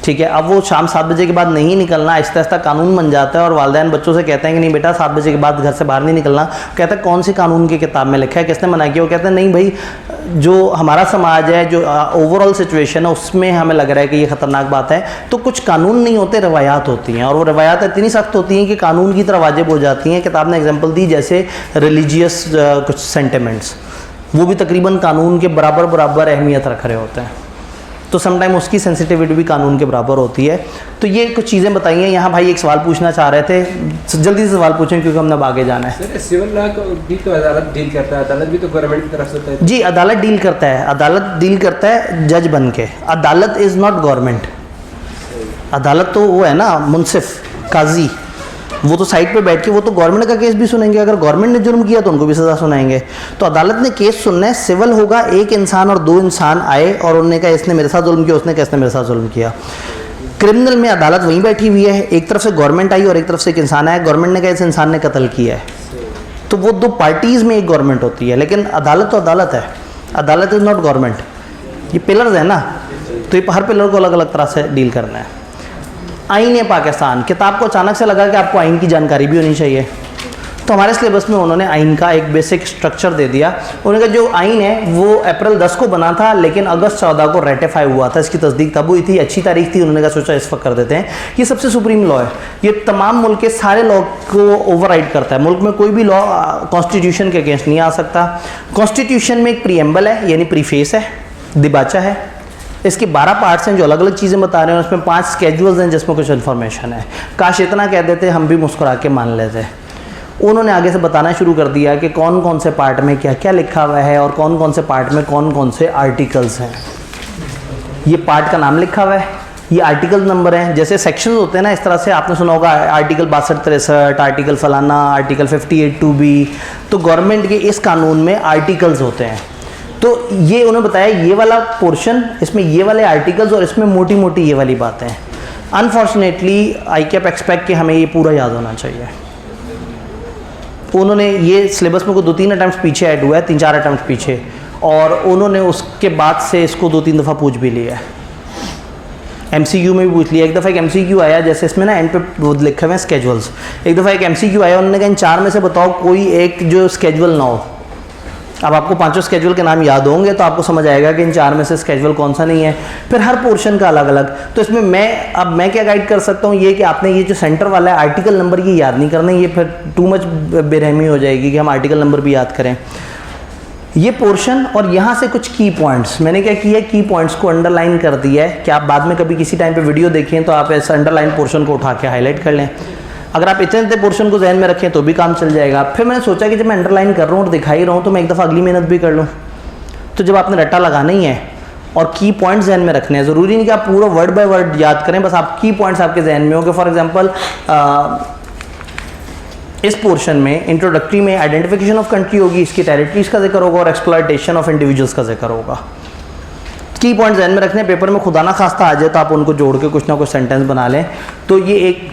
ठीक है। अब वो शाम 7 बजे के बाद नहीं निकलना आहिस्ता आहिस्ता कानून बन जाता है, और वालिदैन बच्चों से कहते हैं कि नहीं बेटा 7 बजे के बाद घर से बाहर नहीं निकलना। कहता है कौन सी कानून की किताब में लिखा है, किसने मना किया? वो कहते हैं नहीं भाई, जो हमारा समाज है, जो ओवरऑल सिचुएशन है उसमें हमें लग रहा है कि ये ख़तरनाक बात है। तो कुछ कानून नहीं होते, रवायात होती हैं, और वो रवायात इतनी सख्त होती हैं कि कानून की तरह वाजिब हो जाती हैं। किताब ने एग्जाम्पल दी जैसे रिलीजियस कुछ सेंटिमेंट्स, वो भी तकरीबन कानून के बराबर अहमियत रख रहे होते हैं, तो समटाइम उसकी सेंसिटिविटी भी कानून के बराबर होती है। तो ये कुछ चीज़ें बताई हैं। यहाँ भाई एक सवाल पूछना चाह रहे थे, जल्दी से सवाल पूछें क्योंकि हमने अब आगे जाना है। सर सिविल लॉ को भी तो अदालत डील करता है, अदालत भी तो गवर्नमेंट की तरफ से होता है। जी, अदालत डील करता है, अदालत डील करता है जज बन के। अदालत इज़ नॉट गवर्नमेंट। अदालत तो वो है ना मुंसिफ, काजी, वो तो साइड पे बैठ के वो तो गवर्नमेंट का केस भी सुनेंगे। अगर गवर्नमेंट ने जुर्म किया तो उनको भी सज़ा सुनाएंगे। तो अदालत ने केस सुनना है, सिविल होगा, एक इंसान और 2 इंसान आए और उन्होंने कहा इसने मेरे साथ जुल्म किया, उसने कहा इसने मेरे साथ जुल्म किया। क्रिमिनल में अदालत वहीं बैठी हुई है, एक तरफ से गवर्नमेंट आई और एक तरफ से एक इंसान आया। गवर्नमेंट ने कहा इस इंसान ने कत्ल किया है, तो वो 2 पार्टीज़ में एक गवर्नमेंट होती है, लेकिन अदालत तो अदालत है। अदालत इज़ नॉट गवर्नमेंट। ये पिलर्स है ना, तो ये हर पिलर को अलग अलग तरह से डील करना है। आईन पाकिस्तान, किताब को अचानक से लगा कि आपको आइन की जानकारी भी होनी चाहिए, तो हमारे सिलेबस में उन्होंने आइन का एक बेसिक स्ट्रक्चर दे दिया। उन्होंने कहा जो आइन है वो अप्रैल 10 को बना था, लेकिन अगस्त 14 को रेटिफाई हुआ था, इसकी तस्दीक तब हुई थी, अच्छी तारीख थी। उन्होंने कहा सोचा इस वक्त कर देते हैं। ये सबसे सुप्रीम लॉ है, ये तमाम मुल्क के सारे लॉ को ओवरराइड करता है। मुल्क में कोई भी लॉ कॉन्स्टिट्यूशन के अगेंस्ट नहीं आ सकता। कॉन्स्टिट्यूशन में एक प्रीएम्बल है, यानी प्रीफेस है, दिबाचा है, इसके 12 पार्ट्स हैं जो अलग अलग चीज़ें बता रहे हैं, उसमें 5 स्केड्यूल्स हैं जिसमें कुछ इन्फॉर्मेशन है। काश इतना कह देते हम भी मुस्कुरा के मान लेते। उन्होंने आगे से बताना शुरू कर दिया कि कौन कौन से पार्ट में क्या क्या लिखा हुआ है और कौन कौन से पार्ट में कौन कौन से आर्टिकल्स हैं। ये पार्ट का नाम लिखा हुआ है, ये आर्टिकल नंबर हैं। जैसे सेक्शंस होते हैं ना, इस तरह से आपने सुना होगा आर्टिकल 62-63, आर्टिकल फलाना, आर्टिकल 58(2)B। तो गवर्नमेंट के इस कानून में आर्टिकल्स होते हैं। तो ये उन्होंने बताया ये वाला पोर्शन, इसमें ये वाले आर्टिकल्स और इसमें मोटी मोटी ये वाली बातें। अनफॉर्चुनेटली आई कैप एक्सपेक्ट कि हमें ये पूरा याद होना चाहिए। उन्होंने ये सिलेबस में को 2-3 अटैम्प्ट पीछे ऐड हुआ है, 3-4 अटैम्प्ट पीछे, और उन्होंने उसके बाद से इसको 2-3 दफ़ा पूछ भी लिया है। MCQ में भी पूछ लिया। एक दफ़ा एक MCQ आया, जैसे इसमें ना एंड पे वो लिखे हुए हैं स्केजुअल्स। एक दफ़ा एक MCQ आया, उन्होंने कहा इन 4 में से बताओ कोई एक जो स्केजुअल ना हो। अब आपको 5 स्केजुअल के नाम याद होंगे तो आपको समझ आएगा कि इन 4 में से स्केजुअल कौन सा नहीं है। फिर हर पोर्शन का अलग अलग। तो इसमें मैं क्या गाइड कर सकता हूँ, ये कि आपने ये जो सेंटर वाला है आर्टिकल नंबर ये याद नहीं करना, ये फिर टू मच बेरहमी हो जाएगी कि हम आर्टिकल नंबर भी याद करें। ये पोर्शन और यहाँ से कुछ की पॉइंट्स मैंने क्या किया, की पॉइंट्स को अंडरलाइन कर दिया है कि आप बाद में कभी किसी टाइम पे वीडियो देखें तो आप इस अंडरलाइन पोर्शन को उठा के हाईलाइट कर लें। अगर आप इतने पोर्शन को जहन में रखें तो भी काम चल जाएगा। फिर मैंने सोचा कि जब मैं अंडरलाइन कर रहा हूँ और दिखाई रहा हूँ तो मैं एक दफ़ा अगली मेहनत भी कर लूँ। तो जब आपने रट्टा लगाना ही है और की पॉइंट्स जहन में रखने हैं, ज़रूरी नहीं कि आप पूरा वर्ड बाय वर्ड याद करें, बस आप की पॉइंट्स आपके जहन में हो। कि फॉर एग्जांपल इस पोर्शन में इंट्रोडक्टरी में आइडेंटिफिकेशन ऑफ कंट्री होगी, इसकी टेरिटरीज का जिक्र होगा और एक्सप्लॉयटेशन ऑफ इंडिविजुअल्स का जिक्र होगा। की पॉइंट जहन में रखने, पेपर में खुदा ना खास्ता आ जाए तो आप उनको जोड़ के कुछ ना कुछ सेंटेंस बना लें। तो ये एक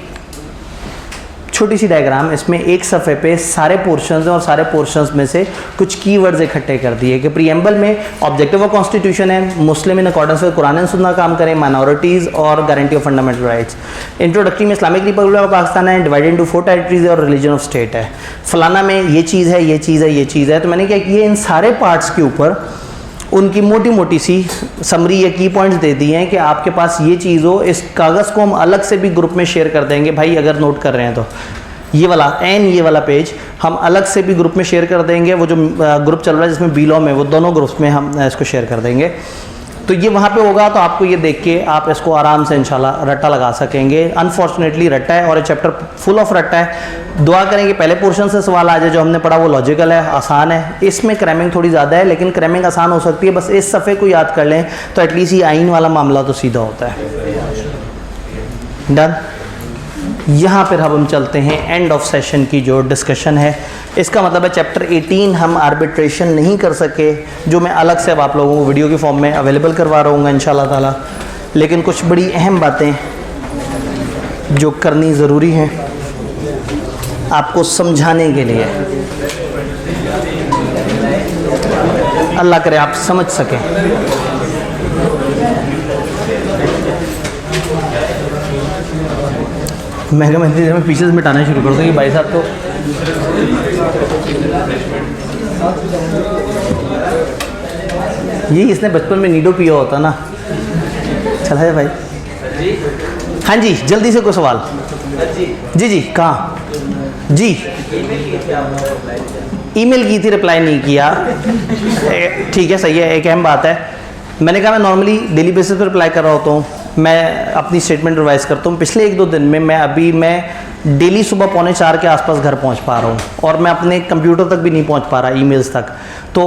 छोटी सी डायग्राम, इसमें एक सफ़े पे सारे पोर्शंस हैं और सारे पोर्शंस में से कुछ कीवर्ड्स इकट्ठे कर दिए कि प्रीएम्बल में ऑब्जेक्टिव ऑफ कॉन्स्टिट्यूशन है, Muslim in accordance with Quran and सुन्ना काम करें, माइनॉरिटीज़ और guarantee of fundamental rights. Introductory में इस्लामिक रिपब्लिक ऑफ पाकिस्तान है, डिवाइडेड इनटू 4 टेरिटरीज और रिलीजन ऑफ स्टेट है। फलाना में ये चीज़ है, ये चीज़ है, ये चीज़ है। तो मैंने क्या किया, इन सारे पार्ट्स के ऊपर उनकी मोटी मोटी सी समरी या की पॉइंट्स दे दिए हैं कि आपके पास ये चीज़ हो। इस कागज़ को हम अलग से भी ग्रुप में शेयर कर देंगे भाई, अगर नोट कर रहे हैं तो ये वाला पेज हम अलग से भी ग्रुप में शेयर कर देंगे। वो जो ग्रुप चल रहा है जिसमें बी लॉ में, वो दोनों ग्रुप्स में हम इसको शेयर कर देंगे। तो ये वहाँ पे होगा, तो आपको ये देख के आप इसको आराम से इंशाल्लाह रट्टा लगा सकेंगे। अनफॉर्चुनेटली रट्टा है और ये चैप्टर फुल ऑफ रट्टा है। दुआ करेंगे पहले पोर्शन से सवाल आ जाए, जो हमने पढ़ा वो लॉजिकल है, आसान है। इसमें क्रैमिंग थोड़ी ज़्यादा है, लेकिन क्रैमिंग आसान हो सकती है। बस इस सफ़े को याद कर लें तो एटलीस्ट ये आइन वाला मामला तो सीधा होता है। डन। यहाँ पर हम चलते हैं एंड ऑफ सेशन की जो डिस्कशन है। इसका मतलब है चैप्टर 18 हम आर्बिट्रेशन नहीं कर सके, जो मैं अलग से अब आप लोगों को वीडियो की फॉर्म में अवेलेबल करवा रहा हूँ इंशाल्लाह ताला। लेकिन कुछ बड़ी अहम बातें जो करनी ज़रूरी हैं आपको समझाने के लिए, अल्लाह करे आप समझ सकें। महंगा महंगी में पीछे से मिटाना शुरू कर दो कि भाई साहब तो ये इसने बचपन में नीडो पिया होता ना। चला है भाई। हाँ जी, जल्दी से कोई सवाल। जी जी, कहाँ जी? ईमेल की थी, रिप्लाई नहीं किया। ठीक है, सही है। एक अहम बात है, मैंने कहा मैं नॉर्मली डेली बेसिस पर रिप्लाई कर रहा होता हूँ, मैं अपनी स्टेटमेंट रिवाइज करता हूँ। पिछले 1-2 दिन में मैं डेली सुबह 3:45 के आसपास घर पहुँच पा रहा हूँ, और मैं अपने कंप्यूटर तक भी नहीं पहुँच पा रहा, ईमेल्स तक। तो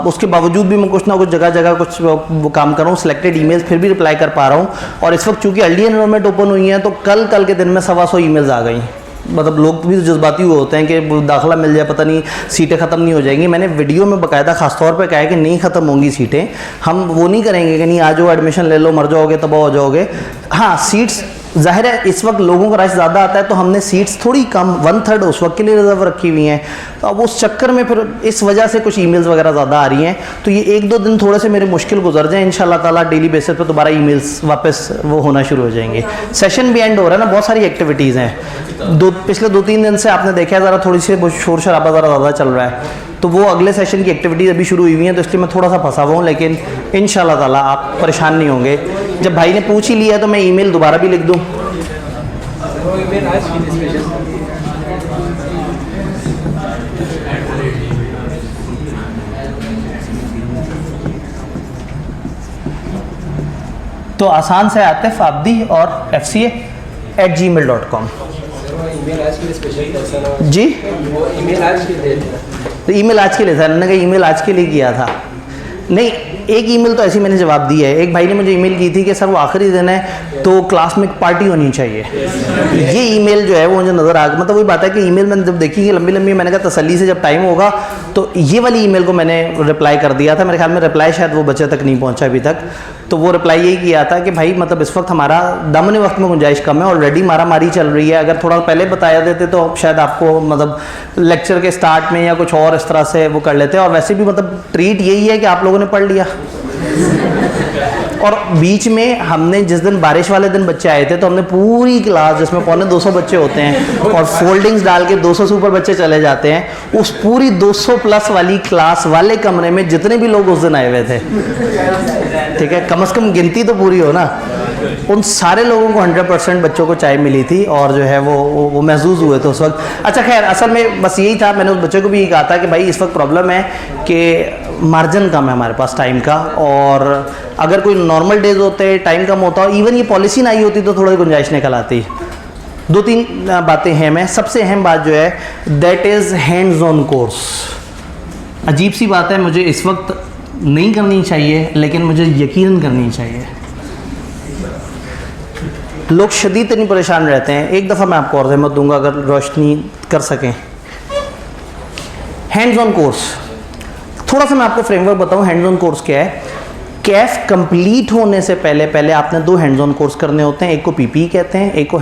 उसके बावजूद भी मैं कुछ ना कुछ जगह कुछ वो काम कर रहा हूँ, सिलेक्टेड ईमेल्स फिर भी रिप्लाई कर पा रहा हूँ। और इस वक्त चूँकि अर्ली एनरोलमेंट ओपन हुई है, तो कल के दिन में 125 ईमेल्स आ गई। मतलब लोग भी जज्बाती हुए होते हैं कि दाखिला मिल जाए, पता नहीं सीटें ख़त्म नहीं हो जाएंगी। मैंने वीडियो में बाकायदा खासतौर पे कहा है कि नहीं ख़त्म होंगी सीटें, हम वो नहीं करेंगे कि नहीं आ जाओ एडमिशन ले लो, मर जाओगे तबाह हो जाओगे। हाँ, सीट्स ज़ाहिर है इस वक्त लोगों का रश ज़्यादा आता है, तो हमने सीट्स थोड़ी कम 1/3 उस वक्त के लिए रिजर्व रखी हुई हैं। तो अब उस चक्कर में फिर इस वजह से कुछ ईमेल्स वगैरह ज़्यादा आ रही हैं, तो ये 1-2 दिन थोड़े से मेरे मुश्किल गुजर जाएँ। इंशाल्लाह ताला डेली बेसिस पे दोबारा ईमेल्स वापस वो होना शुरू हो जाएंगे। सेशन भी एंड हो रहा है ना, बहुत सारी एक्टिविटीज़ हैं। पिछले 2-3 दिन से आपने देखा है ज़रा थोड़ी सी शोर शराबा ज़रा ज़्यादा चल रहा है, तो वो अगले सेशन की एक्टिविटीज़ अभी शुरू हुई हुई हैं, तो इसलिए मैं थोड़ा सा फंसा हुआ हूँ। लेकिन इंशाल्लाह ताला आप परेशान नहीं होंगे। जब भाई ने पूछ ही लिया है तो मैं ईमेल दोबारा भी लिख दूँ। तो आसान से आतिफ आब्दी और fca@gmail.com। जी, वो ईमेल आज के लिए तो ईमेल आज के लिए था, मैंने कहा ईमेल आज के लिए किया था। नहीं, एक ईमेल तो ऐसी मैंने जवाब दिया है। एक भाई ने मुझे ईमेल की थी कि सर वो आखिरी दिन है तो क्लास में एक पार्टी होनी चाहिए। ये ईमेल जो है वो मुझे नज़र आ गया। मतलब वही बात है कि ईमेल मैंने जब देखी कि लंबी लंबी, मैंने कहा तसल्ली से जब टाइम होगा तो ये वाली ईमेल को मैंने रिप्लाई कर दिया था। मेरे ख्याल में रिप्लाई शायद वो बच्चे तक नहीं पहुँचा अभी तक। तो वो रिप्लाई यही किया था कि भाई मतलब इस वक्त हमारा दामन वक्त में गुंजाइश कम है, ऑलरेडी मारा मारी चल रही है। अगर थोड़ा पहले बताया देते तो शायद आपको मतलब लेक्चर के स्टार्ट में या कुछ और इस तरह से वो कर लेते। और वैसे भी मतलब ट्रीट यही है कि आप लोगों ने पढ़ लिया। और बीच में हमने जिस दिन बारिश वाले दिन बच्चे आए थे, तो हमने पूरी क्लास जिसमें 250 बच्चे होते हैं और फोल्डिंग्स डाल के 200 से ऊपर बच्चे चले जाते हैं, उस पूरी 200 प्लस वाली क्लास वाले कमरे में जितने भी लोग उस दिन आए हुए थे, ठीक है, कम से कम गिनती तो पूरी हो ना, उन सारे लोगों को 100% बच्चों को चाय मिली थी और जो है वो महसूस हुए थे उस वक्त। अच्छा खैर, असल में बस यही था। मैंने उस बच्चे को भी यही कहा था कि भाई इस वक्त प्रॉब्लम है कि मार्जिन कम है हमारे पास टाइम का, और अगर कोई नॉर्मल डेज होते टाइम कम होता, इवन ये पॉलिसी ना आई होती तो थोड़ी गुंजाइश निकल आती। 2-3 बातें हैं। मैं सबसे अहम बात जो है that is hands on course. अजीब सी बात है, मुझे इस वक्त नहीं करनी चाहिए लेकिन मुझे यकीनन करनी चाहिए। लोग शदीद नहीं परेशान रहते हैं। एक दफ़ा मैं आपको और जहमत दूंगा अगर रोशनी कर सकें। हैंड्स ऑन कोर्स, थोड़ा सा मैं आपको फ्रेमवर्क बताऊं। हैंड्स ऑन कोर्स क्या है? कैफ कंप्लीट होने से पहले आपने 2 हैंड्स ऑन कोर्स करने होते हैं। एक को पीपीई कहते हैं, एक को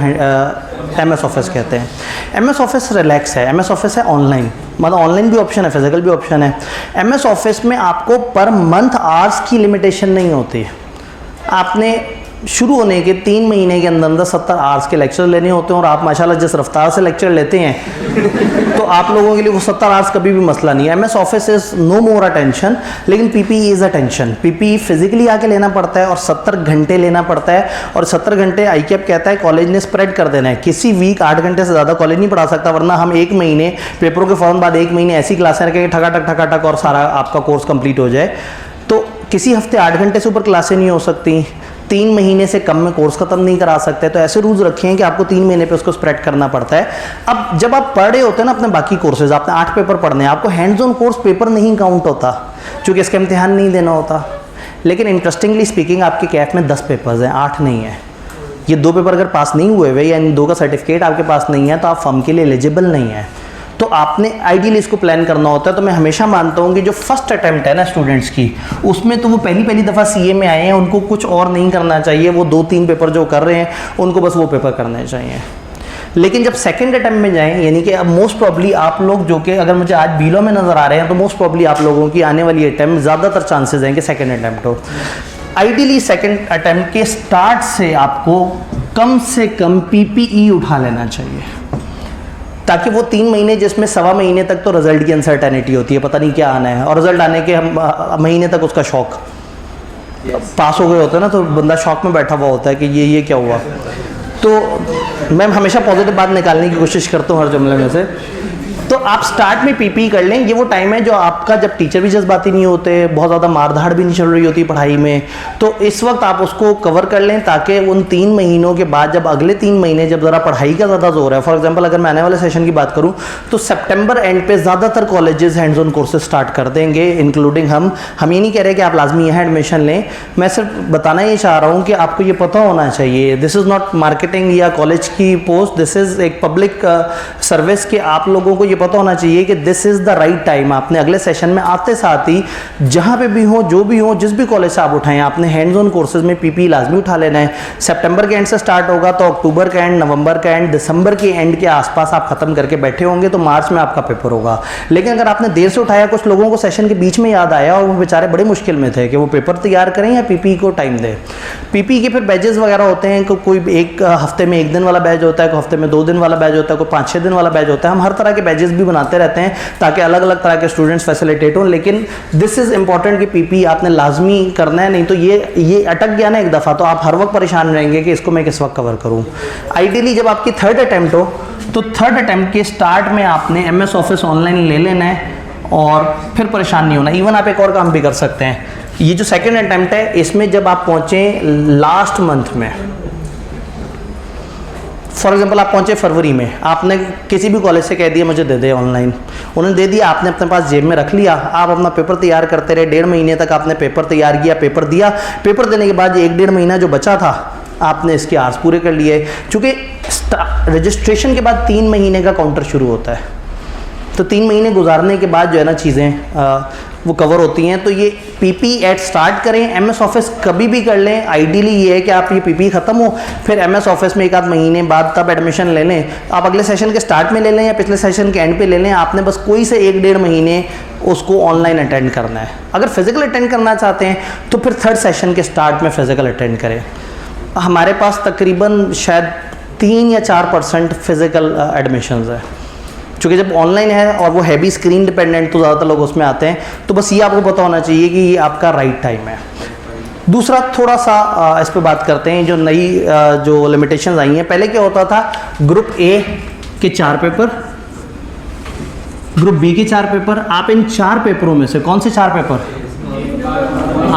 एमएस ऑफिस कहते हैं। एमएस ऑफिस रिलैक्स है, एमएस ऑफिस है ऑनलाइन, मतलब ऑनलाइन भी ऑप्शन है, फिजिकल भी ऑप्शन है। एमएस ऑफिस में आपको पर मंथ आवर्स की लिमिटेशन नहीं होती। आपने शुरू होने के 3 महीने के अंदर 70 आवर्स के लेक्चर लेने होते हैं, और आप माशाल्लाह जिस रफ्तार से लेक्चर लेते हैं तो आप लोगों के लिए वो 70 आवर्स कभी भी मसला नहीं है। MS office is no more a tension, लेकिन PPE is a tension. PPE physically आके लेना पड़ता है और 70 घंटे लेना पड़ता है, और 70 घंटे आईकेप कहता है कॉलेज ने स्प्रेड कर देना है। किसी वीक 8 घंटे से ज़्यादा कॉलेज नहीं पढ़ा सकता, वरना हम 1 महीने पेपरों के फ़ौरन बाद 1 महीने ऐसी क्लासें रखेंगे ठकाठक और सारा आपका कोर्स कंप्लीट हो जाए। तो किसी हफ्ते 8 घंटे से ऊपर क्लासें नहीं हो सकती, 3 महीने से कम में कोर्स खत्म नहीं करा सकते। तो ऐसे रूल्स रखे हैं कि आपको 3 महीने पे उसको स्प्रेड करना पड़ता है। अब जब आप पढ़ रहे होते हैं ना अपने बाकी कोर्सेज, आपने 8 पेपर पढ़ने हैं, आपको हैंड्स ऑन कोर्स पेपर नहीं काउंट होता क्योंकि इसका इम्तिहान नहीं देना होता। लेकिन इंटरेस्टिंगली स्पीकिंग आपके कैफ में 10 पेपर्स हैं, 8 नहीं है। ये 2 पेपर अगर पास नहीं हुए हुए या इन 2 का सर्टिफिकेट आपके पास नहीं है तो आप फर्म के लिए एलिजिबल नहीं है। तो आपने आइडियली इसको प्लान करना होता है। तो मैं हमेशा मानता हूँ कि जो फर्स्ट अटैम्प्ट है ना स्टूडेंट्स की, उसमें तो वो पहली दफ़ा सीए में आए हैं, उनको कुछ और नहीं करना चाहिए। वो 2-3 पेपर जो कर रहे हैं उनको बस वो पेपर करने चाहिए। लेकिन जब सेकंड अटैम्प्ट में जाएं, यानी कि अब मोस्ट प्रॉब्ली आप लोग जो कि अगर मुझे आज बीलो में नज़र आ रहे हैं तो मोस्ट प्रॉब्ली आप लोगों की आने वाली अटैम्प्ट ज़्यादातर चांसेस हैं कि सेकंड अटैम्प्ट हो। आइडियली सेकंड अटैम्प्ट के स्टार्ट से आपको कम से कम पीपीई उठा लेना चाहिए, ताकि वो 3 महीने जिसमें 1.25 महीने तक तो रिजल्ट की अनसर्टेनिटी होती है, पता नहीं क्या आना है, और रिजल्ट आने के महीने तक उसका शौक, पास हो गए होते हैं ना तो बंदा शौक में बैठा हुआ होता है कि ये क्या हुआ। तो मैं हमेशा पॉजिटिव बात निकालने की कोशिश करता हूँ हर जुमले में से। तो आप स्टार्ट में पीपी कर लें। ये वो टाइम है जो आपका जब टीचर भी जज्बाती नहीं होते, बहुत ज़्यादा मारधाड़ भी नहीं चल रही होती पढ़ाई में, तो इस वक्त आप उसको कवर कर लें, ताकि उन 3 महीनों के बाद जब अगले 3 महीने जब ज़रा पढ़ाई का ज़्यादा जोर है, फॉर एग्जांपल अगर मैं आने वाले सेशन की बात करूं तो सितंबर एंड पे ज़्यादातर colleges hands on courses start कर देंगे, इंक्लूडिंग हम ये नहीं कह रहे कि आप लाजमी यहाँ एडमिशन लें। मैं सिर्फ बताना ये चाह रहा हूँ कि आपको ये पता होना चाहिए, दिस इज़ नॉट मार्केटिंग या कॉलेज की पोस्ट, दिस इज़ एक पब्लिक सर्विस के आप लोगों को ये पता होना चाहिए कि this is the right time. आपने अगले सेशन में आते साथ ही जहां पे भी हो, जो भी हो, जिस भी कॉलेज से आप उठाएं, आपने हैंड्स ऑन कोर्सेज में पीपी लाजमी उठा लेना है। सितंबर के एंड से स्टार्ट होगा तो अक्टूबर का एंड, नवंबर का एंड, दिसंबर के एंड के आसपास आप खत्म करके बैठे होंगे तो मार्च में आपका पेपर होगा। लेकिन अगर आपने देर से उठाया, कुछ लोगों को सेशन के बीच में याद आया और वो बेचारे बड़े मुश्किल में थे कि वो पेपर तैयार करें या पीपी को टाइम दें। पीपी के फिर बैचेस वगैरह होते हैं, कोई एक हफ्ते में 1 दिन वाला बैच होता है, कोई हफ्ते में 2 दिन वाला बैच होता है, कोई 5-6 दिन वाला बैच होता है। हम हर तरह के बैचेस भी बनाते रहते हैं ताकि अलग अलग तरह के स्टूडेंट्स फैसिलिटेट हों। लेकिन दिस इज इंपॉर्टेंट कि पीपी आपने लाजमी करना है, नहीं तो ये अटक गया ना एक दफ़ा तो आप हर वक्त परेशान रहेंगे कि इसको मैं किस वक्त कवर करूं। आइडियली जब आपकी थर्ड अटैम्प्ट हो तो थर्ड अटैम्प्ट के स्टार्ट में आपने एमएस ऑफिस ऑनलाइन ले लेना है और फिर परेशान नहीं होना। इवन आप एक और काम भी कर सकते हैं, ये जो सेकेंड अटैम्प्ट है इसमें जब आप पहुंचे लास्ट मंथ में, फॉर एग्जाम्पल आप पहुंचे फरवरी में, आपने किसी भी कॉलेज से कह दिया मुझे दे दे ऑनलाइन, उन्होंने दे दिया, आपने अपने पास जेब में रख लिया, आप अपना पेपर तैयार करते रहे, 1.5 महीने तक आपने पेपर तैयार किया, पेपर दिया, पेपर देने के बाद 1-1.5 महीना जो बचा था आपने इसके आर्स पूरे कर लिए। चूँकि रजिस्ट्रेशन के बाद 3 महीने का काउंटर शुरू होता है, तो 3 महीने गुजारने के बाद जो है ना चीज़ें वो कवर होती हैं। तो ये पीपी एट स्टार्ट करें, एमएस ऑफिस कभी भी कर लें। आइडियली ये है कि आप ये पीपी ख़त्म हो फिर एमएस ऑफिस में 1-8 महीने बाद तब एडमिशन ले लें। आप अगले सेशन के स्टार्ट में ले लें या पिछले सेशन के एंड पे ले लें, आपने बस कोई से 1-1.5 महीने उसको ऑनलाइन अटेंड करना है। अगर फिजिकल अटेंड करना चाहते हैं तो फिर थर्ड सेशन के स्टार्ट में फिजिकल अटेंड करें। हमारे पास तकरीबन शायद 3 या 4% फिजिकल एडमिशन्स है, चूँकि जब ऑनलाइन है और वो हैवी स्क्रीन डिपेंडेंट तो ज़्यादातर लोग उसमें आते हैं। तो बस ये आपको पता होना चाहिए कि ये आपका राइट टाइम है। दूसरा थोड़ा सा इस पे बात करते हैं, जो नई जो लिमिटेशंस आई हैं। पहले क्या होता था, ग्रुप ए के 4 पेपर, ग्रुप बी के 4 पेपर, आप इन 4 पेपरों में से कौन से 4 पेपर,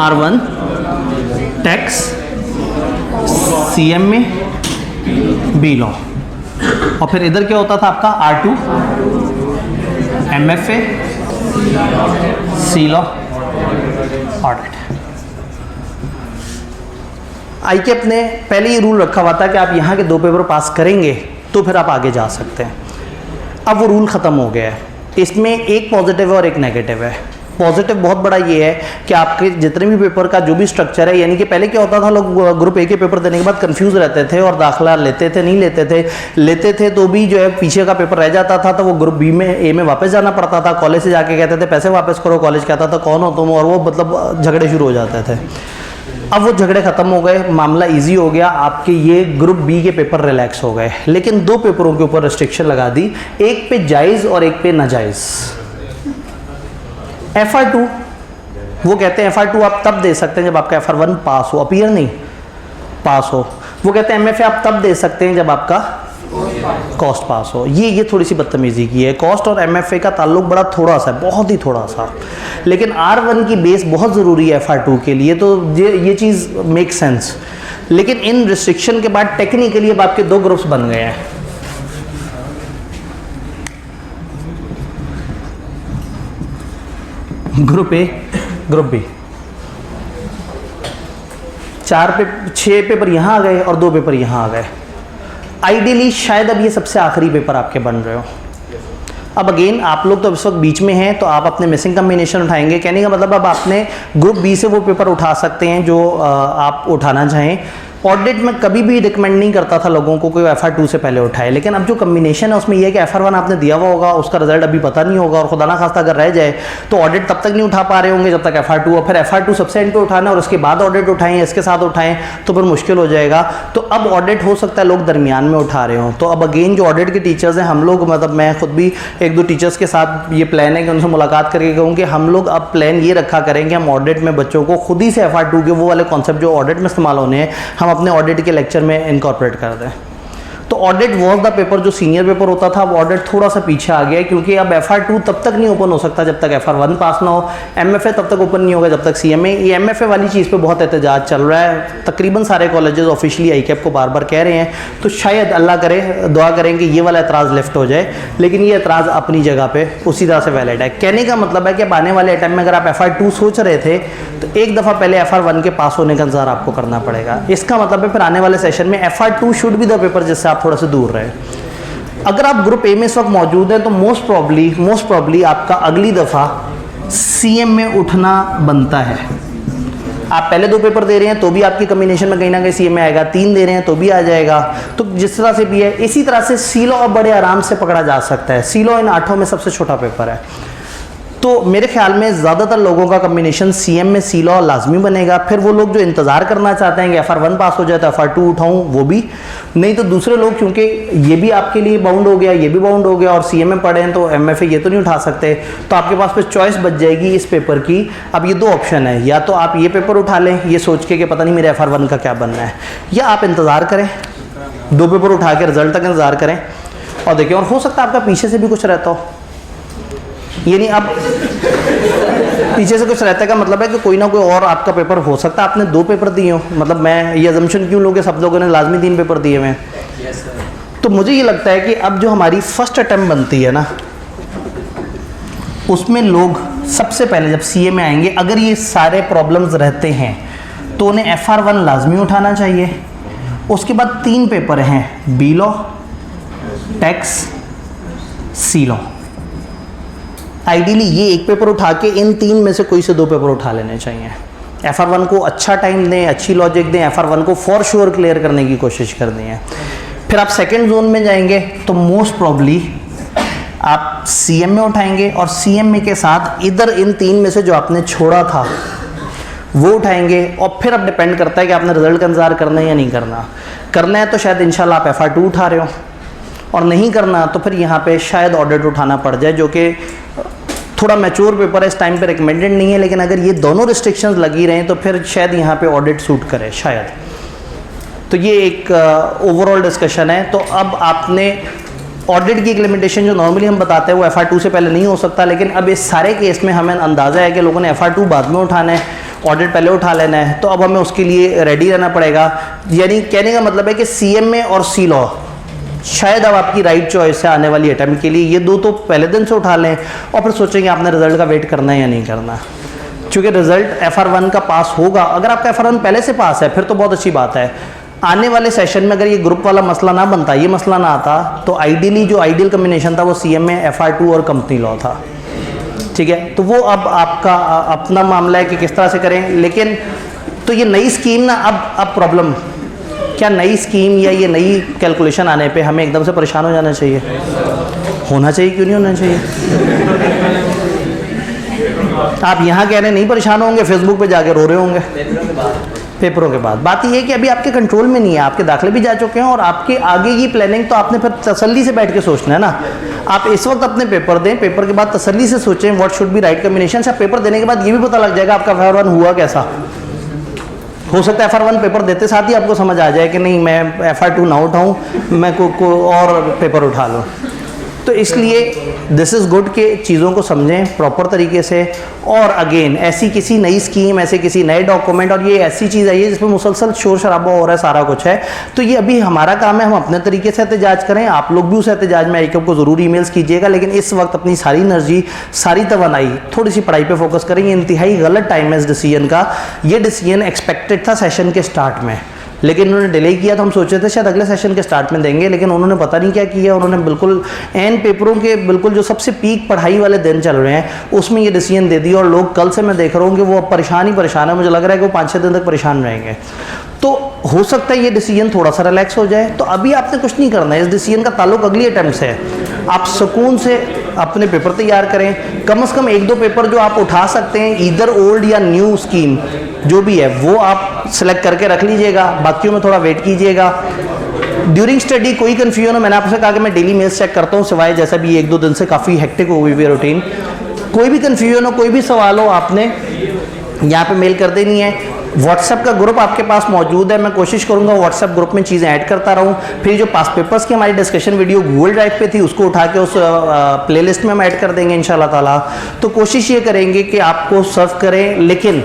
R1 टैक्स, CM में बी लॉ, और फिर इधर क्या होता था आपका R2 MFA C law audit. आई के अपने पहले ही रूल रखा हुआ था कि आप यहाँ के 2 पेपर पास करेंगे तो फिर आप आगे जा सकते हैं। अब वो रूल ख़त्म हो गया है। इसमें एक पॉजिटिव है और एक नेगेटिव है। पॉजिटिव बहुत बड़ा ये है कि आपके जितने भी पेपर का जो भी स्ट्रक्चर है, यानी कि पहले क्या होता था, लोग ग्रुप ए के पेपर देने के बाद कंफ्यूज रहते थे और दाखिला लेते थे, नहीं लेते थे तो भी जो है पीछे का पेपर रह जाता था, तो वो ग्रुप बी में ए में वापस जाना पड़ता था। कॉलेज से जाके कहते थे पैसे वापस करो, कॉलेज कहता था कौन हो तुम, और वो मतलब झगड़े शुरू हो जाते थे। अब वो झगड़े ख़त्म हो गए, मामला इजी हो गया, आपके ये ग्रुप बी के पेपर रिलैक्स हो गए। लेकिन 2 पेपरों के ऊपर रिस्ट्रिक्शन लगा दी, एक पे जायज़ और एक पे नाजायज़। FR2 वो कहते हैं FR2 आप तब दे सकते हैं जब आपका FR1 पास हो, अपीयर नहीं, पास हो। वो कहते हैं MFA आप तब दे सकते हैं जब आपका कॉस्ट पास हो। ये थोड़ी सी बदतमीजी की है। कॉस्ट और MFA का ताल्लुक बड़ा थोड़ा सा है, बहुत ही थोड़ा सा, लेकिन R1 की बेस बहुत ज़रूरी है FR2 के लिए, तो ये चीज़ मेक सेंस। लेकिन इन रिस्ट्रिक्शन के बाद टेक्निकली अब आपके 2 ग्रुप्स बन गए हैं, group A, group B. 6 paper यहाँ आ गए और 2 पेपर यहाँ आ गए। आइडियली शायद अब ये सबसे आखिरी पेपर आपके बन रहे हो। अब अगेन आप लोग तो इस वक्त बीच में हैं, तो आप अपने मिसिंग कम्बिनेशन उठाएंगे। कहने का मतलब अब आपने ग्रुप बी से वो पेपर उठा सकते हैं जो आप उठाना चाहें। ऑडिट में कभी भी रिकमेंड नहीं करता था लोगों को कोई FR2 से पहले उठाए, लेकिन अब जो कम्बिनेशन है उसमें यह है कि FR1 आपने दिया हुआ होगा, उसका रिजल्ट अभी पता नहीं होगा, और खुदा ना खास्ता अगर रह जाए तो ऑडिट तब तक नहीं उठा पा रहे होंगे जब तक FR2, और फिर FR2 सबसे एंड पे उठाना और उसके बाद ऑडिट उठाएं, इसके साथ उठाएं तो फिर मुश्किल हो जाएगा। तो अब ऑडिट हो सकता है लोग दरमियान में उठा रहे हों। तो अब अगेन जो ऑडिट के टीचर्स हैं, हम लोग मतलब मैं खुद भी 1-2 टीचर्स के साथ ये प्लान है कि उनसे मुलाकात करके कहूँ कि हम लोग अब प्लान ये रखा करें कि हम ऑडिट में बच्चों को खुद ही से FR2 के वो वाले कॉन्सेप्ट जो ऑडिट में इस्तेमाल होने हैं हम अपने ऑडिट के लेक्चर में इनकॉर्पोरेट कर दें। तो ऑडिट वॉज द पेपर जो सीनियर पेपर होता था, अब ऑडिट थोड़ा सा पीछे आ गया है, क्योंकि अब FR2 तब तक नहीं ओपन हो सकता जब तक FR1 पास ना हो। MFA तब तक ओपन नहीं होगा जब तक CMA। ये MFA वाली चीज़ पे बहुत एहतजाज चल रहा है, तकरीबन सारे कॉलेजेस ऑफिशियली ICAP को बार बार कह रहे हैं। तो शायद अल्लाह करे, दुआ करें कि ये वाला एतराज़ लिफ्ट हो जाए, लेकिन ये एतराज़ अपनी जगह पर उसी तरह से वैलिड है। कहने का मतलब है कि अब आने वाले टाइम में अगर आप FR2 सोच रहे थे तो एक दफ़ा पहले FR1 के पास होने का इंतजार आपको करना पड़ेगा। इसका मतलब है फिर आने वाले सेशन में FR2 should be the paper जिससे आप थोड़ा सा दूर रहे। अगर आप ग्रुप ए में इस वक्त मौजूद हैं तो मोस्ट प्रॉब्ली आपका अगली दफ़ा CM में उठना बनता है। आप पहले 2 पेपर दे रहे हैं तो भी आपकी कम्बिनेशन में कहीं ना कहीं CM में आएगा, 3 दे रहे हैं तो भी आ जाएगा। तो जिस तरह से भी है, इसी तरह से C-Law बड़े आराम से पकड़ा जा सकता है। C-Law इन 8 में सबसे छोटा पेपर है। तो मेरे ख्याल में ज़्यादातर लोगों का कम्बिनेशन CM में C-Law लाजमी बनेगा। फिर वो लोग जो इंतज़ार करना चाहते हैं कि FR1 पास हो जाए तो FR2 उठाऊं, वो भी नहीं। तो दूसरे लोग क्योंकि ये भी आपके लिए बाउंड हो गया, ये भी बाउंड हो गया, और CM में पढ़े हैं तो MFA ये तो नहीं उठा सकते, तो आपके पास फिर चॉइस बच जाएगी इस पेपर की। अब ये 2 ऑप्शन है, या तो आप ये पेपर उठा लें ये सोच के कि पता नहीं मेरे FR1 का क्या बनना है, या आप इंतज़ार करें 2 पेपर उठा के रिजल्ट तक इंतज़ार करें और देखें। और हो सकता है आपका पीछे से भी कुछ रहता हो, ये नहीं आप पीछे से कुछ रहता है का मतलब है कि कोई ना कोई और आपका पेपर हो सकता है। आपने 2 पेपर दिए हो, मतलब मैं ये अजम्पशन क्यों लोगे सब लोगों ने लाजमी 3 पेपर दिए हुए हैं। तो मुझे ये लगता है कि अब जो हमारी फर्स्ट अटेम्प्ट बनती है ना, उसमें लोग सबसे पहले जब CA में आएंगे, अगर ये सारे प्रॉब्लम्स रहते हैं तो उन्हें FR1 लाजमी उठाना चाहिए। उसके बाद 3 पेपर हैं, B-Law, टैक्स, C-Law। आइडियली ये एक पेपर उठा के इन 3 में से कोई से 2 पेपर उठा लेने चाहिए। FR1 को अच्छा टाइम दें, अच्छी लॉजिक दें, FR1 को फॉर श्योर क्लियर करने की कोशिश करनी है। फिर आप सेकंड जोन में जाएंगे तो मोस्ट प्रॉब्ली आप CM में उठाएंगे, और CM में के साथ इधर इन 3 में से जो आपने छोड़ा था वो उठाएंगे। और फिर अब डिपेंड करता है कि आपने रिजल्ट का इंतजार करना है या नहीं करना। करना है तो शायद इंशाल्लाह आप FR2 उठा रहे हो, और नहीं करना तो फिर यहाँ पे शायद ऑडिट उठाना पड़ जाए, जो कि थोड़ा मैच्योर पेपर है, इस टाइम पे रिकमेंडेड नहीं है। लेकिन अगर ये दोनों रिस्ट्रिक्शंस लगी रहें तो फिर शायद यहाँ पे ऑडिट सूट करे शायद। तो ये एक ओवरऑल डिस्कशन है। तो अब आपने ऑडिट की एक लिमिटेशन जो नॉर्मली हम बताते हैं वो FR2 से पहले नहीं हो सकता, लेकिन अब इस सारे केस में हमें अंदाज़ा है कि लोगों ने FR2 बाद में उठाना है, ऑडिट पहले उठा लेना है। तो अब हमें उसके लिए रेडी रहना पड़ेगा। यानी कहने का मतलब है कि CM में और C-Law शायद अब आपकी राइट चॉइस है आने वाली अटेम्प्ट के लिए। ये 2 तो पहले दिन से उठा लें और फिर सोचेंगे आपने रिजल्ट का वेट करना है या नहीं करना। क्योंकि रिजल्ट FR1 का पास होगा, अगर आपका FR1 पहले से पास है फिर तो बहुत अच्छी बात है। आने वाले सेशन में अगर ये ग्रुप वाला मसला ना बनता, ये मसला ना आता, तो आइडियली जो आइडियल कम्बिनेशन था वो CM में FR2 और कंपनी लॉ था। ठीक है, तो वो अब आपका अपना मामला है कि किस तरह से करें। लेकिन तो ये नई स्कीम ना, अब प्रॉब्लम क्या, नई स्कीम या ये नई कैलकुलेशन आने पे हमें एकदम से परेशान हो जाना चाहिए? होना चाहिए, क्यों नहीं होना चाहिए? आप यहाँ कह रहे नहीं परेशान होंगे, फेसबुक पे जाके रो रहे होंगे पेपरों के बाद। बात ये है कि अभी आपके कंट्रोल में नहीं है, आपके दाखिले भी जा चुके हैं और आपके आगे की प्लानिंग तो आपने फिर तसल्ली से बैठ के सोचना है ना। आप इस वक्त अपने पेपर दें, पेपर के बाद तसल्ली से सोचें what should be right combination. से पेपर देने के बाद ये भी पता लग जाएगा आपका FR1 हुआ कैसा। हो सकता है FR1 पेपर देते साथ ही आपको समझ आ जाए कि नहीं मैं FR2 ना उठाऊं, मैं को और पेपर उठा लूं। तो इसलिए दिस इज़ गुड कि चीज़ों को समझें प्रॉपर तरीके से। और अगेन ऐसी किसी नई स्कीम, ऐसे किसी नए डॉक्यूमेंट, और ये ऐसी चीज़ आई है जिसमें मुसलसल शोर शराबा हो रहा है, सारा कुछ है, तो ये अभी हमारा काम है हम अपने तरीके से एहतजाज करें। आप लोग भी उस एहतजाज में आईकॉम को ज़रूर ईमेल्स कीजिएगा, लेकिन इस वक्त अपनी सारी एनर्जी, सारी तवानाई थोड़ी सी पढ़ाई पे फोकस करेंगे। इंतहाई गलत टाइम है इस डिसीजन का। ये डिसीजन एक्सपेक्टेड था सेशन के स्टार्ट में, लेकिन उन्होंने डिले किया, तो हम सोचे थे शायद अगले सेशन के स्टार्ट में देंगे, लेकिन उन्होंने पता नहीं क्या किया। उन्होंने बिल्कुल एन पेपरों के बिल्कुल जो सबसे पीक पढ़ाई वाले दिन चल रहे हैं उसमें ये डिसीजन दे दिया, और लोग कल से मैं देख रहा हूँ कि वो परेशान ही परेशान है। मुझे लग रहा है कि वो 5-6 दिन तक परेशान रहेंगे। तो हो सकता है ये डिसीजन थोड़ा सा रिलैक्स हो जाए। तो अभी आपने कुछ नहीं करना है, इस डिसीजन का ताल्लुक अगली अटैम्प्ट से है। आप सुकून से अपने पेपर तैयार करें, कम से कम 1-2 पेपर जो आप उठा सकते हैं, ईदर ओल्ड या न्यू स्कीम जो भी है वो आप सेलेक्ट करके रख लीजिएगा, बाकियों में थोड़ा वेट कीजिएगा। ड्यूरिंग स्टडी कोई कन्फ्यूजन हो, मैंने आपसे कहा कि मैं डेली मेल्स चेक करता हूँ, सिवाय जैसा भी 1-2 दिन से काफ़ी हेक्टिक हो गई हुई रूटीन। कोई भी कन्फ्यूजन हो, कोई भी सवाल हो, आपने यहाँ पे मेल कर देनी है। व्हाट्सएप का ग्रुप आपके पास मौजूद है, मैं कोशिश करूंगा व्हाट्सएप ग्रुप में चीज़ें ऐड करता रहूं। फिर जो पास पेपर्स की हमारी डिस्कशन वीडियो गूगल ड्राइव पे थी उसको उठा के उस प्लेलिस्ट में हम ऐड कर देंगे इंशाल्लाह ताला। तो कोशिश ये करेंगे कि आपको सर्व करें, लेकिन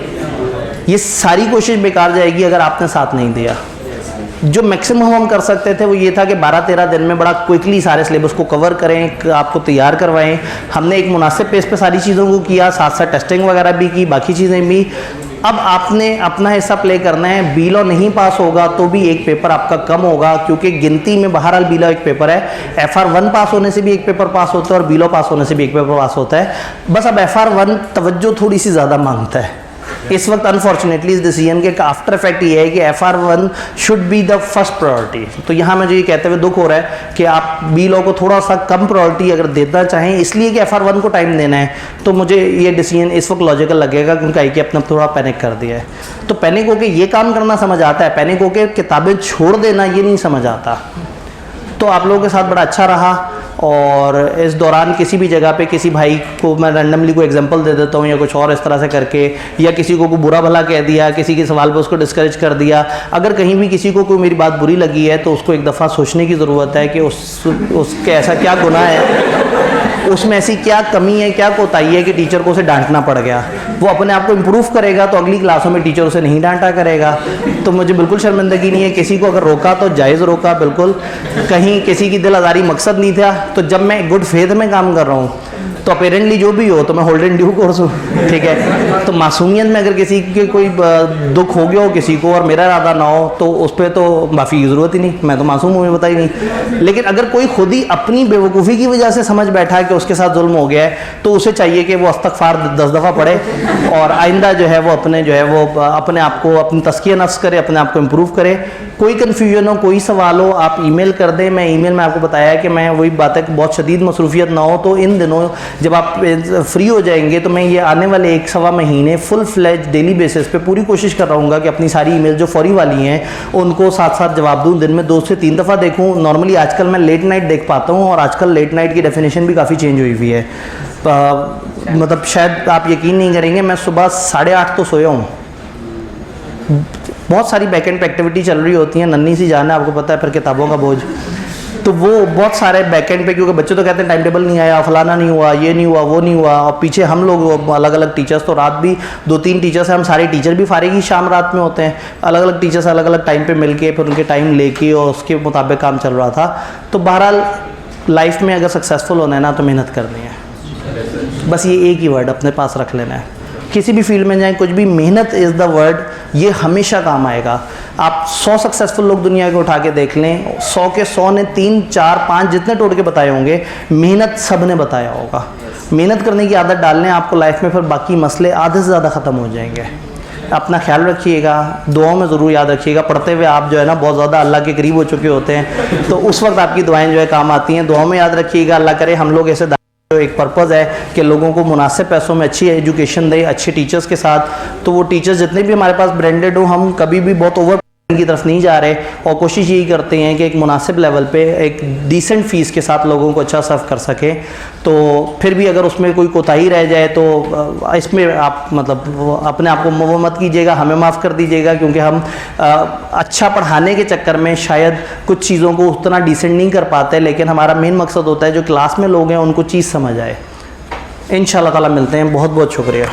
ये सारी कोशिश बेकार जाएगी अगर आपने साथ नहीं दिया। जो मैक्सिमम हम कर सकते थे वो ये था कि 12-13 दिन में बड़ा क्विकली सारे सिलेबस को कवर करें, आपको तैयार करवाएं। हमने एक मुनासिब पेस पे सारी चीज़ों को किया, साथ साथ टेस्टिंग वगैरह भी की, बाकी चीज़ें भी। अब आपने अपना हिस्सा प्ले करना है। बीलो नहीं पास होगा तो भी एक पेपर आपका कम होगा, क्योंकि गिनती में बहरहाल बीलो एक पेपर है। FR1 पास होने से भी एक पेपर पास होता है और बीलो पास होने से भी एक पेपर पास होता है। बस अब FR1 तवज्जो थोड़ी सी ज़्यादा मांगता है इस वक्त। अनफॉर्चुनेटली इस डिसीजन के आफ्टर इफेक्ट ये है कि FR1 should be the first priority. तो यहाँ मुझे ये कहते हुए दुख हो रहा है कि आप बी लॉ को थोड़ा सा कम प्रायोरिटी अगर देना चाहें, इसलिए कि FR1 को टाइम देना है, तो मुझे ये डिसीजन इस वक्त लॉजिकल लगेगा, क्योंकि आई के अपने थोड़ा पैनिक कर दिया है। तो पैनिक होकर ये काम करना समझ आता है, पैनिक होकर किताबें छोड़ देना ये नहीं समझ आता। तो आप लोगों के साथ बड़ा अच्छा रहा। और इस दौरान किसी भी जगह पे किसी भाई को मैं रैंडमली कोई एग्जांपल दे देता हूँ या कुछ और इस तरह से करके, या किसी को बुरा भला कह दिया, किसी के सवाल पे उसको डिस्करेज कर दिया, अगर कहीं भी किसी को कोई मेरी बात बुरी लगी है तो उसको एक दफ़ा सोचने की ज़रूरत है कि उसके ऐसा क्या गुनाह है, उसमें ऐसी क्या कमी है, क्या कोताही है कि टीचर को उसे डांटना पड़ गया। वो अपने आप को इम्प्रूव करेगा तो अगली क्लासों में टीचर उसे नहीं डांटा करेगा। तो मुझे बिल्कुल शर्मिंदगी नहीं है, किसी को अगर रोका तो जायज़ रोका, बिल्कुल कहीं किसी की दिल आज़ारी मकसद नहीं था। तो जब मैं गुड फेथ में काम कर रहा हूँ तो अपेरेंटली जो भी हो तो मैं होल्ड इन ड्यू कोर्स हूँ, ठीक है। तो मासूमियत में अगर किसी के कोई दुख हो गया हो किसी को और मेरा इरादा ना हो तो उस पर तो माफ़ी की ज़रूरत ही नहीं, मैं तो मासूम हूँ, मुझे पता ही नहीं। लेकिन अगर कोई खुद ही अपनी बेवकूफ़ी की वजह से समझ बैठा है कि उसके साथ जुल्म हो गया है तो उसे चाहिए कि वो इस्तग़फ़ार 10 दफ़ा पढ़े और आइंदा जो है वो अपने आप को अपनी तज़किया नफ्स करे, अपने आप को इम्प्रूव करे। कोई कन्फ्यूजन हो, कोई सवाल हो, आप ईमेल कर दें। मैं ईमेल में आपको बताया कि मैं वही बात है कि बहुत शदीद मसरूफियत ना हो, तो इन दिनों जब आप फ्री हो जाएंगे तो मैं ये आने वाले 1-1.25 महीने फुल फ्लेज डेली बेसिस पे पूरी कोशिश कर रहूँगा कि अपनी सारी ईमेल जो फौरी वाली हैं उनको साथ साथ जवाब दूँ। दिन में 2 से 3 दफ़ा देखूँ। नॉर्मली आजकल मैं लेट नाइट देख पाता हूँ और आजकल लेट नाइट की डेफिनेशन भी काफ़ी चेंज हुई हुई है। मतलब शायद आप यकीन नहीं करेंगे, मैं सुबह 8:30 तो सोया हूँ। बहुत सारी बैक एंड पे एक्टिविटी चल रही होती हैं, नन्ही सी जान है, आपको पता है, फिर किताबों का बोझ, तो वो बहुत सारे बैक एंड पे, क्योंकि बच्चे तो कहते हैं टाइम टेबल नहीं आया, फलाना नहीं हुआ, ये नहीं हुआ, वो नहीं हुआ, और पीछे हम लोग अलग अलग टीचर्स, तो रात भी 2-3 टीचर्स हैं, हम सारे टीचर भी फारिग ही शाम रात में होते हैं, अलग अलग टीचर्स अलग अलग टाइम पे मिलके फिर उनके टाइम लेके और उसके मुताबिक काम चल रहा था। तो बहरहाल लाइफ में अगर सक्सेसफुल होना है ना तो मेहनत करनी है, बस ये एक ही वर्ड अपने पास रख लेना है। किसी भी फील्ड में जाएं, कुछ भी, मेहनत इज़ द वर्ड, ये हमेशा काम आएगा। आप 100 सक्सेसफुल लोग दुनिया के उठा के देख लें, 100 के 100 ने 3, 4, 5 जितने टोटके बताए होंगे, मेहनत सब ने बताया होगा। मेहनत करने की आदत डालने आपको लाइफ में, फिर बाकी मसले आधे से ज़्यादा ख़त्म हो जाएंगे। अपना ख्याल रखिएगा, दुआओं में ज़रूर याद रखिएगा। पढ़ते हुए आप जो है ना बहुत ज़्यादा अल्लाह के करीब हो चुके होते हैं, तो उस वक्त आपकी दुआएं जो है काम आती हैं। दुआओं में याद रखिएगा, अल्लाह करे हम लोग ऐसे एक पर्पज़ है कि लोगों को मुनासिब पैसों में अच्छी एजुकेशन दें, अच्छे टीचर्स के साथ। तो वो टीचर्स जितने भी हमारे पास ब्रांडेड हो, हम कभी भी बहुत ओवर की तरफ नहीं जा रहे और कोशिश यही करते हैं कि एक मुनासिब लेवल पे एक डिसेंट फ़ीस के साथ लोगों को अच्छा सर्व कर सके। तो फिर भी अगर उसमें कोई कोताही रह जाए तो इसमें आप मतलब अपने आप को वो मत कीजिएगा, हमें माफ़ कर दीजिएगा, क्योंकि हम अच्छा पढ़ाने के चक्कर में शायद कुछ चीज़ों को उतना डिसेंट नहीं कर पाते, लेकिन हमारा मेन मकसद होता है जो क्लास में लोग हैं उनको चीज़ समझ आए। इंशाल्लाह ताला मिलते हैं। बहुत बहुत शुक्रिया।